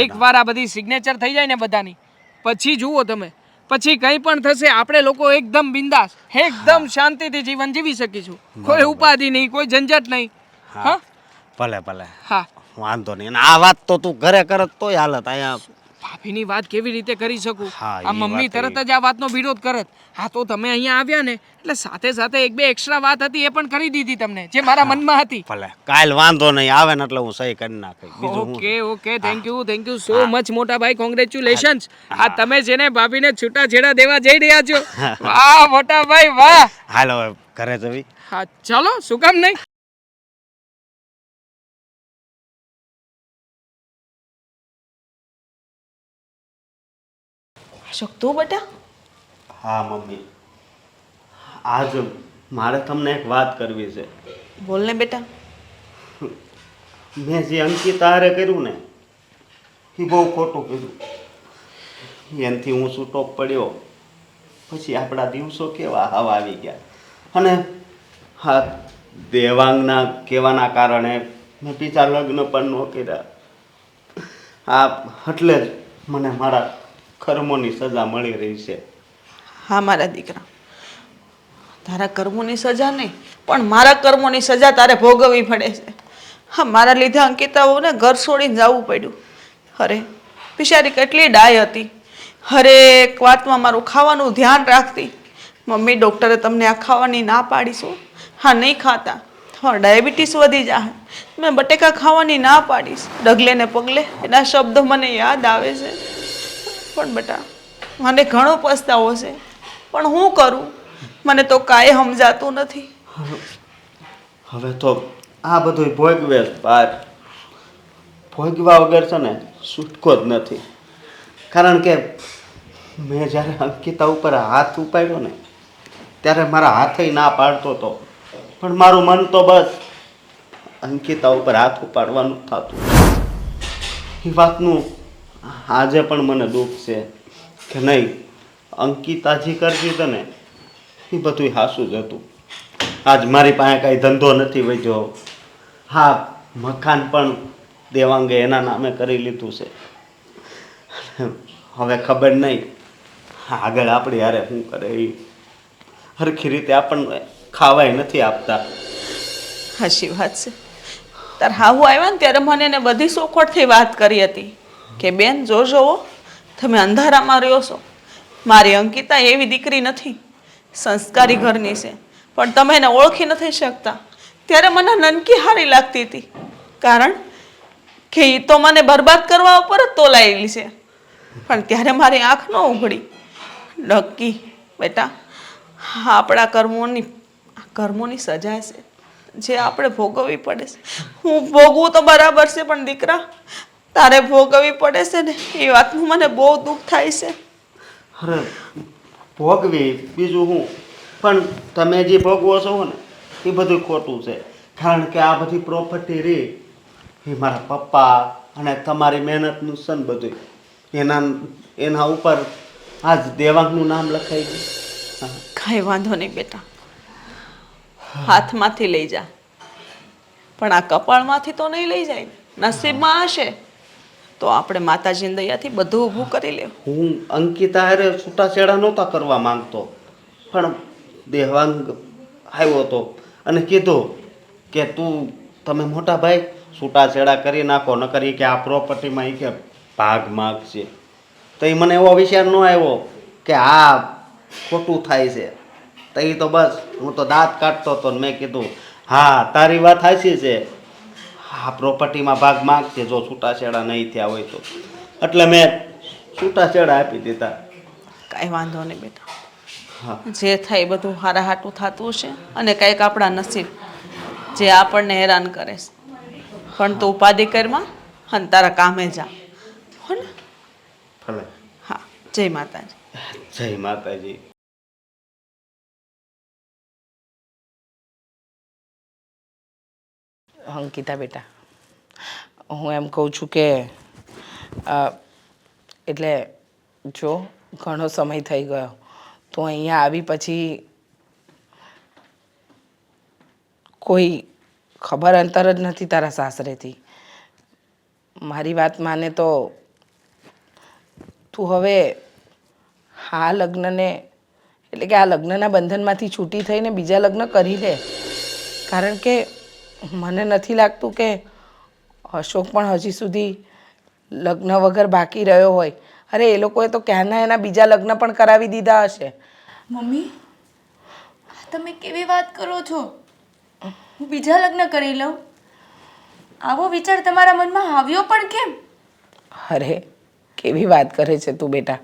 એકવાર આ બધી સિગ્નેચર થઈ જાય ને બધાની પછી જુઓ તમે, પછી કંઈ પણ થશે આપણે લોકો એકદમ બિંદાસ એકદમ શાંતિથી જીવન જીવી શકીશું. કોઈ ઉપાધિ નહીં, કોઈ ઝંઝટ નહીં. હા ભલે ભલે, હા વાંધો નહીં. અને આ વાત તો તું ઘરે કરત તોય હાલત. અહીંયા ભાભીની વાત કેવી રીતે કરી શકું? હા, આ ઈ મમ્મી વાત તરત જ આ વાતનો વિરોધ કરત. હા તો તમે અહીંયા આવ્યા ને એટલે સાથે સાથે 1-2 એક્સ્ટ્રા વાત હતી એ પણ કરી દીધી તમને, જે મારા મનમાં હતી. ભલે, કાલ વાંધો નહીં આવે ને એટલે હું સહી કરી નાખી. બીજું okay okay, thank you so much મોટા ભાઈ, કોંગ્રેચ્યુલેશન્સ. આ તમે છે ને ભાભીને છૂટા છેડા દેવા જઈ રહ્યા છો. વાહ મોટા ભાઈ વાહ. હાલો હવે ઘરે જવી. હા ચાલો, શું કામ નહીં. અશોક તું બેટા, હા મમ્મી, આજ મારે તમને એક વાત કરવી છે. બોલ ને બેટા. મેં જે અંકિતા હારે કર્યું ને એ બહુ ખોટું કર્યું. એનાથી હું છૂટો પડ્યો પછી આપણા દિવસો કેવા હવા આવી ગયા. અને હા, દેવાંગના કહેવાના કારણે મેં બીજા લગ્ન પણ ન કર્યા. એટલે જ મને મારા કર્મોની સજા મળી રહી છે. હા મારા દીકરા, તારા કર્મોની સજા નહીં પણ મારા કર્મોની સજા તારે ભોગવવી પડે છે. હા, મારા લીધે અંકિતાઓને ઘર છોડીને જવું પડ્યું. અરે બિચારી કેટલી ડાય હતી, હરેક વાતમાં મારું ખાવાનું ધ્યાન રાખતી. મમ્મી ડૉક્ટરે તમને આ ખાવાની ના પાડીશું, હા નહીં ખાતા તમારે ડાયાબિટીસ વધી જાય. મેં બટેકા ખાવાની ના પાડીશ. ડગલે ને પગલે એના શબ્દો મને યાદ આવે છે. પણ બેટા મને ઘણો પસ્તાવો છે, પણ હું કરું, મને તો કાંઈ સમજાતું નથી. હવે તો આ બધું ભોગવે બહાર ભોગવા વગર છે ને છૂટકો જ નથી. કારણ કે મેં જ્યારે અંકિતા ઉપર હાથ ઉપાડ્યો ને ત્યારે મારા હાથે ના પાડતો હતો, પણ મારું મન તો બસ અંકિતા ઉપર હાથ ઉપાડવાનું થતું. એ વાતનું આજે પણ મને દુઃખ છે કે નહીં, અંકિતાજી કરતી હતી ને એ બધું સાચું જ હતું. આજ મારી પાસે કાંઈ ધંધો નથી વધ્યો. હા, મકાન પણ દેવાંગે એના નામે કરી લીધું છે. હવે ખબર નહીં આગળ આપણી હારે શું કરે. એ સરખી રીતે આપણને ખાવાય નથી આપતા. સાચી વાત છે. તાર હાહુ આવ્યા ને ત્યારે મને એને બધી સોખવટથી વાત કરી હતી કે બેન જોજો તમે અંધારામાં રહ્યો છો. મારી અંકિતા એવી દીકરી નથી, સંસ્કારી ઘરની છે, પણ તમે એને ઓળખી નથી શકતા. ત્યારે મને નનકી હારી લાગતી હતી, કારણ કે એ તો મને બરબાદ કરવા ઉપર જ તોલાયેલી છે. પણ ત્યારે મારી આંખ ન ઉઘડી. નક્કી બેટા, આપણા કર્મોની સજા છે જે આપણે ભોગવવી પડે છે. હું ભોગવું તો બરાબર છે, પણ દીકરા તારે ભોગવવી પડે છે ને એ વાતનું મને બહુ દુઃખ થાય છે. અરે ભોગવી બીજું હું, પણ તમે જે ભોગવો છો ને એ બધું ખોટું છે. કારણ કે આ બધી પ્રોપર્ટી રહી એ મારા પપ્પા અને તમારી મહેનતનું છે ને બધું એના ઉપર આજ દેવાંગનું નામ લખાઈ ગયું. કાંઈ વાંધો નહીં બેટા, હાથમાંથી લઈ જા, પણ આ કપાળમાંથી તો નહીં લઈ જાય. નસીબમાં હશે તો આપણે માતાજીની દયાથી બધું ઊભું કરી લેવું. હું અંકિતા હારે છૂટાછેડા નહોતા કરવા માંગતો, પણ દેવાંગ આવ્યો હતો અને કીધું કે તમે મોટા ભાઈ છૂટાછેડા કરી નાખો, ન કરી કે આ પ્રોપર્ટીમાં એ કે ભાગ માગશે. તો એ મને એવો વિચાર ન આવ્યો કે આ ખોટું થાય છે. તો એ તો બસ હું તો દાંત કાઢતો હતો ને મેં કીધું હા તારી વાત સાચી છે, આ પ્રોપર્ટીમાં ભાગ માગશે જો છૂટાછેડા નહીં થયા હોય તો. એટલે મેં છૂટાછેડા આપી દીધા. કાંઈ વાંધો નહીં બેટા, હા, જે થાય એ બધું હારા હાટું થતું હશે. અને કંઈક આપણા નસીબ જે આપણને હેરાન કરે છે. પણ તું ઉપાધિ કરમાં અને તારા કામે જા, હો ને? ભલે. હા, જય માતાજી. જય માતાજી. અંકિતા બેટા, હું એમ કહું છું કે એટલે જો ઘણો સમય થઈ ગયો તો અહીંયા આવી પછી કોઈ ખબર અંતર જ નથી તારા સાસરેથી. મારી વાત માને તો તું હવે આ લગ્નને એટલે કે આ લગ્નના બંધનમાંથી છૂટી થઈને બીજા લગ્ન કરી લે. કારણ કે મને નથી લાગતું કે અશોક પણ હજી સુધી લગ્ન વગર બાકી રહ્યો હોય. અરે એ લોકોએ તો ક્યાંના એના બીજા લગ્ન પણ કરાવી દીધા હશે. મમ્મી, તમે કેવી વાત કરો છો? હું બીજા લગ્ન કરી લઉં? આવો વિચાર તમારા મનમાં આવ્યો પણ કેમ? અરે કેવી વાત કરે છે તું બેટા.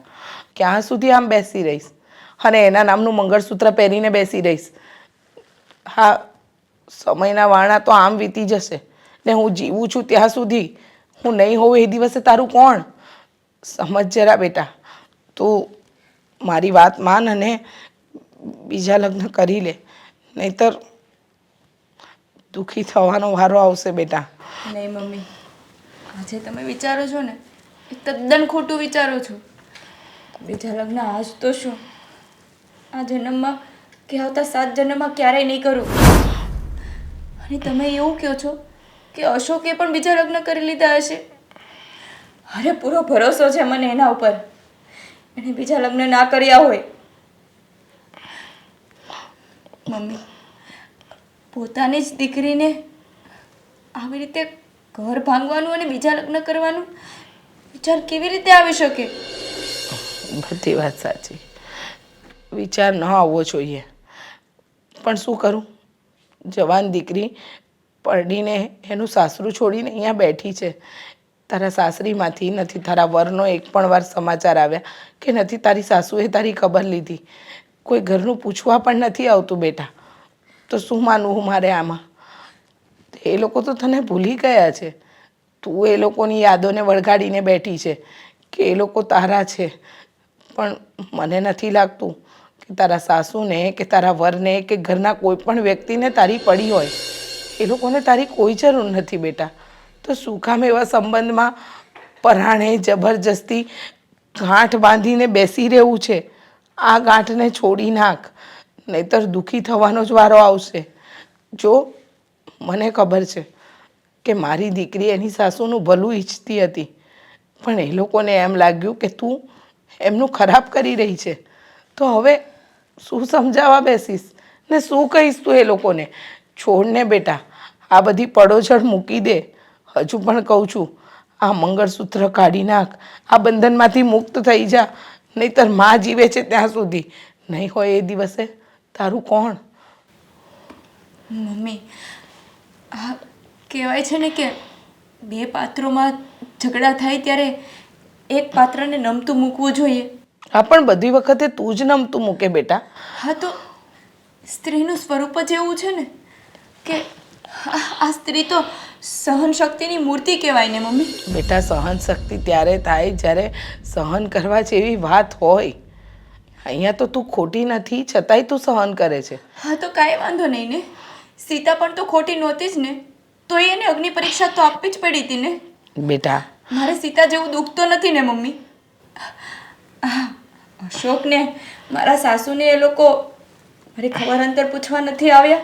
ક્યાં સુધી આમ બેસી રહીશ અને એના નામનું મંગળસૂત્ર પહેરીને બેસી રહીશ? હા, સમયના વાણા તો આમ વીતી જશે ને હું જીવું છું ત્યાં સુધી હું નહીં હોઉં એ દિવસે તારું કોણ? સમજ જરા બેટા, તું મારી વાત માન અને બીજા લગ્ન કરી લે, નહીતર દુઃખી થવાનો વારો આવશે બેટા. નહીં મમ્મી, આજે તમે વિચારો છો ને એ તદ્દન ખોટું વિચારો છો. બીજા લગ્ન આજ તો શું, આ જન્મમાં કે આવતા 7 જન્મમાં ક્યારેય નહીં કરું. અને તમે એવું કહો છો કે અશોકે પણ બીજા લગ્ન કરી લીધા હશે. અરે પૂરો ભરોસો છે મને એના ઉપર. એને બીજા લગ્ન ના કર્યા હોય. મમ્મી, પોતાની જ દીકરીને આવી રીતે ઘર ભાંગવાનું અને બીજા લગ્ન કરવાનું વિચાર કેવી રીતે આવી શકે? બધી વાત સાચી, વિચાર ન આવવો જોઈએ, પણ શું કરું? જવાન દીકરી પરણીને એનું સાસરું છોડીને અહીંયા બેઠી છે. તારા સાસરીમાંથી નથી તારા વરનો એક પણ વાર સમાચાર આવ્યા કે નથી તારી સાસુએ તારી ખબર લીધી. કોઈ ઘરનું પૂછવા પણ નથી આવતું બેટા. તો શું માનવું મારે આમાં? એ લોકો તો તને ભૂલી ગયા છે. તું એ લોકોની યાદોને વળગાડીને બેઠી છે કે એ લોકો તારા છે. પણ મને નથી લાગતું કે તારા સાસુને કે તારા વરને કે ઘરના કોઈ પણ વ્યક્તિને તારી પડી હોય. એ લોકોને તારી કોઈ જરૂર નથી બેટા. તો શું કામ એવા સંબંધમાં પરાણે જબરજસ્તી ગાંઠ બાંધીને બેસી રહેવું છે? આ ગાંઠને છોડી નાખ, નહીતર દુઃખી થવાનો જ વારો આવશે. જો મને ખબર છે કે મારી દીકરી એની સાસુનું ભલું ઈચ્છતી હતી, પણ એ લોકોને એમ લાગ્યું કે તું એમનું ખરાબ કરી રહી છે. તો હવે શું સમજાવવા બેસીશ ને શું કહીશ તું એ લોકોને? છોડને બેટા, આ બધી પડોજળ મૂકી દે. હજુ પણ કહું છું, આ મંગળસૂત્ર કાઢી નાખ, આ બંધનમાંથી મુક્ત થઈ જા, નહીતર માં જીવે છે ત્યાં સુધી નહીં હોય એ દિવસે તારું કોણ? મમ્મી, આ કહેવાય છે ને કે 2 પાત્રોમાં ઝઘડા થાય ત્યારે એક પાત્રને નમતું મૂકવું જોઈએ. આ પણ બધી વખતે તું જ નમતું મૂકે બેટા. હા, તો સ્ત્રીનું સ્વરૂપ જ એવું છે ને કે આ સ્ત્રી તો સહન શક્તિની મૂર્તિ કહેવાય ને મમ્મી. બેટા, સહન શક્તિ ત્યારે થાય જ્યારે સહન કરવા જેવી વાત હોય. અહીંયા તો તું ખોટી નથી, છતાંય તું સહન કરે છે. હા, તો કાંઈ વાંધો નહીં ને. સીતા પણ તો ખોટી નહોતી જ ને, તો એને અગ્નિ પરીક્ષા તો આપવી જ પડી હતી ને. બેટા, મારે સીતા જેવું દુઃખ તો નથી ને મમ્મી. અશોકને મારા સાસુને એ લોકો મારી ખબર અંતર પૂછવા નથી આવ્યા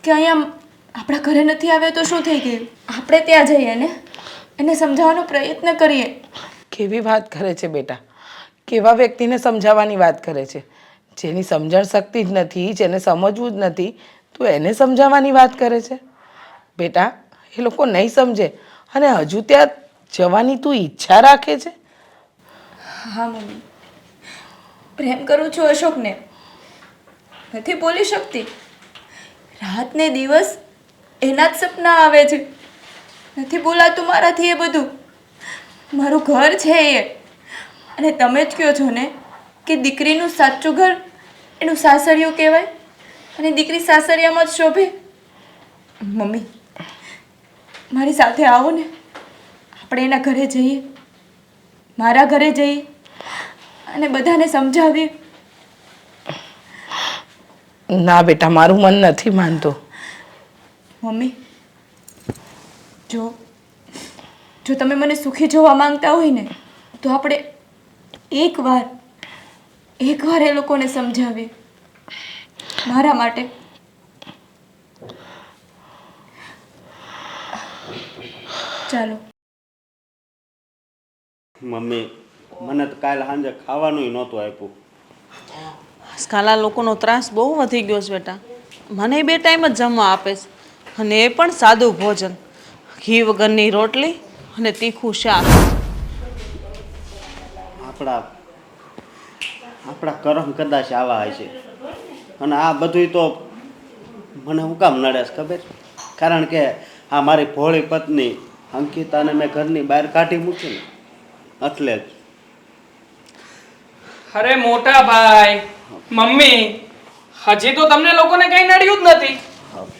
કે અહીંયા આપણા ઘરે નથી આવ્યા તો શું થઈ ગયું? આપણે ત્યાં જઈએ ને એને સમજાવવાનો પ્રયત્ન કરીએ. કેવી વાત કરે છે બેટા? કેવા વ્યક્તિને સમજાવવાની વાત કરે છે? જેની સમજણ શક્તિ જ નથી, જેને સમજવું જ નથી, તું એને સમજાવવાની વાત કરે છે? બેટા, એ લોકો નહીં સમજે અને હજુ ત્યાં જવાની તું ઈચ્છા રાખે છે? હા મમ્મી, પ્રેમ કરું છું અશોકને, નથી બોલી શકતી. રાત ને દિવસ એના જ સપના આવે છે. નથી બોલાતું મારાથી એ બધું. મારું ઘર છે એ. અને તમે જ કહો છો ને કે દીકરીનું સાચું ઘર એનું સાસરિયું કહેવાય અને દીકરી સાસરિયામાં જ શોભે. મમ્મી, મારી સાથે આવો ને, આપણે એના ઘરે જઈએ, મારા ઘરે જઈએ અને બધાને સમજાવીએ. ના બેટા, મારું મન નથી માનતું. મમ્મી, જો તમે મને સુખી જોવા માંગતા હોય ને તો આપણે એકવાર એ લોકોને સમજાવીએ મારા માટે. ચાલો. મમ્મી, મને તો કાલે સાંજે ખાવાનું નહોતું આપ્યું. આજકાલ આ લોકોનો ત્રાસ બહુ વધી ગયો છે બેટા. મને 2 ટાઈમ જ જમવા આપે છે, અને એ પણ સાદું ભોજન. ઘી વગરની રોટલી અને તીખું શાક. આપણા કરમ કદાચ આવા હશે. અને આ બધું તો મને હું કામ નડે છે ખબર? કારણ કે આ મારી ભોળી પત્ની અંકિતાને મેં ઘરની બહાર કાઢી મૂકી ને એટલે જ. અરે મોટા ભાઈ, મમ્મી, હજી તો તમને લોકોને કઈ નડ્યું જ નથી.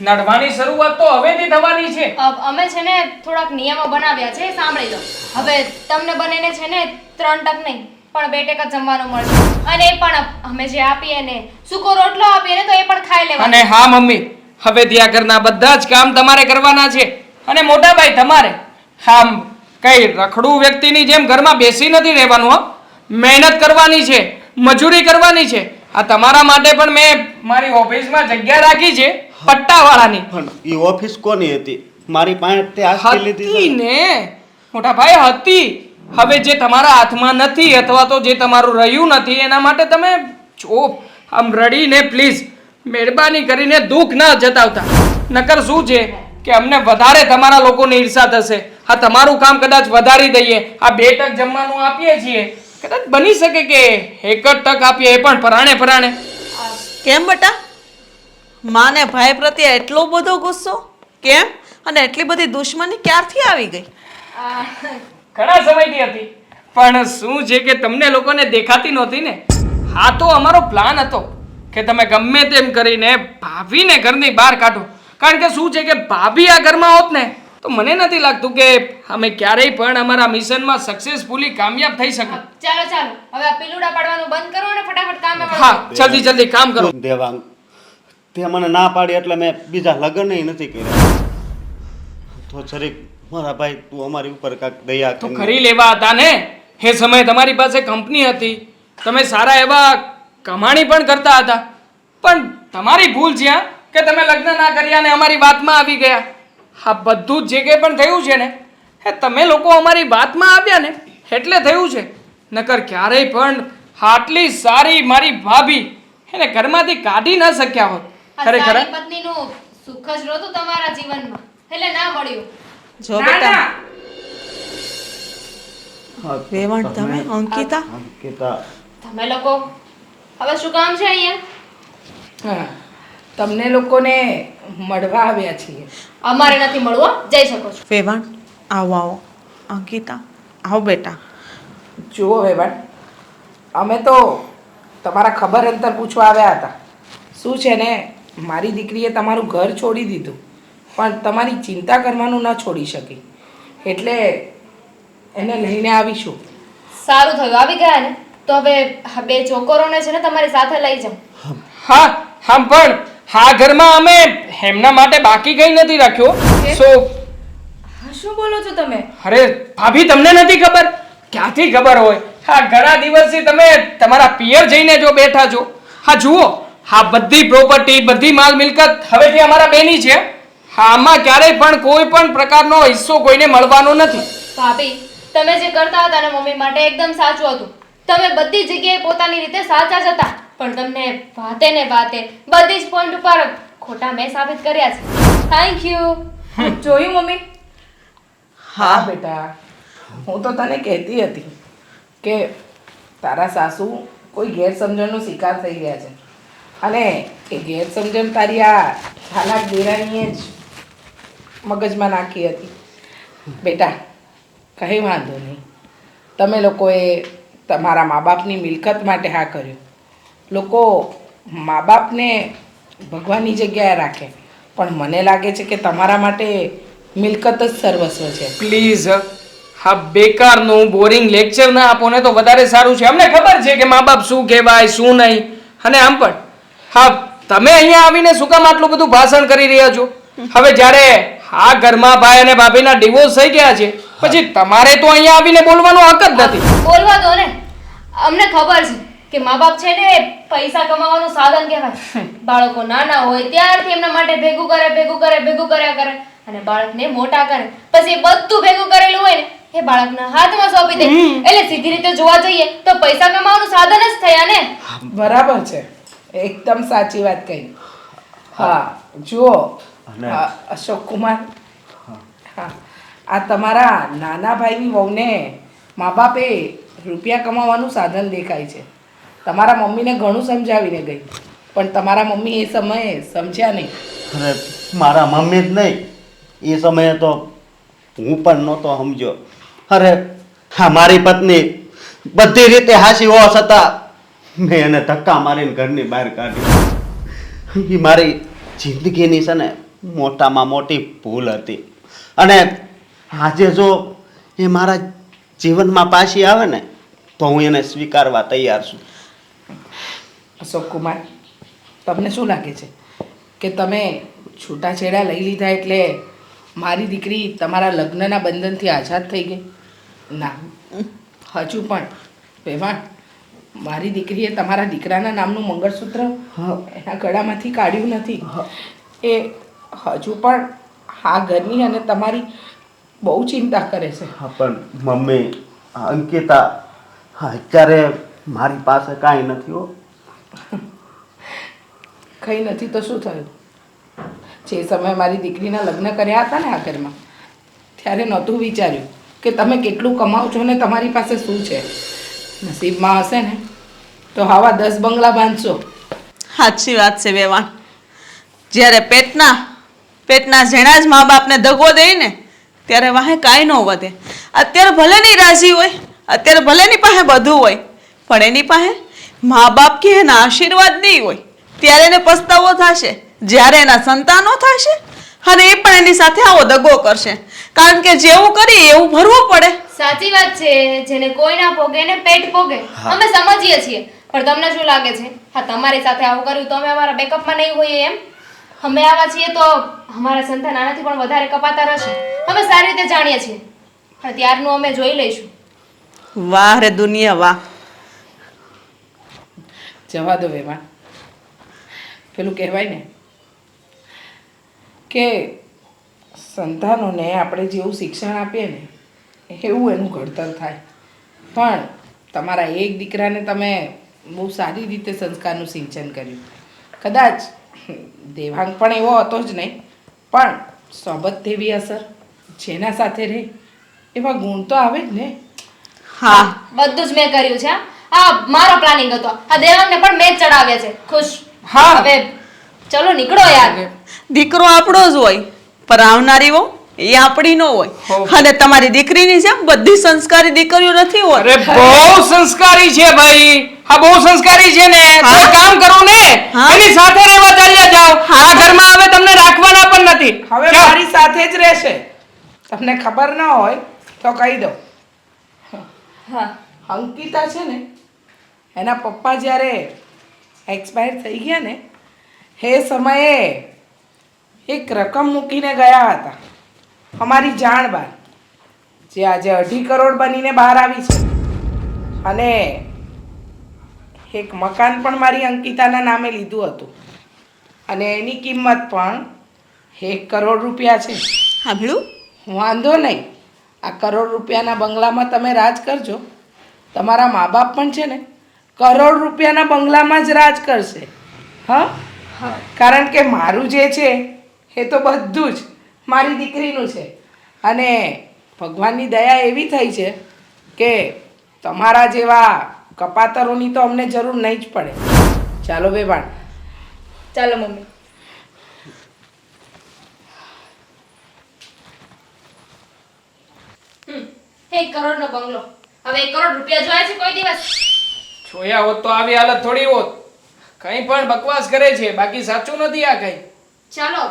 નડવાની શરૂઆત તો હવેથી થવાની છે. અમે છે ને થોડાક નિયમો બનાવ્યા છે, સાંભળી લો. હવે તમને બંનેને છે ને 3 ટક નહીં પણ 2 ટક જ જમવાનું મળશે. અને એ પણ અમે જે આપીએ ને સૂકો રોટલો આપીએ ને તો એ પણ ખાઈ લેવાનો. અને હા મમ્મી, હવે ત્યાં ઘરના બધા જ કામ તમારે કરવાના છે. અને મોટા ભાઈ તમારે આમ કઈ રખડું વ્યક્તિની જેમ ઘરમાં બેસી નથી રહેવાનું હો. મહેનત કરવાની છે, મજૂરી કરવાની છે. આ તમારા માટે પણ મેં મારી ઓફિસમાં જગ્યા રાખી છે પટ્ટાવાળાની. પણ એ ઓફિસ કોની હતી? મારી પાસે તે આજથી લીધી હતી છે. ને મોટા ભાઈ હતી. હવે જે તમારા હાથમાં નથી અથવા તો જે તમારું રહ્યું નથી એના માટે તમે જો આમ રડીને પ્લીઝ મહેરબાની કરીને દુઃખ ન જતાવતા. નકર શું છે કે અમને વધારે તમારા લોકોની ઈર્ષા થશે. આ તમારું કામ કદાચ વધારી દઈએ, આ 2 ટક જમવાનું આપીએ છીએ, કદાચ બની શકે કે 1 જ ટક આપીએ, એ પણ પરાણે પરાણે. કેમ બેટા માને ભાઈ પ્રત્યે એટલો બધો ગુસ્સો કેમ? અને એટલી બધી દુશ્મની ક્યારથી આવી ગઈ? ઘણા સમયથી હતી, પણ શું છે કે તમને લોકોને દેખાતી નહોતી ને. હા તો અમારો પ્લાન હતો કે તમે ગમે તેમ કરીને ભાભીને ઘરની બહાર કાઢો. કારણ કે શું છે કે ભાભી આ ઘરમાં હોત ને તો મને નથી લાગતું કે અમે ક્યારેય પણ અમારા મિશનમાં સક્સેસફુલી કામયાબ થઈ શકત. ચાલો ચાલો હવે આ પીલુડા પાડવાનું બંધ કરો અને ફટાફટ કામ હા જલ્દી જલ્દી કામ કરો. દેવાંગ, તે મને ના પાડી એટલે મેં બીજા લગ્ન નથી કર્યા. તો જરીક મારા ભાઈ તું અમારી ઉપર કાંઈક દયા તો કરીને- કરી લેવા હતા ને. એ સમયે તમારી પાસે કંપની હતી, તમે સારા એવા કમાણી પણ કરતા હતા. પણ તમારી ભૂલ જ્યાં કે તમે લગ્ન ના કર્યા ને અમારી વાતમાં આવી ગયા. આ બધું જ જે કંઈ પણ થયું છે ને એ તમે લોકો અમારી વાતમાં આવ્યા ને એટલે થયું છે. નકર ક્યારેય પણ આટલી સારી મારી ભાભી એને ઘરમાંથી કાઢી ન શક્યા હોત. ખરેખર સારી પત્નીનું સુખ જ નહોતું તમારા જીવનમાં એટલે ના મળ્યું. જો ના, બેટા ના. વેવાણ તમે અંકિતા અંકિતા, તમે લોકો હવે શું કામ છે અહીંયા? હા, તમને લોકોને મળવા આવ્યા છીએ. અમારે નથી મળવું હો. જઈ શકો છો. વેવાણ આવો આવો અંકિતા આવો બેટા. જુઓ વેવાણ, અમે તો તમારા ખબર અંતર પૂછવા આવ્યા હતા. શું છે ને, મારી દીકરીએ તમારું ઘર છોડી દીધું પણ તમારી ચિંતા કરવાનું ન છોડી શકી, એટલે એને લઈને આવીશું. સારું થયું આવી ગયા ને. તો હવે આ 2 છોકરોને છે ને તમારી સાથે લઈ જાઓ. હા હા પણ હા ઘરમાં અમે એમના માટે બાકી કઈ નથી રાખ્યો. સો હા શું બોલો છો તમે? અરે ભાભી તમને નથી ખબર? ક્યાંથી ખબર હોય? હા ઘણા દિવસથી તમે તમારા પિયર જઈને જો બેઠા છો. હા જુઓ, હા બધી પ્રોપર્ટી બધી માલ મિલકત હવેથી અમારા બેની છે. હા આમાં ક્યારેય પણ કોઈ પણ પ્રકારનો હિસ્સો કોઈને મળવાનો નથી. ભાભી તમે જે કરતા હતા ને મમ્મી માટે એકદમ સાચું હતું. તમે બધી જગ્યાએ પોતાની રીતે સાચા જ હતા, પણ તમને વાતે ને વાતે બધી જ પોઈન્ટ ઉપર ખોટા મેં સાબિત કર્યા છે. Thank you. જોયું મમ્મી? હા બેટા, હું તો તને કહેતી હતી કે તારા સાસુ કોઈ ગેરસમજણનો શિકાર થઈ ગયા છે અને એ ગેરસમજણ તારી આ હાલાક દેરાણીએ જ મગજમાં નાખી હતી. બેટા કંઈ વાંધો નહીં, તમે લોકોએ તમારા મા બાપની મિલકત માટે હા કર્યું. લોકો મા બાપને ભગવાનની જગ્યાએ રાખે, પણ મને લાગે છે કે તમારા માટે મિલકત જ સર્વસ્વ છે. પ્લીઝ હા બેકારનું બોરિંગ લેક્ચર ના આપો ને તો વધારે સારું છે. અમને ખબર છે કે મા બાપ શું કહેવાય શું નહીં. અને આમ પણ હા તમે અહીંયા આવીને શું કામ આટલું બધું ભાષણ કરી રહ્યા છો? હવે જ્યારે આ ઘરમાં ભાઈ અને ભાભીના ડિવોર્સ થઈ ગયા છે પછી તમારે તો અહીંયા આવીને બોલવાનો હક જ નથી. બોલવા દો ને. અમને ખબર છે કે મા બાપ છે ને એ પૈસા કમાવાનું સાધન કહેવાય. બાળકો નાના હોય ત્યારથી એમના માટે ભેગું કર્યા કરે અને બાળકને મોટા કરે. પછી એ બધું ભેગું કરેલું હોય ને એ બાળકના હાથમાં સોંપી દે. એટલે સીધી રીતે જોવા જઈએ તો પૈસા કમાવાનું સાધન જ થયા ને. બરાબર છે, એકદમ સાચી વાત કહી. હા જુઓ અશોક કુમાર, હા આ તમારા નાના ભાઈની વહુને મા બાપે રૂપિયા કમાવાનું સાધન દેખાય છે. તમારા મમ્મીને ઘણું સમજાવીને ગઈ પણ તમારા મમ્મી એ સમયે સમજ્યા નહીં. અરે મારા મમ્મી જ નહીં, એ સમયે તો હું પણ નહોતો સમજ્યો. અરે હા મારી પત્ની બધી રીતે હાસી હોવા છતાં મેં એને ધક્કા મારીને ઘરની બહાર કાઢી. એ મારી જિંદગીની છે ને મોટામાં મોટી ભૂલ હતી. અને આજે જો એ મારા જીવનમાં પાછી આવે ને તો હું એને સ્વીકારવા તૈયાર છું. અશોક કુમાર, તમને શું લાગે છે કે તમે છૂટાછેડા લઈ લીધા એટલે મારી દીકરી તમારા લગ્નના બંધનથી આઝાદ થઈ ગઈ? ના, હજુ પણ વેવાણ, મારી દીકરીએ તમારા દીકરાના નામનું મંગળસૂત્ર એના ગળામાંથી કાઢ્યું નથી. એ હજુ પણ આ ઘરની અને તમારી બહુ ચિંતા કરે છે. હા પણ મમ્મી, અંકિતા અત્યારે મારી પાસે કાંઈ નથી હો. કંઈ નથી તો શું થયું? જે સમયે મારી દીકરીના લગ્ન કર્યા હતા ને આ ઘરમાં, ત્યારે નહોતું વિચાર્યું કે તમે કેટલું કમાવ છો ને તમારી પાસે શું છે. નસીબમાં હશે ને તો આવા 10 બંગલા બાંધશો. સાચી વાત છે વેવાણ. જ્યારે પેટના જેણા જ મા બાપને દગો દે ને ત્યારે વાહે કાંઈ ન વધે. અત્યારે ભલે નહીં રાજી હોય, અત્યારે ભલે એની પાસે બધું હોય, પણ એની પાસે મા બાપ કે એના આશીર્વાદ નહીં હોય. ત્યારે એને પસ્તાવો થશે જ્યારે એના સંતાનો થશે અને એ પણ એની સાથે આવો દગો કરશે. કારણ કે જેવું કરીએ એવું ભરવું પડે. સાચી વાત છે, જેને કોઈ ના પોગે ને પેટ પોગે. અમે સમજીએ છીએ, પણ તમને શું લાગે છે હા તમારી સાથે આવું કર્યું તો અમે અમારા બેકઅપમાં નહીં હોઈએ એમ? અમે આવા છીએ તો અમારા સંતાન આનાથી પણ વધારે કપાતા રહેશે. અમે સારી રીતે જાણીએ છીએ, પણ ત્યારનું અમે જોઈ લઈશું. વાહ રે દુનિયા વાહ. જવા દો વેવાણ. પેલું કહેવાય ને કે સંતાનોને આપણે જેવું શિક્ષણ આપીએ ને એવું એનું ઘડતર થાય. પણ તમારા એક દીકરાને તમે બહુ સારી રીતે સંસ્કારનું સિંચન કર્યું. કદાચ દેવાંગ પણ એવો હતો જ નહીં, પણ સોબત તેવી અસર, જેના સાથે રહે એવા ગુણ તો આવે જ ને. હા, બધું જ મેં કર્યું છે હા. આ મારો પ્લાનિંગ હતો. આ દેવાંગને પણ મેં જ ચડાવ્યા છે. ખુશ? હા. હવે ચલો નીકળો યાર. દીકરો આપણો જ હોય, પણ આવનારી વહુ એ આપણી ન હોય. અને તમારી દીકરીની જેમ બધી સંસ્કારી દીકરીઓ નથી હોત. અરે બહુ સંસ્કારી છે ભાઈ, હા બહુ સંસ્કારી છે ને. તો એક કામ કરો ને, હા. એની સાથે રહેવા ચાલ્યા જાઓ. આ ઘરમાં હવે તમને રાખવાના પણ નથી. હવે જાઓ. મારી સાથે જ રહેશે. તમને ખબર ન હોય તો કહી દો. હા. અંકિતા છે ને, એના પપ્પા જ્યારે એક્સપાયર થઈ ગયા ને એ સમયે એક રકમ મૂકીને ગયા હતા અમારી જાણ બહાર, જે આજે 2.5 કરોડ બનીને બહાર આવી છે. અને એક મકાન પણ મારી અંકિતાના નામે લીધું હતું અને એની કિંમત પણ 1 કરોડ રૂપિયા છે. સાંભળ્યું? વાંધો નહીં, આ 1 કરોડ રૂપિયાના બંગલામાં તમે રાજ કરજો. તમારા મા બાપ પણ છે ને 1 કરોડ રૂપિયાના બંગલામાં જ રાજ કરશે. હા, કારણ કે મારું જે છે એ તો બધું જ મારી દીકરીનું છે. અને ભગવાનની દયા એવી થઈ છે કે તમારા જેવા કપાતરોની તો અમને જરૂર નહીં જ પડે. ચાલો વેવાણ. ચાલો મમ્મી. 1 કરોડનો બંગલો. હવે 1 કરોડ રૂપિયા જોયા છે કોઈ દિવસ? જોયા હોત તો આવી હાલત થોડી હોત. કંઈ પણ બકવાસ કરે છે, બાકી સાચું નથી આ કંઈ. ચાલો